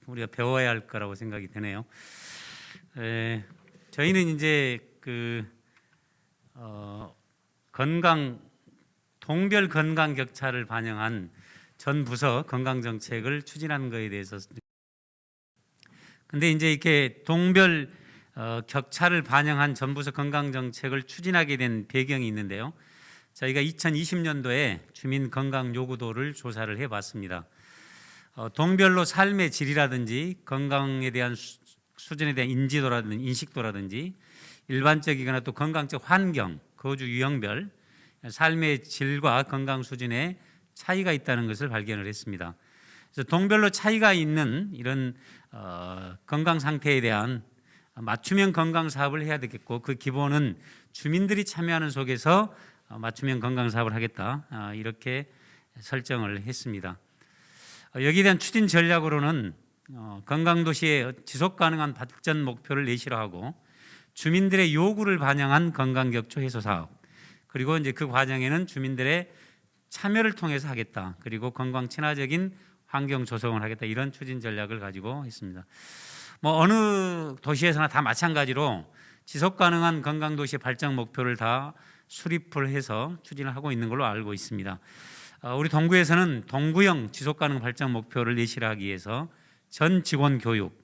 [SPEAKER 16] 우리가 배워야 할 거라고 생각이 드네요. 저희는 이제 그 동별 건강 격차를 반영한 전 부서 건강 정책을 추진하는 것에 대해서, 근데 이제 이렇게 동별 격차를 반영한 전 부서 건강 정책을 추진하게 된 배경이 있는데요. 저희가 2020년도에 주민 건강 요구도를 조사를 해봤습니다. 동별로 삶의 질이라든지 건강에 대한 수준에 대한 인지도라든지 인식도라든지 일반적이거나 또 건강적 환경, 거주 유형별 삶의 질과 건강 수준에 차이가 있다는 것을 발견을 했습니다. 그래서 동별로 차이가 있는 이런 건강 상태에 대한 맞춤형 건강 사업을 해야 되겠고 그 기본은 주민들이 참여하는 속에서 맞춤형 건강 사업을 하겠다 이렇게 설정을 했습니다. 여기에 대한 추진 전략으로는 건강도시의 지속 가능한 발전 목표를 내시로 하고 주민들의 요구를 반영한 건강격초 해소 사업, 그리고 이제 그 과정에는 주민들의 참여를 통해서 하겠다. 그리고 건강 친화적인 환경 조성을 하겠다. 이런 추진 전략을 가지고 있습니다. 뭐 어느 도시에서나 다 마찬가지로 지속 가능한 건강 도시의 발전 목표를 다 수립을 해서 추진을 하고 있는 걸로 알고 있습니다. 우리 동구에서는 동구형 지속 가능 발전 목표를 내시를 하기 위해서 전 직원 교육,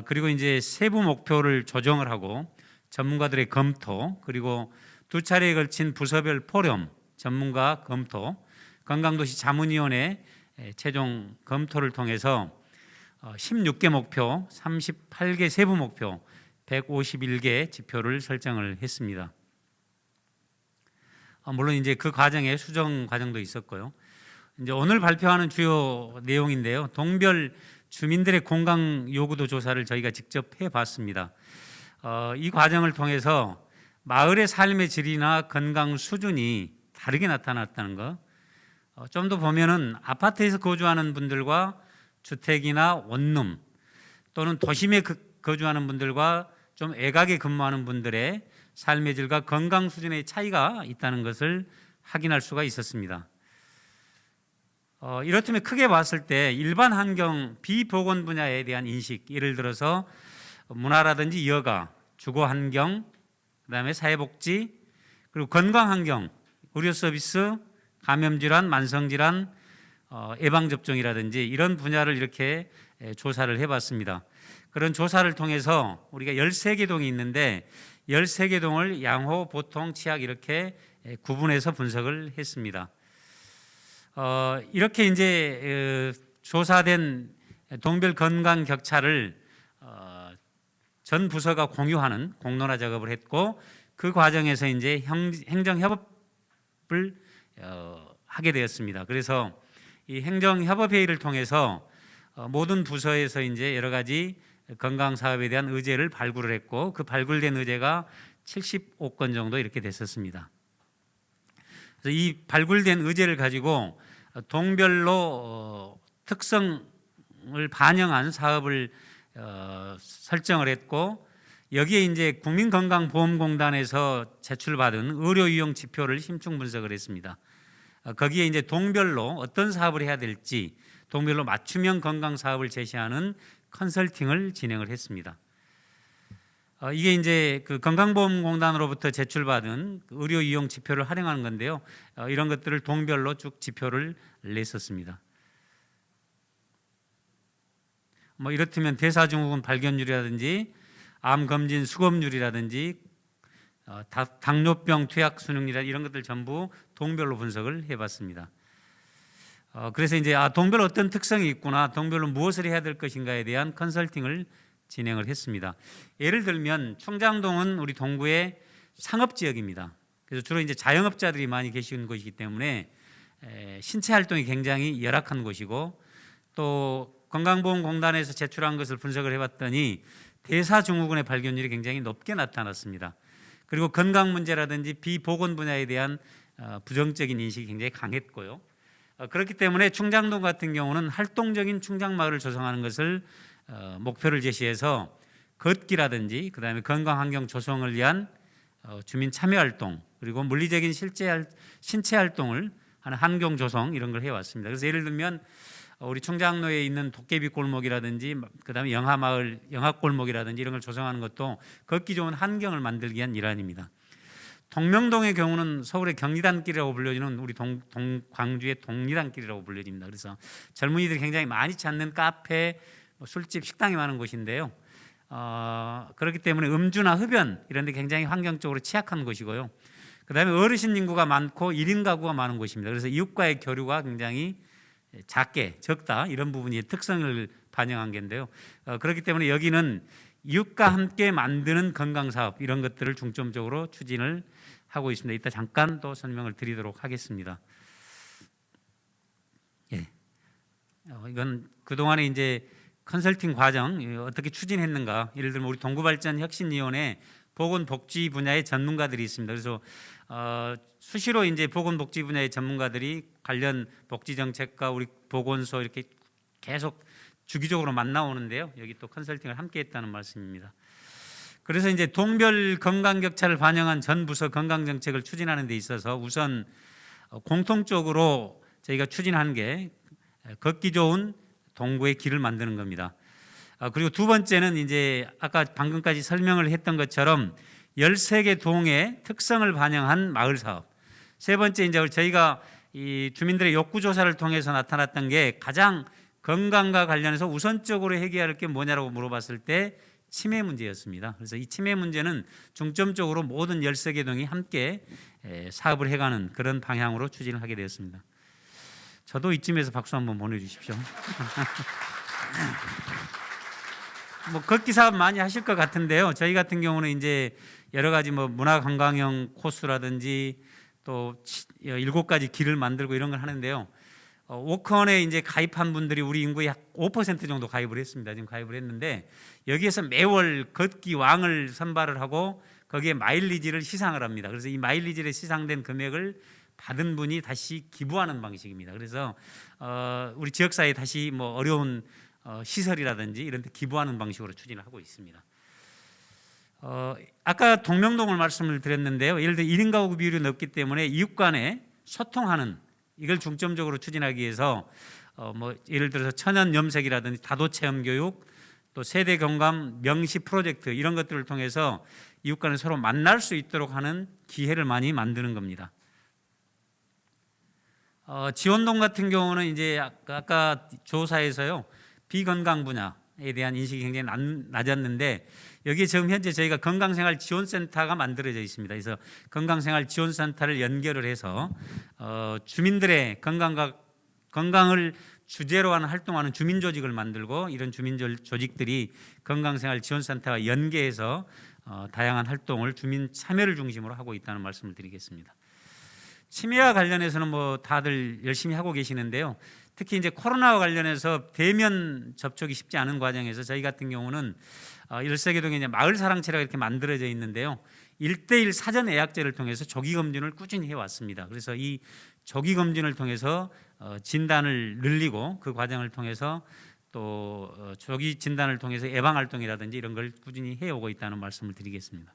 [SPEAKER 16] 그리고 이제 세부 목표를 조정을 하고 전문가들의 검토, 그리고 2차례에 걸친 부서별 포럼 전문가 검토, 건강도시 자문위원회 최종 검토를 통해서 16개 목표, 38개 세부 목표, 151개 지표를 설정을 했습니다. 물론 이제 그 과정에 수정 과정도 있었고요. 이제 오늘 발표하는 주요 내용인데요. 동별 주민들의 건강 요구도 조사를 저희가 직접 해봤습니다. 이 과정을 통해서 마을의 삶의 질이나 건강 수준이 다르게 나타났다는 거. 좀 더 보면은 아파트에서 거주하는 분들과 주택이나 원룸 또는 도심에 거주하는 분들과 좀 애각에 근무하는 분들의 삶의 질과 건강 수준의 차이가 있다는 것을 확인할 수가 있었습니다. 이렇다면 크게 봤을 때 일반 환경 비보건 분야에 대한 인식, 예를 들어서 문화라든지 여가, 주거 환경, 그다음에 사회복지, 그리고 건강 환경, 의료 서비스, 감염 질환, 만성 질환, 예방 접종이라든지 이런 분야를 이렇게 조사를 해봤습니다. 그런 조사를 통해서 우리가 13개 동이 있는데 13개 동을 양호, 보통, 취약 이렇게 구분해서 분석을 했습니다. 이렇게 이제 조사된 동별 건강 격차를 전 부서가 공유하는 공론화 작업을 했고 그 과정에서 이제 행정협업을 하게 되었습니다. 그래서 이 행정협업회의를 통해서 모든 부서에서 이제 여러 가지 건강 사업에 대한 의제를 발굴을 했고 그 발굴된 의제가 75건 정도 이렇게 됐었습니다. 그래서 이 발굴된 의제를 가지고 동별로 특성을 반영한 사업을 설정을 했고 여기에 이제 국민건강보험공단에서 제출받은 의료 이용 지표를 심층 분석을 했습니다. 거기에 이제 동별로 어떤 사업을 해야 될지 동별로 맞춤형 건강 사업을 제시하는 컨설팅을 진행을 했습니다. 이게 이제 그 건강보험공단으로부터 제출받은 의료 이용 지표를 활용하는 건데요. 이런 것들을 동별로 쭉 지표를 냈었습니다. 뭐 이렇다면 대사증후군 발견율이라든지 암 검진 수검률이라든지 당뇨병 투약 수능률이라 이런 것들 전부 동별로 분석을 해봤습니다. 그래서 이제 동별로 어떤 특성이 있구나, 동별로 무엇을 해야 될 것인가에 대한 컨설팅을 진행을 했습니다. 예를 들면 충장동은 우리 동구의 상업지역입니다. 그래서 주로 이제 자영업자들이 많이 계시는 곳이기 때문에 신체 활동이 굉장히 열악한 곳이고 또 건강보험공단에서 제출한 것을 분석을 해봤더니 대사증후군의 발견율이 굉장히 높게 나타났습니다. 그리고 건강 문제라든지 비보건 분야에 대한 부정적인 인식이 굉장히 강했고요. 그렇기 때문에 충장동 같은 경우는 활동적인 충장마을을 조성하는 것을 목표를 제시해서 걷기라든지 그다음에 건강환경 조성을 위한 주민 참여활동 그리고 물리적인 신체 활동을 하는 환경 조성 이런 걸 해왔습니다. 그래서 예를 들면 우리 충장로에 있는 도깨비 골목이라든지 그다음에 영하마을 영하골목이라든지 이런 걸 조성하는 것도 걷기 좋은 환경을 만들기 위한 일환입니다. 동명동의 경우는 서울의 경리단길이라고 불려지는 우리 광주의 동리단길이라고 불려집니다. 그래서 젊은이들이 굉장히 많이 찾는 카페, 술집, 식당이 많은 곳인데요. 그렇기 때문에 음주나 흡연 이런 데 굉장히 환경적으로 취약한 곳이고요. 그다음에 어르신 인구가 많고 1인 가구가 많은 곳입니다. 그래서 이웃과의 교류가 굉장히 적다 이런 부분이 특성을 반영한 건데요. 그렇기 때문에 여기는 이웃과 함께 만드는 건강사업 이런 것들을 중점적으로 추진을 하고 있습니다. 이따 잠깐 또 설명을 드리도록 하겠습니다. 예. 이건 그동안에 이제 컨설팅 과정 어떻게 추진했는가, 예를 들면 우리 동구발전혁신위원회 보건복지 분야의 전문가들이 있습니다. 그래서 수시로 이제 보건복지 분야의 전문가들이 관련 복지 정책과 우리 보건소 이렇게 계속 주기적으로 만나오는데요. 여기 또 컨설팅을 함께했다는 말씀입니다. 그래서 이제 동별 건강 격차를 반영한 전 부서 건강 정책을 추진하는 데 있어서 우선 공통적으로 저희가 추진한 게 걷기 좋은 동구의 길을 만드는 겁니다. 그리고 두 번째는 이제 아까 방금까지 설명을 했던 것처럼 13개 동의 특성을 반영한 마을 사업. 세 번째 이제 저희가 이 주민들의 욕구 조사를 통해서 나타났던 게 가장 건강과 관련해서 우선적으로 해결할 게 뭐냐라고 물어봤을 때 치매 문제였습니다. 그래서 이 치매 문제는 중점적으로 모든 13개 동이 함께 사업을 해가는 그런 방향으로 추진을 하게 되었습니다. 저도 이쯤에서 박수 한번 보내주십시오. 뭐 걷기 사업 많이 하실 것 같은데요. 저희 같은 경우는 이제 여러 가지 뭐 문화 관광형 코스라든지 또 7가지 길을 만들고 이런 걸 하는데요. 워크헌에 이제 가입한 분들이 우리 인구의 약 5% 정도 가입을 했습니다. 지금 가입을 했는데 여기에서 매월 걷기 왕을 선발을 하고 거기에 마일리지를 시상을 합니다. 그래서 이 마일리지에 시상된 금액을 받은 분이 다시 기부하는 방식입니다. 그래서 우리 지역사회에 다시 뭐 어려운 시설이라든지 이런 데 기부하는 방식으로 추진을 하고 있습니다. 아까 동명동을 말씀을 드렸는데요. 예를 들어 1인 가구 비율이 높기 때문에 이웃 간에 소통하는 이걸 중점적으로 추진하기 위해서 뭐 예를 들어서 천연 염색이라든지 다도 체험 교육, 또 세대 경감 명시 프로젝트 이런 것들을 통해서 이웃 간에 서로 만날 수 있도록 하는 기회를 많이 만드는 겁니다. 지원동 같은 경우는 이제 아까 조사에서요 비건강 분야에 대한 인식이 굉장히 낮았는데 여기에 지금 현재 저희가 건강생활지원센터가 만들어져 있습니다. 그래서 건강생활지원센터를 연결을 해서 주민들의 건강을 주제로 하는 활동하는 주민조직을 만들고 이런 주민조직들이 건강생활지원센터와 연계해서 다양한 활동을 주민 참여를 중심으로 하고 있다는 말씀을 드리겠습니다. 치매와 관련해서는 뭐 다들 열심히 하고 계시는데요. 특히 이제 코로나와 관련해서 대면 접촉이 쉽지 않은 과정에서 저희 같은 경우는 일세계동에 이제 마을 사랑체라고 이렇게 만들어져 있는데요. 1:1 사전 예약제를 통해서 조기 검진을 꾸준히 해왔습니다. 그래서 이 조기 검진을 통해서 진단을 늘리고 그 과정을 통해서 또 조기 진단을 통해서 예방 활동이라든지 이런 걸 꾸준히 해오고 있다는 말씀을 드리겠습니다.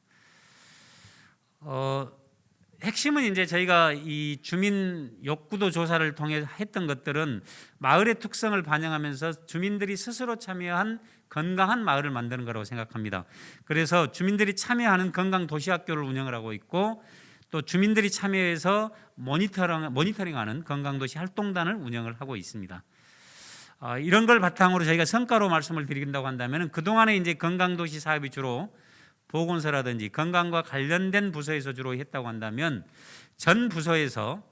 [SPEAKER 16] 핵심은 이제 저희가 이 주민 욕구도 조사를 통해 했던 것들은 마을의 특성을 반영하면서 주민들이 스스로 참여한 건강한 마을을 만드는 거라고 생각합니다. 그래서 주민들이 참여하는 건강 도시학교를 운영을 하고 있고 또 주민들이 참여해서 모니터링하는 건강도시 활동단을 운영을 하고 있습니다. 이런 걸 바탕으로 저희가 성과로 말씀을 드린다고 한다면 그동안에 이제 건강도시 사업이 주로 보건소라든지 건강과 관련된 부서에서 주로 했다고 한다면 전 부서에서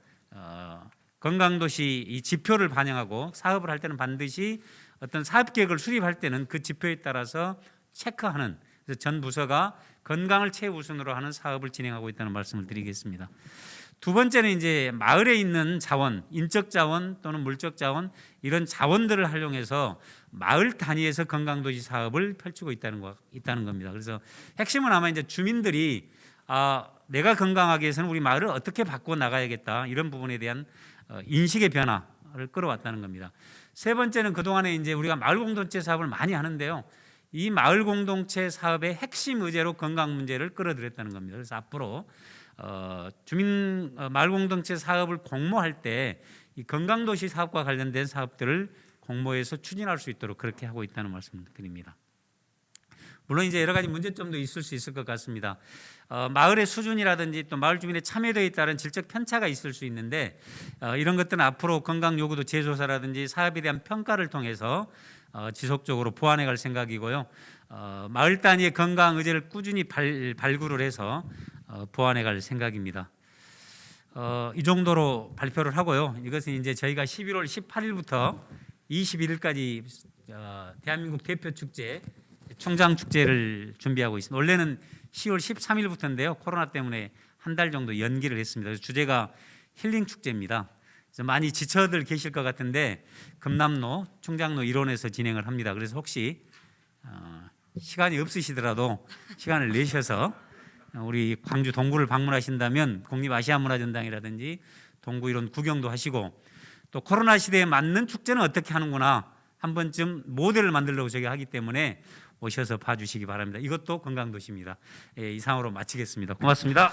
[SPEAKER 16] 건강도시 이 지표를 반영하고 사업을 할 때는 반드시 어떤 사업 계획을 수립할 때는 그 지표에 따라서 체크하는 그래서 전 부서가 건강을 최우선으로 하는 사업을 진행하고 있다는 말씀을 드리겠습니다. 두 번째는 이제 마을에 있는 자원, 인적 자원 또는 물적 자원 이런 자원들을 활용해서 마을 단위에서 건강도시 사업을 펼치고 있다는 겁니다. 그래서 핵심은 아마 이제 주민들이 내가 건강하기 위해서는 우리 마을을 어떻게 바꿔 나가야겠다 이런 부분에 대한 인식의 변화를 끌어왔다는 겁니다. 세 번째는 그동안에 이제 우리가 마을 공동체 사업을 많이 하는데요. 이 마을 공동체 사업의 핵심 의제로 건강 문제를 끌어들였다는 겁니다. 그래서 앞으로 주민 마을 공동체 사업을 공모할 때 이 건강도시 사업과 관련된 사업들을 공모해서 추진할 수 있도록 그렇게 하고 있다는 말씀을 드립니다. 물론 이제 여러 가지 문제점도 있을 수 있을 것 같습니다. 마을의 수준이라든지 또 마을 주민의 참여도에 따른 질적 편차가 있을 수 있는데 이런 것들은 앞으로 건강 요구도 재조사라든지 사업에 대한 평가를 통해서 지속적으로 보완해 갈 생각이고요. 마을 단위의 건강 의제를 꾸준히 발굴을 해서 보완해 갈 생각입니다. 이 정도로 발표를 하고요. 이것은 이제 저희가 11월 18일부터 21일까지 대한민국 대표 축제 총장 축제를 준비하고 있습니다. 원래는 10월 13일부터인데요. 코로나 때문에 한 달 정도 연기를 했습니다. 그래서 주제가 힐링 축제입니다. 그래서 많이 지쳐들 계실 것 같은데 금남로, 충장로 일원에서 진행을 합니다. 그래서 혹시 시간이 없으시더라도 시간을 내셔서 우리 광주 동구를 방문하신다면 국립아시아문화전당이라든지 동구 이런 구경도 하시고 또 코로나 시대에 맞는 축제는 어떻게 하는구나 한 번쯤 모델을 만들려고 저희가 하기 때문에 오셔서 봐주시기 바랍니다. 이것도 건강도시입니다. 이상으로 마치겠습니다. 고맙습니다.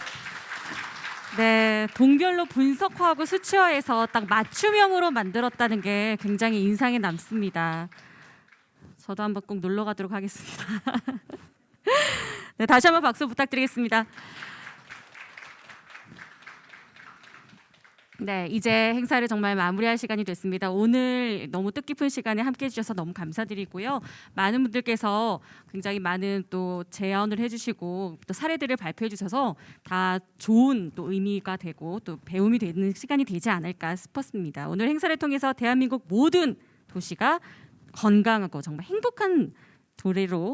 [SPEAKER 1] 네, 동별로 분석화하고 수치화해서 딱 맞춤형으로 만들었다는 게 굉장히 인상에 남습니다. 저도 한번 꼭 놀러 가도록 하겠습니다. 네, 다시 한번 박수 부탁드리겠습니다. 네, 이제 행사를 정말 마무리할 시간이 됐습니다. 오늘 너무 뜻깊은 시간에 함께해 주셔서 너무 감사드리고요. 많은 분들께서 굉장히 많은 또 제안을 해주시고 또 사례들을 발표해 주셔서 다 좋은 또 의미가 되고 또 배움이 되는 시간이 되지 않을까 싶었습니다. 오늘 행사를 통해서 대한민국 모든 도시가 건강하고 정말 행복한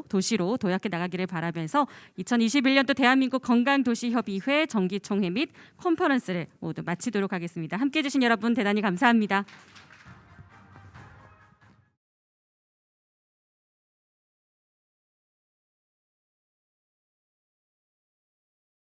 [SPEAKER 1] 도시로 도약해 나가기를 바라면서 2021년도 대한민국 건강도시협의회 정기총회 및 컨퍼런스를 모두 마치도록 하겠습니다. 함께해 주신 여러분 대단히 감사합니다.